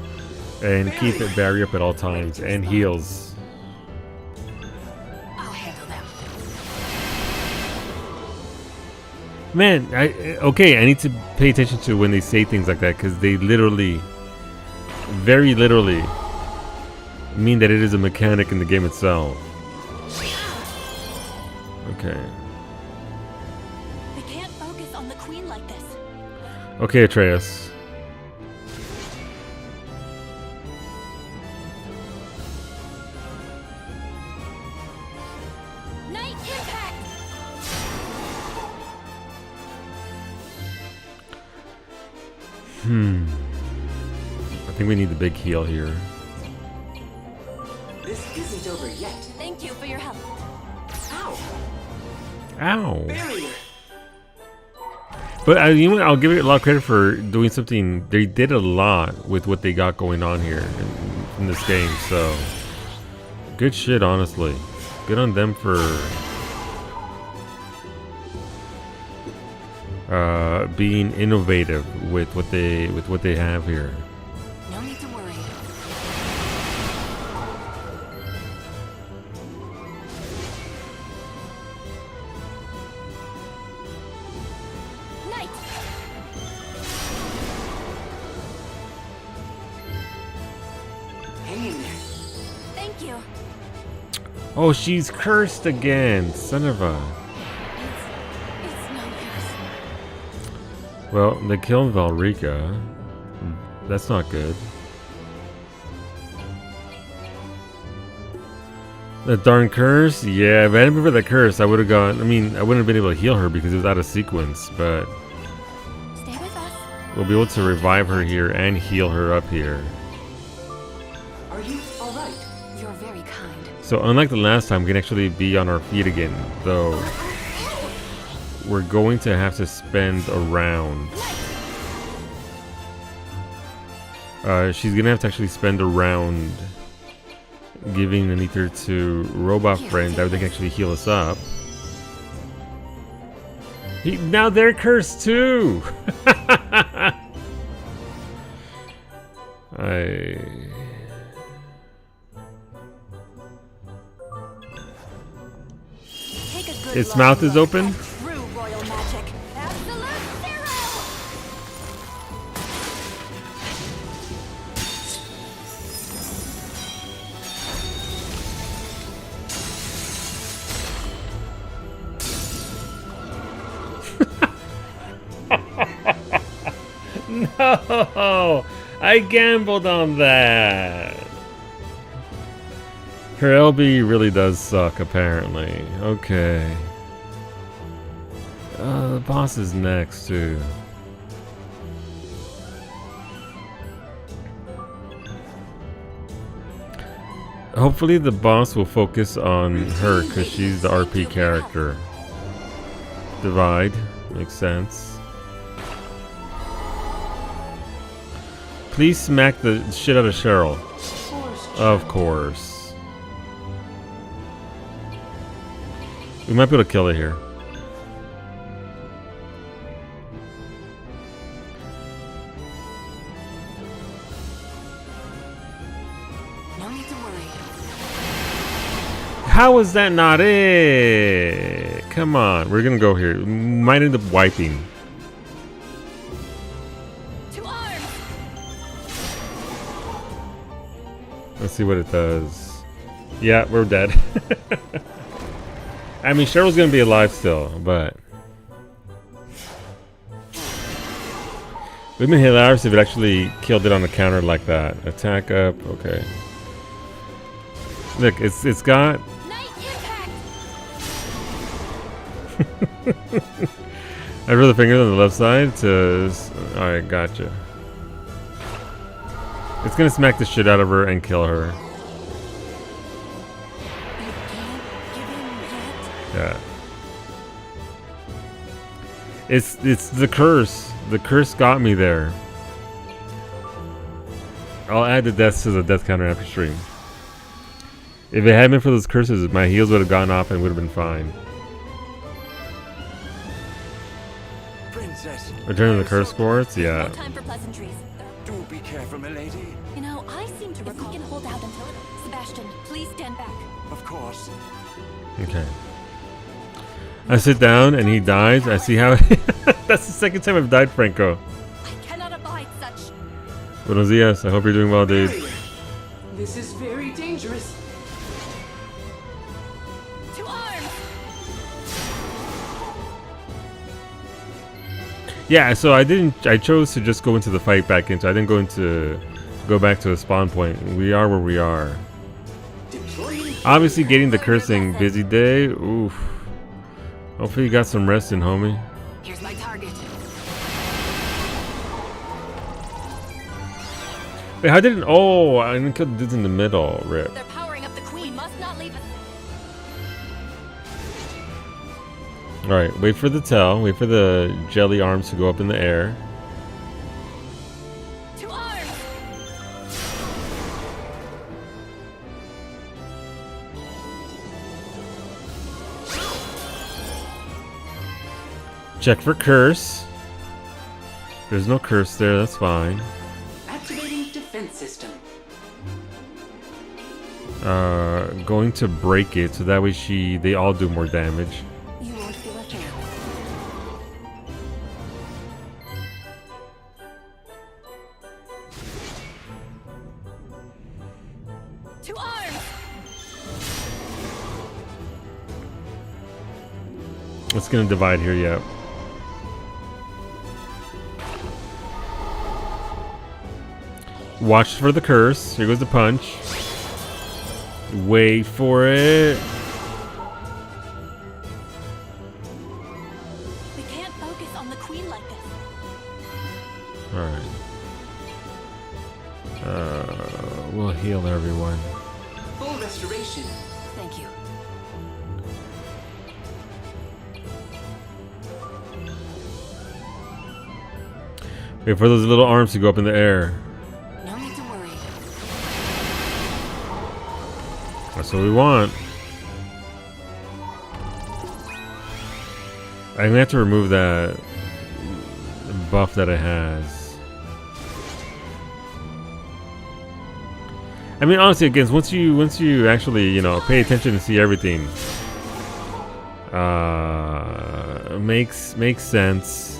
and keep it barrier up at all times and heals.
I'll handle them.
Man, I need to pay attention to when they say things like that because they literally, very literally, mean that it is a mechanic in the game itself. Okay.
We can't focus on the queen like this.
Okay, Atreus.
Knight impact.
I think we need the big heal here.
This isn't over yet.
Thank you for your help.
Ow.
Ow.
Barrier.
But you know what? I'll give it a lot of credit for doing something. They did a lot with what they got going on here in this game. So good shit, honestly. Good on them for being innovative with what they have here.
No need to worry. Knight.
Hang in there.
Thank you.
Oh, she's cursed again, son of a.
It's no use.
Well, they killed Valrika. That's not good. That darn curse? Yeah, if I didn't remember the curse, I would have gone. I mean, I wouldn't have been able to heal her because it was out of sequence, but
Stay with us.
we'll be able to revive her here and heal her up here.
Are you all right?
You're very kind.
So, unlike the last time, we can actually be on our feet again, though we're going to have to spend a round. She's gonna have to actually spend a round giving an ether to robot friend that they can actually heal us up. Now they're cursed too. Its mouth is open.
True royal magic. Absolute zero.
No! I gambled on that. Her LB really does suck, apparently. Okay. The boss is next, too. Hopefully the boss will focus on her, because she's the RP character. Divide. Makes sense. Please smack the shit out of Cheryl. Of course. We might be able to kill her here.
No need to worry.
How is that not it? Come on, we're gonna go here. Might end up wiping.
To arms.
Let's see what it does. Yeah, we're dead. I mean, Cheryl's gonna be alive still, but we've been hilarious if it actually killed it on the counter like that. Attack up, okay. Look, it's got. I roll the finger on the left side to. Alright, gotcha. It's gonna smack the shit out of her and kill her. Yeah. It's the curse. The curse got me there. I'll add the deaths to the death counter after stream. If it hadn't been for those curses, my heals would have gone off and would have been fine.
Princess.
Return to the curse sports? Yeah.
No time for pleasantries.
Do be careful, milady.
You know, I seem to recall. We can hold out until Sebastian, please stand back.
Of course.
Okay. I sit down and he dies. I see how. That's the second time I've died, Franco.
I cannot abide such.
Buenos dias. I hope you're doing well, dude.
This is very dangerous.
To arms.
Yeah, so I chose to just go into the fight back into. I didn't go back to a spawn point. We are where we are. Obviously, getting the cursing busy day. Oof. Hopefully, you got some rest in, homie.
Here's my target.
Wait, how didn't? Oh, I didn't kill the dudes in the middle. Rip.
They're powering up the queen. Must not leave us.
All right, wait for the tail. Wait for the jelly arms to go up in the air.
To arms.
Check for curse. There's no curse there. That's fine.
Activating defense system.
Going to break it so that way they all do more damage.
You won't feel left out. To arms.
It's gonna divide here, yeah. Watch for the curse. Here goes the punch. Wait for it.
We can't focus on the queen like this.
Alright. We'll heal everyone.
Full restoration.
Thank you.
Wait for those little arms to go up in the air.
No need to worry.
That's what we want. I'm gonna have to remove that buff that it has. I mean, honestly, again, once you actually, you know, pay attention and see everything, makes sense.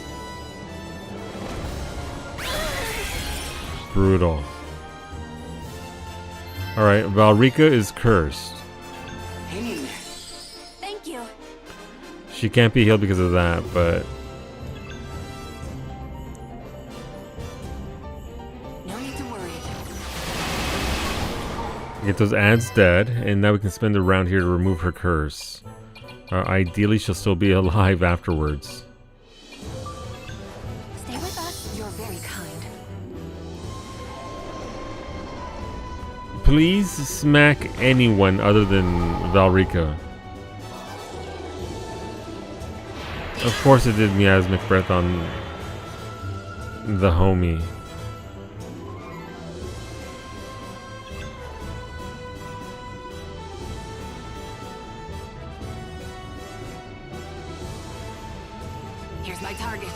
Brutal. All right, Valrika is cursed.
Hang in there.
Thank you.
She can't be healed because of that, but Get those ads dead, and now we can spend a round here to remove her curse. Ideally, she'll still be alive afterwards.
Stay with us. You're very kind.
Please smack anyone other than Valrica. Of course it did miasmic breath on the homie.
Here's my target.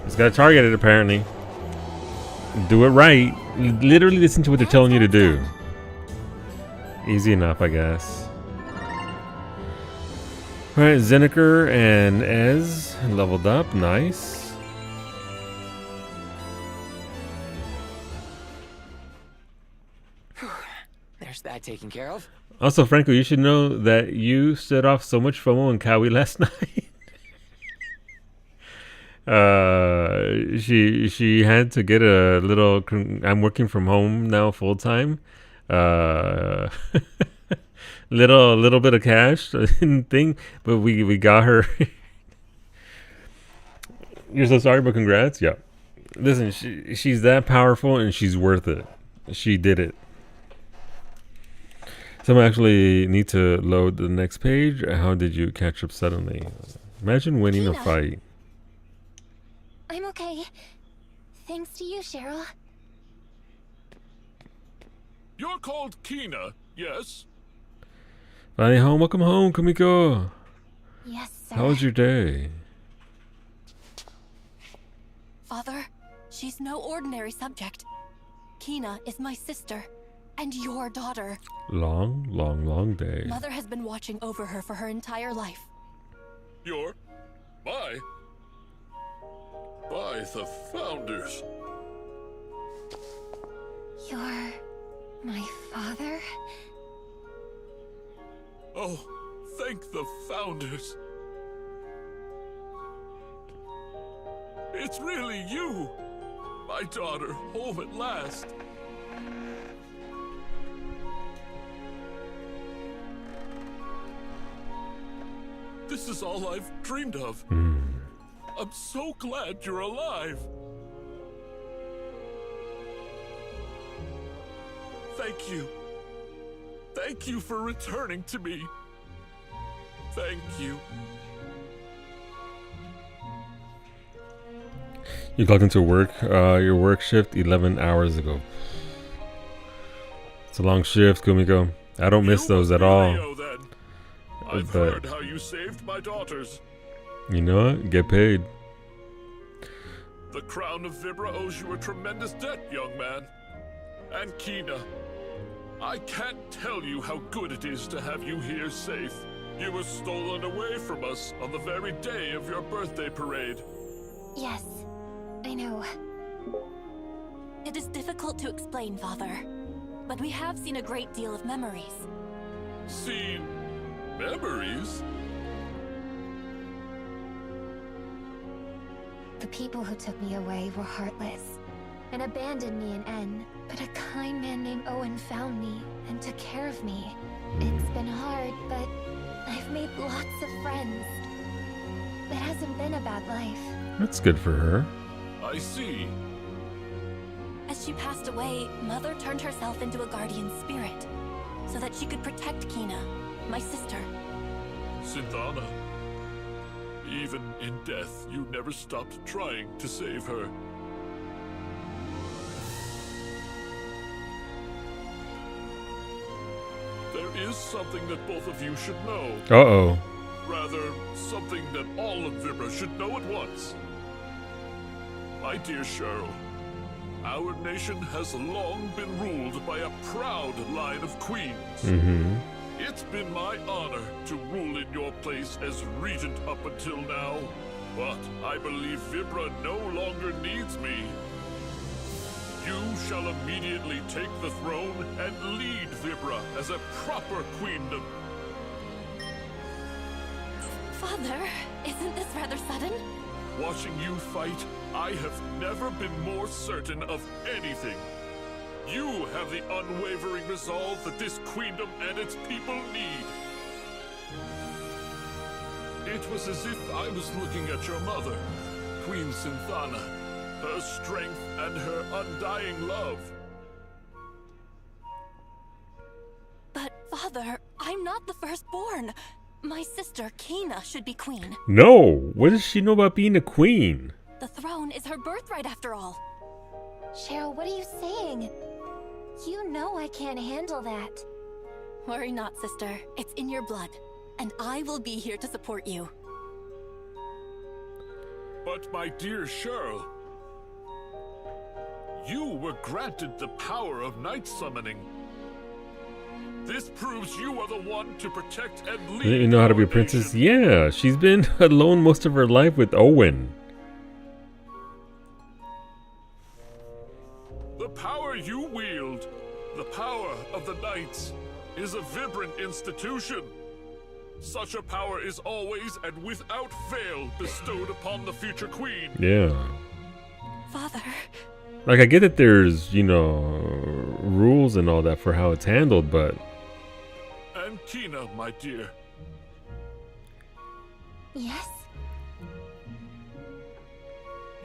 It's got targeted apparently. Do it right. Literally listen to what they're telling you to do. Easy enough, I guess. Alright, Zeneker and Ez leveled up. Nice.
There's that taken care of.
Also, Franco, you should know that you set off so much FOMO in Kawi last night. She had to get a little. I'm working from home now full time. Little bit of cash thing, but we got her. You're so sorry, but congrats. Yeah, listen, she's that powerful and she's worth it. She did it. Someone actually need to load the next page. How did you catch up suddenly? Imagine winning a fight.
I'm okay. Thanks to you, Cheryl.
You're called Kina, yes?
Finally home. Welcome home, Kumiko.
Yes, sir.
How was your day?
Father, she's no ordinary subject. Kina is my sister, and your daughter.
Long day.
Mother has been watching over her for her entire life.
By the Founders.
You're my father?
Oh, thank the Founders. It's really you, my daughter, home at last. This is all I've dreamed of. I'm so glad you're alive. Thank you. Thank you for returning to me. Thank you.
You clocked into work, your work shift 11 hours ago. It's a long shift, Kumiko. I don't miss those at all.
Then. I've heard how you saved my daughters.
You know what? Get paid.
The Crown of Vibra owes you a tremendous debt, young man. And Kina, I can't tell you how good it is to have you here safe. You were stolen away from us on the very day of your birthday parade.
Yes, I know. It is difficult to explain, Father, but we have seen a great deal of memories.
Seen memories?
The people who took me away were heartless and abandoned me in N, but a kind man named Owen found me and took care of me. It's been hard, but I've made lots of friends. It hasn't been a bad life.
That's good for her.
I see.
As she passed away, Mother turned herself into a guardian spirit so that she could protect Kina, my sister.
Synthana. Even in death, you never stopped trying to save her. There is something that both of you should know.
Uh-oh.
Rather, something that all of Vibra should know at once. My dear Cheryl, our nation has long been ruled by a proud line of queens. It's been my honor to rule in your place as regent up until now, but I believe Vibra no longer needs me. You shall immediately take the throne and lead Vibra as a proper queendom.
Father, isn't this rather sudden?
Watching you fight, I have never been more certain of anything. You have the unwavering resolve that this queendom and its people need. It was as if I was looking at your mother, Queen Synthana, her strength and her undying love.
But, Father, I'm not the firstborn. My sister, Kina, should be queen.
No! What does she know about being a queen?
The throne is her birthright after all.
Cheryl, what are you saying? You know I can't handle that.
Worry not, sister. It's in your blood. And I will be here to support you.
But my dear Cheryl, you were granted the power of night summoning. This proves you are the one to protect and lead.
You know how to be a princess? Yeah, she's been alone most of her life with Owen.
The power you wield, the power of the Knights, is a vibrant institution. Such a power is always and without fail bestowed upon the future queen.
Yeah.
Father.
Like, I get that there's, you know, rules and all that for how it's handled, but...
And Kina, my dear.
Yes?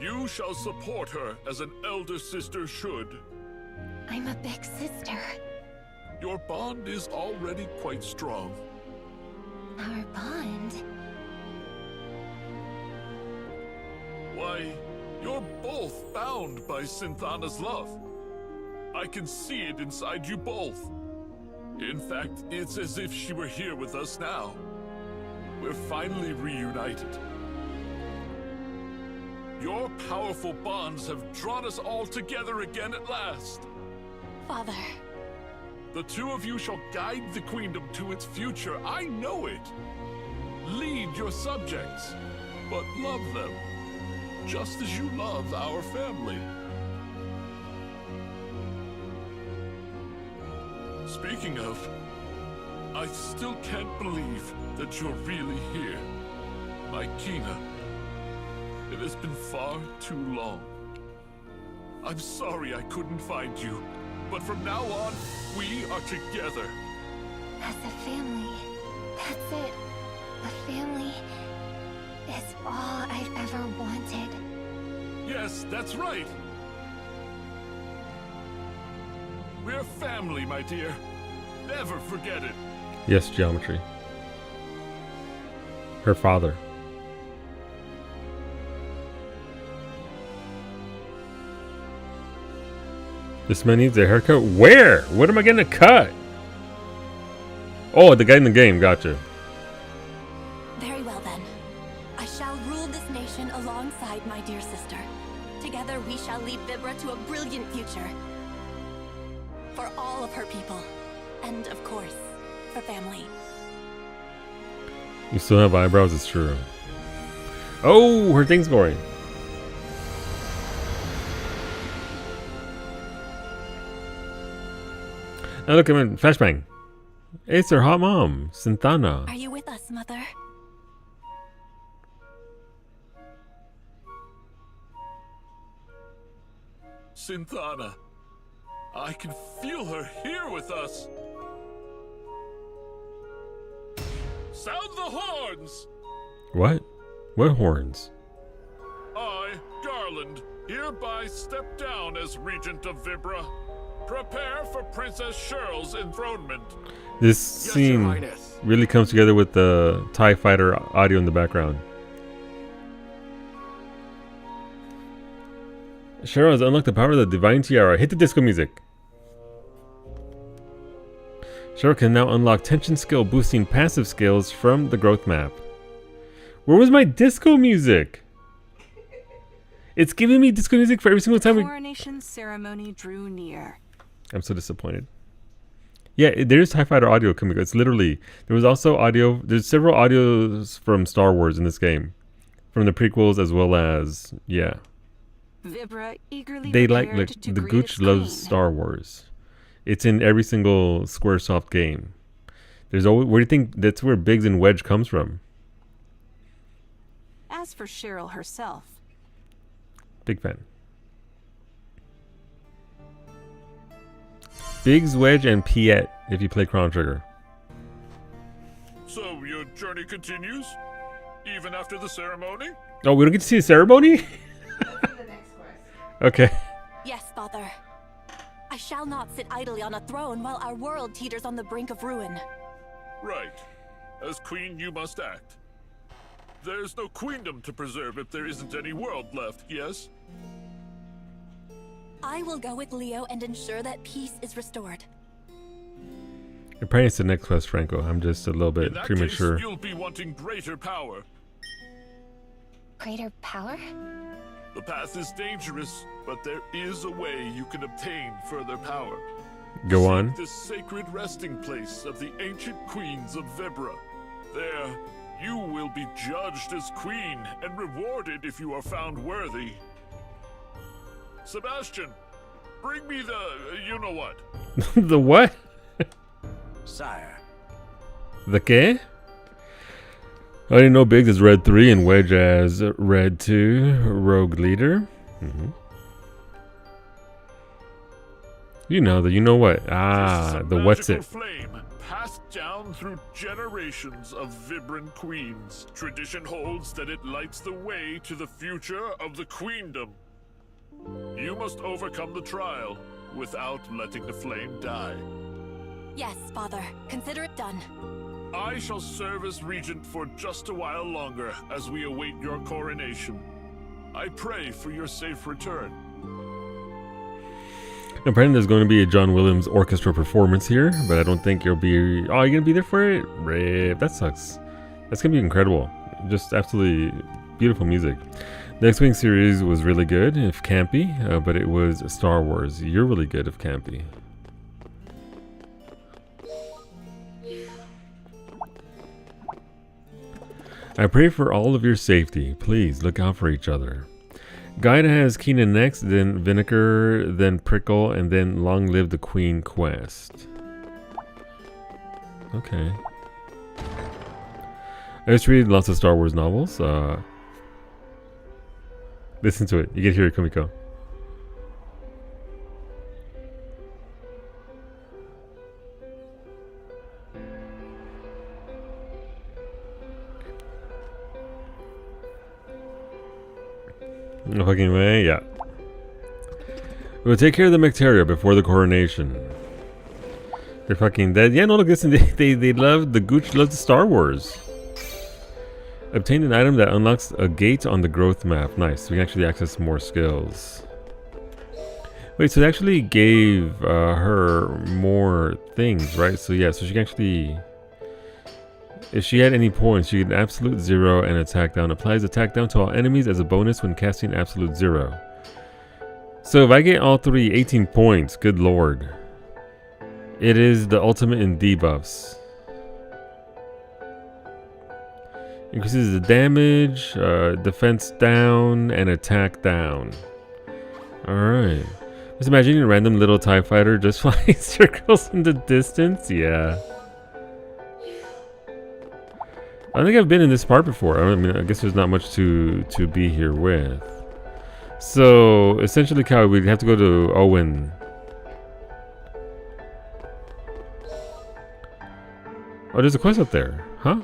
You shall support her as an elder sister should.
I'm a big sister.
Your bond is already quite strong.
Our bond?
Why, you're both bound by Synthana's love. I can see it inside you both. In fact, it's as if she were here with us now. We're finally reunited. Your powerful bonds have drawn us all together again at last.
Father.
The two of you shall guide the queendom to its future. I know it. Lead your subjects, but love them, just as you love our family. Speaking of, I still can't believe that you're really here, my Kina. It has been far too long. I'm sorry I couldn't find you, but from now on, we are together.
As a family, that's it. A family is all I've ever wanted.
Yes, that's right. We're family, my dear. Never forget it.
Yes, geometry. Her father. This man needs a haircut? Where? What am I getting a cut? Oh, the guy in the game. Gotcha.
Very well then. I shall rule this nation alongside my dear sister. Together we shall lead Vibra to a brilliant future. For all of her people. And of course, for family.
You still have eyebrows, it's true. Oh, her thing's going. Now look, I'm in flashbang. It's her hot mom, Synthana.
Are you with us, Mother?
Synthana, I can feel her here with us. Sound the horns!
What? What horns?
I, Garland, hereby step down as Regent of Vibra. Prepare for Princess Cheryl's enthronement.
This scene really comes together with the TIE Fighter audio in the background. Cheryl has unlocked the power of the Divine Tiara. Hit the disco music. Cheryl can now unlock tension skill boosting passive skills from the growth map. Where was my disco music? It's giving me disco music for every single time.
The coronation ceremony drew near.
I'm so disappointed. Yeah, there's TIE Fighter audio coming. It's literally, there was also audio. There's several audios from Star Wars in this game, from the prequels as well as, yeah.
Vibra eagerly
They like
to
the
greet
Gooch
its
loves
queen.
Star Wars. It's in every single Squaresoft game. There's always, where do you think that's where Biggs and Wedge comes from?
As for Cheryl herself,
Big fan. Biggs, Wedge, and Piet if you play Chrono Trigger.
So your journey continues? Even after the ceremony?
Oh, we don't get to see the ceremony? Okay.
Yes, Father. I shall not sit idly on a throne while our world teeters on the brink of ruin.
Right. As queen, you must act. There's no queendom to preserve if there isn't any world left, yes?
I will go with Leo and ensure that peace is restored.
Apparently it's the next quest, Franco. I'm just a little bit
In that
premature.
case, you'll be wanting greater power.
Greater power?
The path is dangerous, but there is a way you can obtain further power.
Go on.
Seek the sacred resting place of the ancient queens of Vibra. There, you will be judged as queen and rewarded if you are found worthy. Sebastian, bring me the you-know-what.
The what?
Sire.
The qué? I didn't know Biggs is Red 3 and Wedge as Red 2, Rogue Leader. You know the, you know what? Ah, the what's it?
Flame passed down through generations of Vibran queens. Tradition holds that it lights the way to the future of the queendom. You must overcome the trial without letting the flame die.
Yes, Father. Consider it done.
I shall serve as regent for just a while longer as we await your coronation. I pray for your safe return.
Apparently there's going to be a John Williams orchestra performance here, but I don't think you'll be... Oh, you're going to be there for it? Rip, that sucks. That's going to be incredible. Just absolutely beautiful music. The X-Wing series was really good, if campy, but it was Star Wars. You're really good, if campy. I pray for all of your safety. Please look out for each other. Gaida has Keenan next, then Vinegar, then Prickle, and then Long Live the Queen quest. Okay. I used to read lots of Star Wars novels. Listen to it. You can hear it, Kumiko. No fucking way, yeah. We'll take care of the Mecteria before the coronation. They're fucking dead. Yeah, no, look, listen, they love, the Gooch loves the Star Wars. Obtain an item that unlocks a gate on the growth map. Nice, we can actually access more skills. Wait, so it actually gave her more things, right? So yeah, so she can actually... If she had any points, she get absolute 0 and attack down. Applies attack down to all enemies as a bonus when casting absolute 0. So if I get all three, 18 points, good lord. It is the ultimate in debuffs. Increases the damage, defense down, and attack down. Alright. Just imagine a random little TIE fighter just flying circles in the distance. Yeah. I think I've been in this part before. I mean, I guess there's not much to be here with. So, essentially, Cal, we'd have to go to Owen. Oh, there's a quest up there. Huh?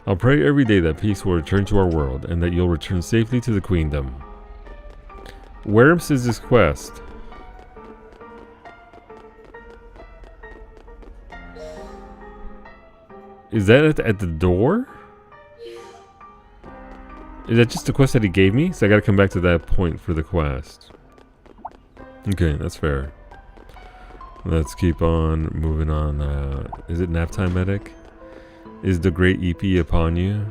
I'll pray every day that peace will return to our world and that you'll return safely to the queendom. Where is this quest? Is that at the door? Is that just the quest that he gave me? So I gotta come back to that point for the quest. Okay, that's fair. Let's keep on moving on. Is it nap time, medic? Is the great EP upon you?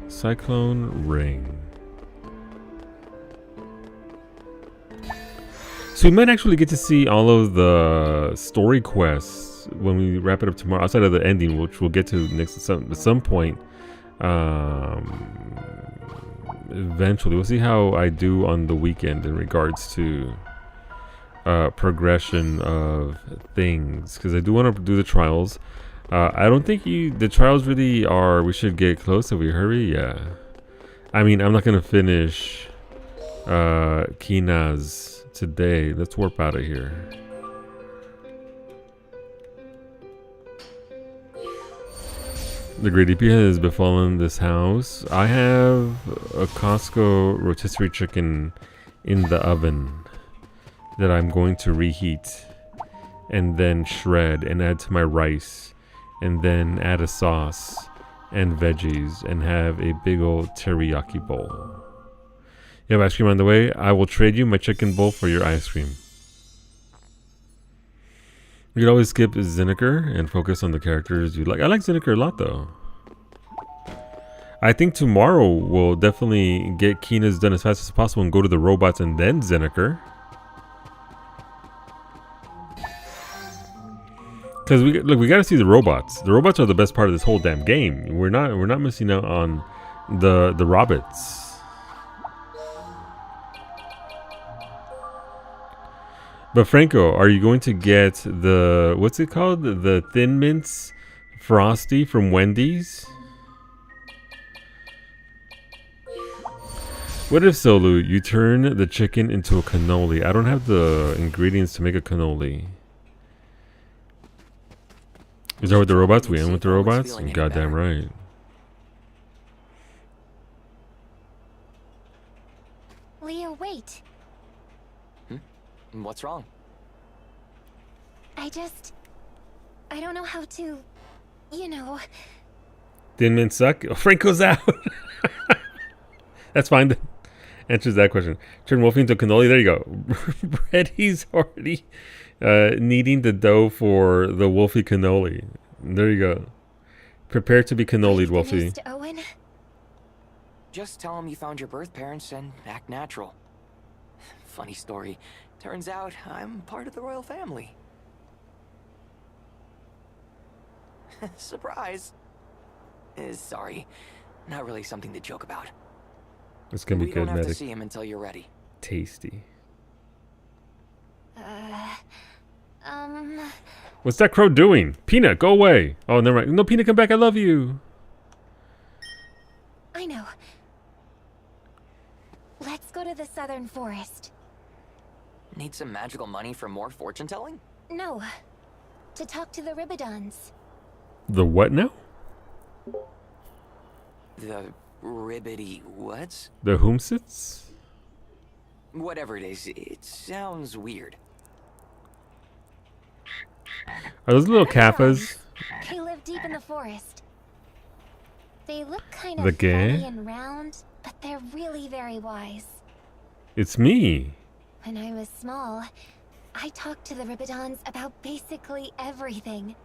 Cyclone Ring. So we might actually get to see all of the story quests when we wrap it up tomorrow, outside of the ending, which we'll get to next at some point. Eventually, we'll see how I do on the weekend in regards to progression of things, because I do want to do the trials. I don't think the trials really are. We should get close if we hurry. Yeah, I mean, I'm not gonna finish Kina's today. Let's warp out of here. The great EP has befallen this house. I have a Costco rotisserie chicken in the oven that I'm going to reheat and then shred and add to my rice and then add a sauce and veggies and have a big old teriyaki bowl. You have ice cream on the way? I will trade you my chicken bowl for your ice cream. You could always skip Zinniker and focus on the characters you like. I like Zinniker a lot though. I think tomorrow we'll definitely get Kina's done as fast as possible and go to the robots and then Zinniker. Because we gotta see the robots. The robots are the best part of this whole damn game. We're not missing out on the robots. But Franco, are you going to get the, what's it called? The Thin Mints Frosty from Wendy's? What if, Solu, you turn the chicken into a cannoli? I don't have the ingredients to make a cannoli. Is that with the robots? We end with the robots? Goddamn right.
Leo, wait.
What's wrong?
I don't know how to, you know.
Thin Mint suck? Oh, Franco's out. That's fine. Answers that question. Turn Wolfie into cannoli. There you go. Brady's already kneading the dough for the Wolfie cannoli. There you go. Prepare to be cannolied, Wolfie.
Owen?
Just tell him you found your birth parents and act natural. Funny story. Turns out I'm part of the royal family. Surprise. Sorry. Not really something to joke about.
It's gonna be
we
good,
don't have to
medic.
see him until you're ready.
Tasty.
Um...
What's that crow doing? Peanut, go away. Oh, never mind. No, Peanut, come back. I love you.
I know. Let's go to the southern forest.
Need some magical money for more fortune telling?
No. To talk to the Ribidons.
The what now?
The ribbity what?
The whomsits?
Whatever it is, it sounds weird.
Are those little Kappas?
They live deep in the forest. They look kind
The
of
gay?
funny and round, but they're really very wise.
It's me.
When I was small, I talked to the Ribidons about basically everything.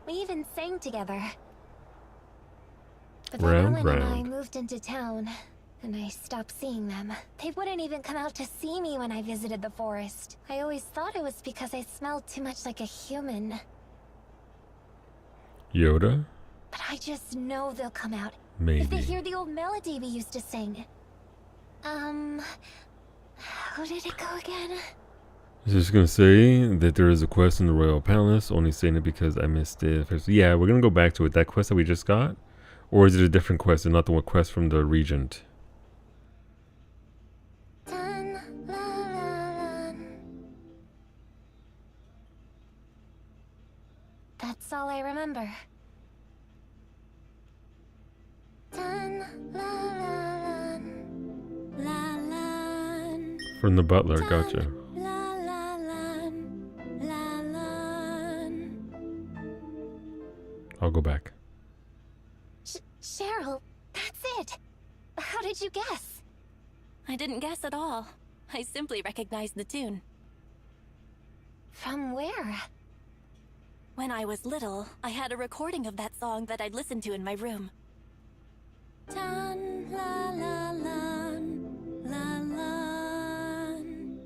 We even sang together. But then
Round,
Ellen and I
round.
moved into town, and I stopped seeing them. They wouldn't even come out to see me when I visited the forest. I always thought it was because I smelled too much like a human.
Yoda?
But I just know they'll come out.
Maybe.
If they hear the old melody we used to sing. How did it go again?
I was just gonna say that there is a quest in the Royal Palace. Only saying it because I missed it. Yeah, we're gonna go back to it. That quest that we just got? Or is it a different quest and not the one quest from the Regent?
That's all I remember.
From the butler, gotcha. I'll go back.
Cheryl, that's it. How did you guess?
I didn't guess at all. I simply recognized the tune.
From where?
When I was little, I had a recording of that song that I'd listened to in my room. Tan la la lan, la lan.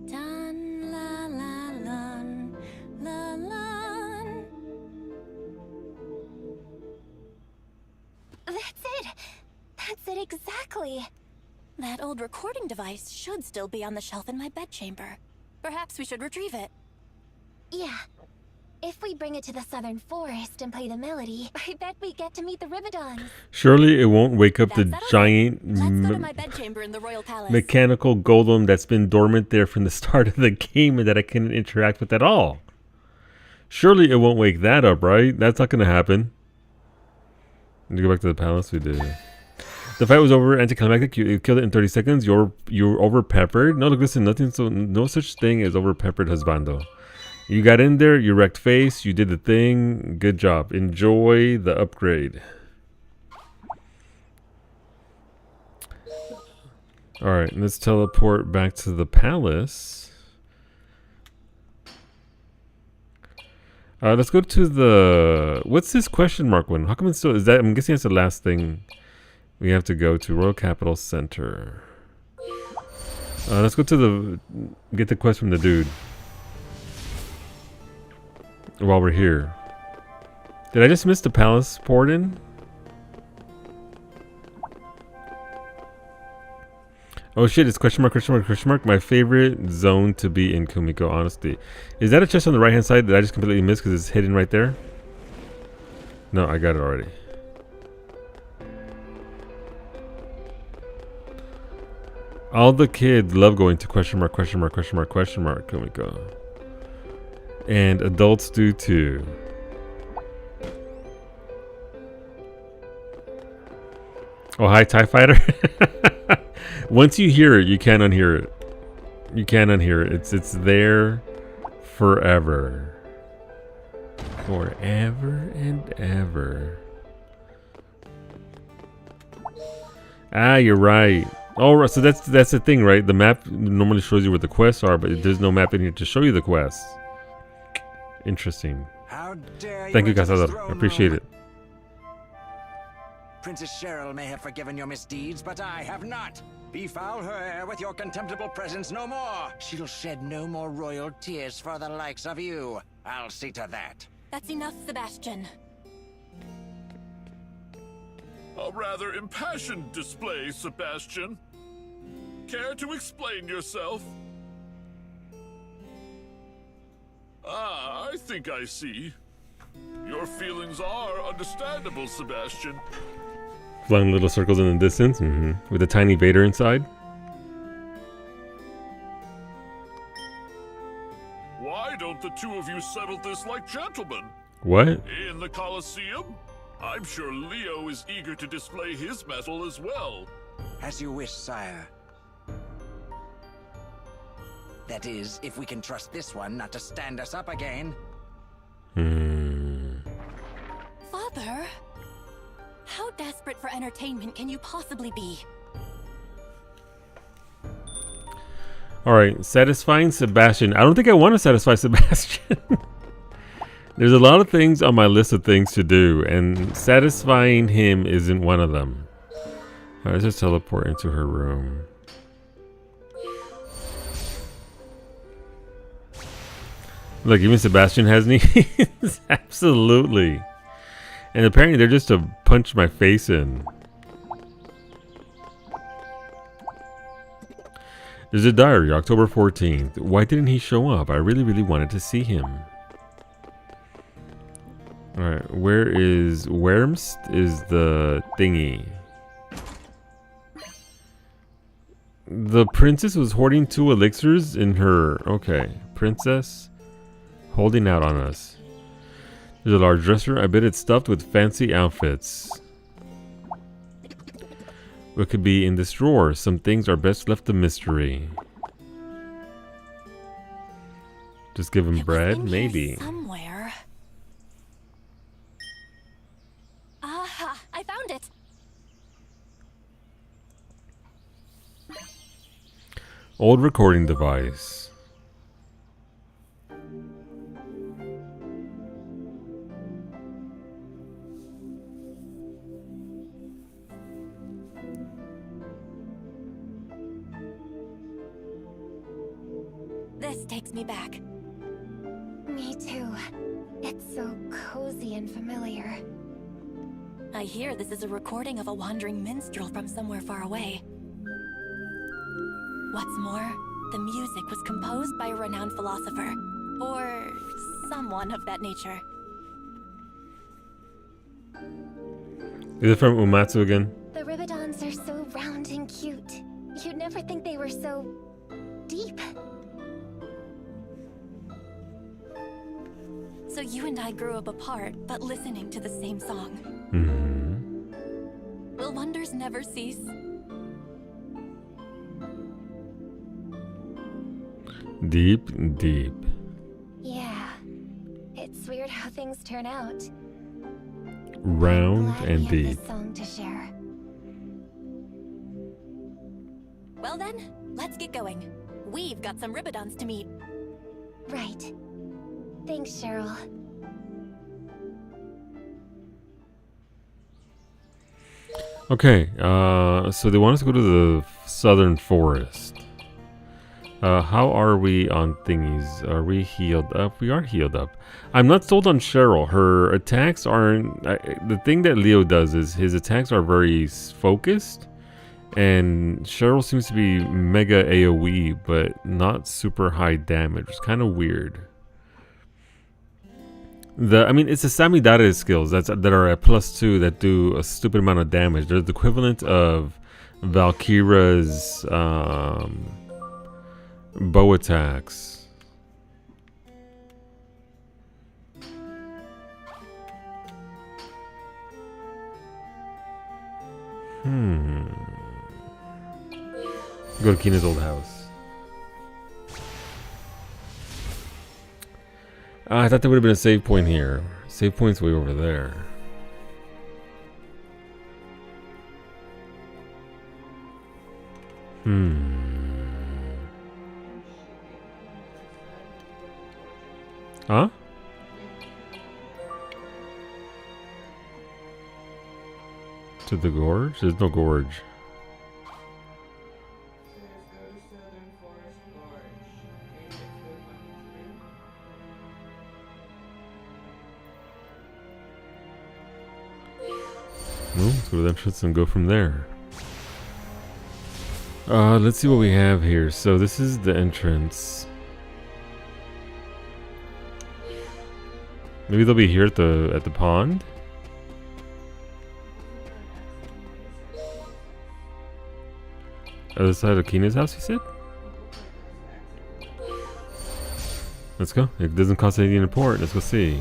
Tan la la lan, la lan.
That's it! That's it exactly!
That old recording device should still be on the shelf in my bedchamber. Perhaps we should retrieve it.
Yeah. If we bring it to the southern forest and play the melody, I bet we get to meet the Ribidons.
Surely it won't wake up the giant
My bedchamber in the royal palace.
mechanical golem that's been dormant there from the start of the game and that I couldn't interact with at all. Surely it won't wake that up, right? That's not going to happen. Let me go back to the palace. We did. The fight was over. Anticlimactic. You killed it in 30 seconds. You're over peppered. No, look, listen. Nothing. So no such thing as over peppered, husbando. You got in there. You wrecked face. You did the thing. Good job. Enjoy the upgrade. All right. Let's teleport back to the palace. Let's go to the... What's this question mark one? How come it's still... Is that... I'm guessing that's the last thing we have to go to. Royal Capital Center. Let's go to the... Get the quest from the dude. While we're here. Did I just miss the palace port in? Oh shit, it's question mark, question mark, question mark. My favorite zone to be in Kumiko, honestly. Is that a chest on the right hand side that I just completely missed because it's hidden right there? No, I got it already. All the kids love going to question mark, question mark, question mark, question mark, Kumiko. And adults do too. Oh, hi, TIE Fighter. Once you hear it, you can't unhear it. You can't unhear it. It's there forever. Forever and ever. Ah, you're right. Oh, so that's the thing, right? The map normally shows you where the quests are, but there's no map in here to show you the quests. Interesting. Thank you, Cazador. I appreciate it.
Princess Cheryl may have forgiven your misdeeds, but I have not. Befoul her air with your contemptible presence no more. She'll shed no more royal tears for the likes of you. I'll see to that.
That's enough, Sebastian.
A rather impassioned display, Sebastian. Care to explain yourself? Ah, I think I see. Your feelings are understandable, Sebastian.
Flying little circles in the distance, with a tiny Vader inside.
Why don't the two of you settle this like gentlemen?
What?
In the Colosseum? I'm sure Leo is eager to display his mettle as well.
As you wish, sire. That is, if we can trust this one not to stand us up again.
Father? How desperate for entertainment can you possibly be?
Alright, satisfying Sebastian. I don't think I want to satisfy Sebastian. There's a lot of things on my list of things to do, and satisfying him isn't one of them. Alright, let's just teleport into her room. Look, even Sebastian has knees. Absolutely. And apparently they're just to punch my face in. There's a diary, October 14th. Why didn't he show up? I really, really wanted to see him. Alright, where is... Where's is the thingy? The princess was hoarding 2 elixirs in her... Okay, princess holding out on us. There's a large dresser. I bet it's stuffed with fancy outfits. What could be in this drawer? Some things are best left a mystery. Just give him bread? Maybe.
Somewhere. Aha! I found it!
Old recording device.
This takes me back.
Me too. It's so cozy and familiar.
I hear this is a recording of a wandering minstrel from somewhere far away. What's more, the music was composed by a renowned philosopher. Or someone of that nature.
Is it from Umatsu again?
The Ribbidons are so round and cute. You'd never think they were so deep.
So you and I grew up apart, but listening to the same song.
Mm-hmm.
Will wonders never cease?
Deep, deep.
Yeah. It's weird how things turn out.
Round
Glad
and
we have
deep.
this song to share.
Well then, let's get going. We've got some Ribbidons to meet.
Right. Thanks, Cheryl.
Okay, so they want us to go to the southern forest. How are we on thingies? Are we healed up? We are healed up. I'm not sold on Cheryl. Her attacks aren't... the thing that Leo does is his attacks are very focused. And Cheryl seems to be mega AoE, but not super high damage. It's kind of weird. I mean, it's the Samidare skills that are at +2 that do a stupid amount of damage. They're the equivalent of Valkyra's bow attacks. Go to Kina's old house. I thought there would have been a save point here. Save point's way over there. Huh? To the gorge? There's no gorge. Well, let's go to the entrance and go from there. Let's see what we have here. So this is the entrance. Maybe they'll be here at the pond. Other side of Kina's house, you said? Let's go. It doesn't cost anything to port. Let's go see.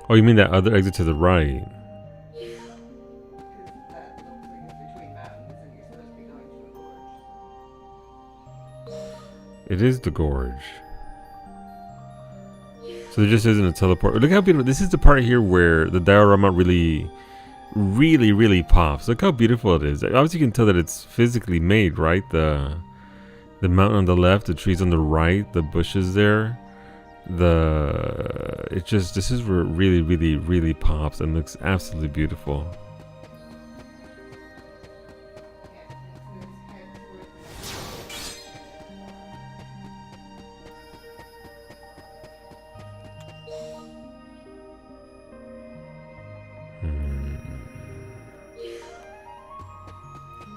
Oh, you mean that other exit to the right? It is the gorge. So there just isn't a teleport. Look how beautiful. This is the part here where the diorama really pops. Look how beautiful it is. Obviously you can tell that it's physically made, right? The mountain on the left, the trees on the right, the bushes there. This is where it really pops and looks absolutely beautiful.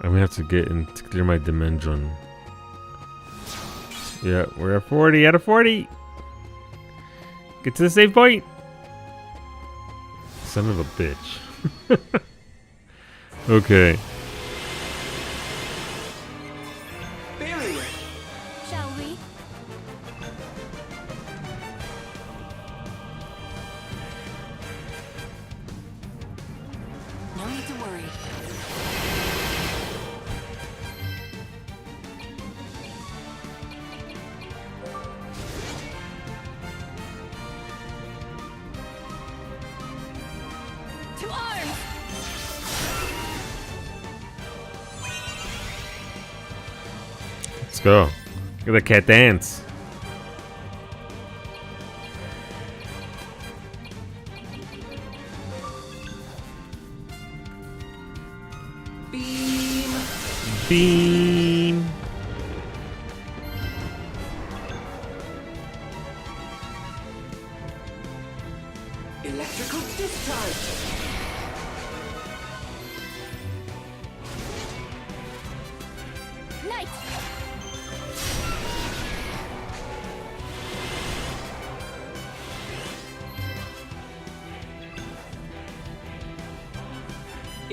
I'm gonna have to get in to clear my dimension. Yeah, we're at 40 out of 40. Get to the save point. Son of a bitch. Okay.
Barrier.
Shall we? No need to worry. To arms!
Let's go. Look at the cat dance.
Beam.
Beam.
Electrical discharge.
Night!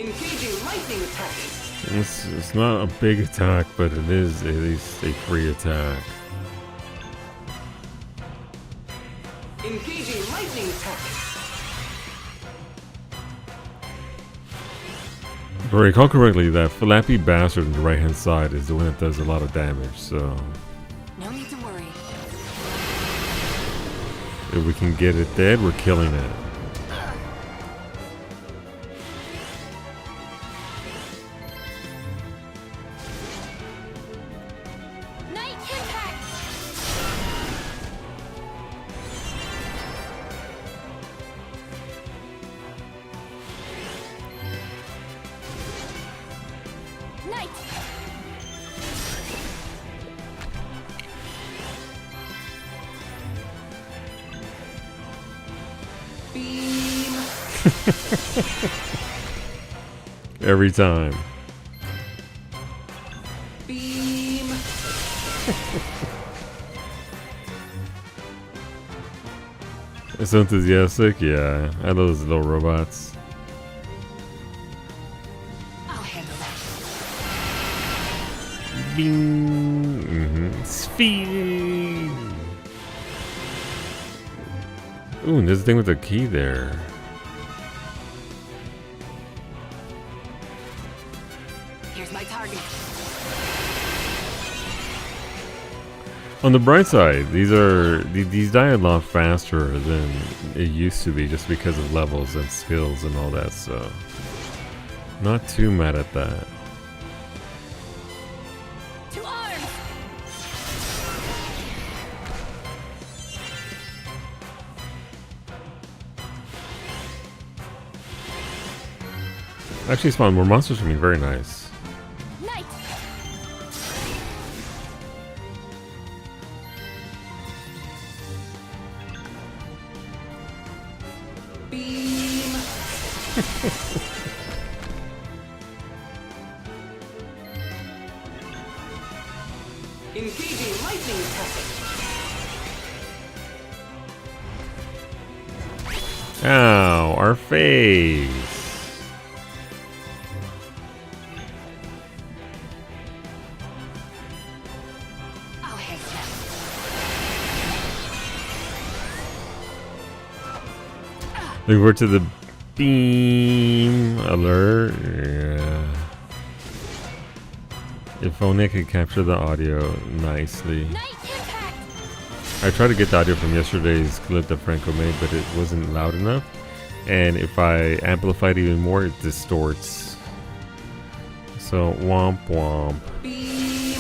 Engaging lightning attack.
It's not a big attack, but it is at least a free attack.
Engaging lightning attack.
If I recall correctly, that flappy bastard on the right hand side is the one that does a lot of damage, so
No need to worry.
if we can get it dead, we're killing it.
Night impact. Night.
Beam.
Every time.
Beam.
It's enthusiastic, yeah. I love those little robots.
I'll handle that.
Bing. Speed. Ooh, and there's a thing with the key there.
Here's my target.
On the bright side, these die a lot faster than it used to be, just because of levels and skills and all that. So, not too mad at that.
To arms.
Actually, spawn more monsters for me. Very nice.
Night.
Beam. Engaging lightning attack.
Ow, our face.
I'll handle that.
Looking forward to the beam alert. Yeah. If only I could capture the audio nicely. I tried to get the audio from yesterday's clip that Franco made, but it wasn't loud enough. And if I amplify it even more, it distorts. So, womp womp.
Beam.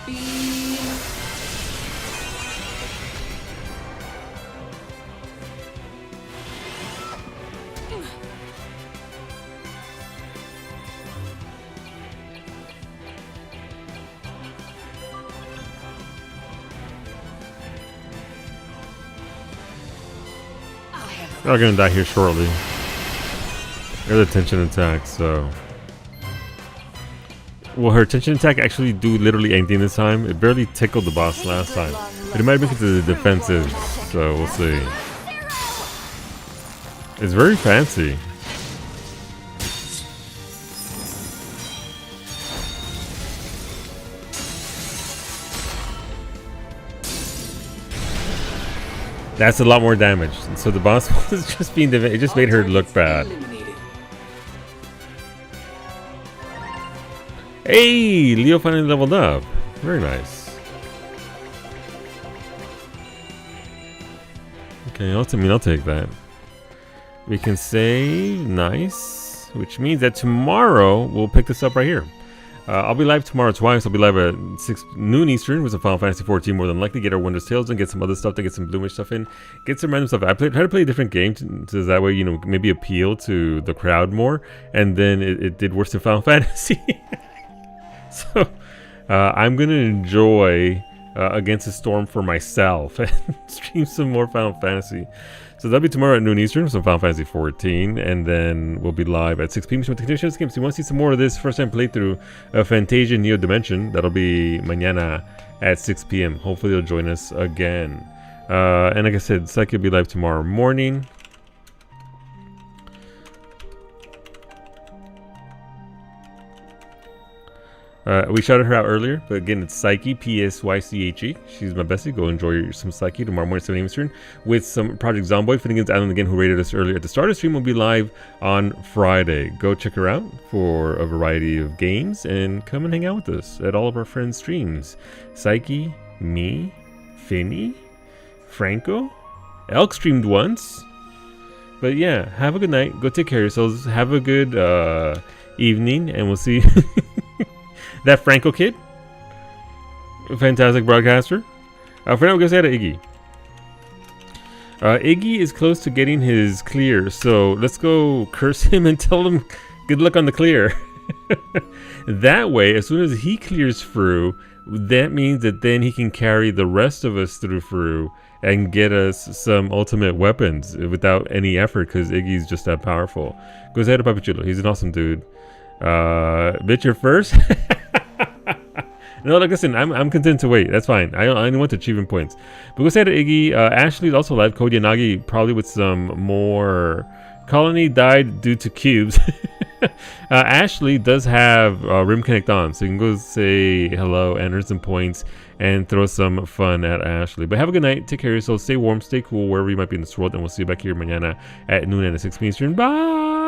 Beam.
They're gonna die here shortly. They're the tension attack, so. Will her tension attack actually do literally anything this time? It barely tickled the boss last time. But it might make it to the defensive, so we'll see. It's very fancy. That's a lot more damage. So the boss was just being it just made her look bad. Hey, Leo finally leveled up. Very nice. Okay, I'll take that. We can save, nice, which means that tomorrow we'll pick this up right here. I'll be live tomorrow twice. I'll be live at 6 noon Eastern with some Final Fantasy 14. More than likely, get our Wondrous Tales and get some other stuff to get some Bloomish stuff in. Get some random stuff. I try to play a different game so that way, you know, maybe appeal to the crowd more. And then it did worse than Final Fantasy. So I'm gonna enjoy Against the Storm for myself and stream some more Final Fantasy. So that'll be tomorrow at noon Eastern, some Final Fantasy 14, and then we'll be live at 6 p.m. So continue this game. So you want to see some more of this first time playthrough of Fantasian Neo Dimension? That'll be mañana at 6 p.m. Hopefully you'll join us again. And like I said, Psyche will be live tomorrow morning. We shouted her out earlier, but again, it's Psyche, P-S-Y-C-H-E. She's my bestie. Go enjoy some Psyche tomorrow morning, 7 a.m. Eastern, with some Project Zomboid. Finnegan's Island again, who rated us earlier at the start of the stream, will be live on Friday. Go check her out for a variety of games and come and hang out with us at all of our friends' streams. Psyche, me, Finny, Franco, Elk streamed once. But yeah, have a good night. Go take care of yourselves. Have a good evening, and we'll see that Franco kid. Fantastic broadcaster. For now, we're going to say to Iggy. Iggy is close to getting his clear, so let's go curse him and tell him good luck on the clear. That way, as soon as he clears through, that means that then he can carry the rest of us through and get us some ultimate weapons without any effort, because Iggy's just that powerful. Goes ahead to Papichulo. He's an awesome dude. Bitch, you're first. No, like listen, I'm content to wait. That's fine. I only want to achievement points. But go say to Iggy. Ashley's also live. Code Yanagi probably with some more. Colony died due to cubes. Ashley does have Rim Connect on, so you can go say hello and earn some points and throw some fun at Ashley. But have a good night. Take care of yourself. Stay warm. Stay cool wherever you might be in this world. And we'll see you back here mañana at noon and at 6 p.m. Eastern. Bye.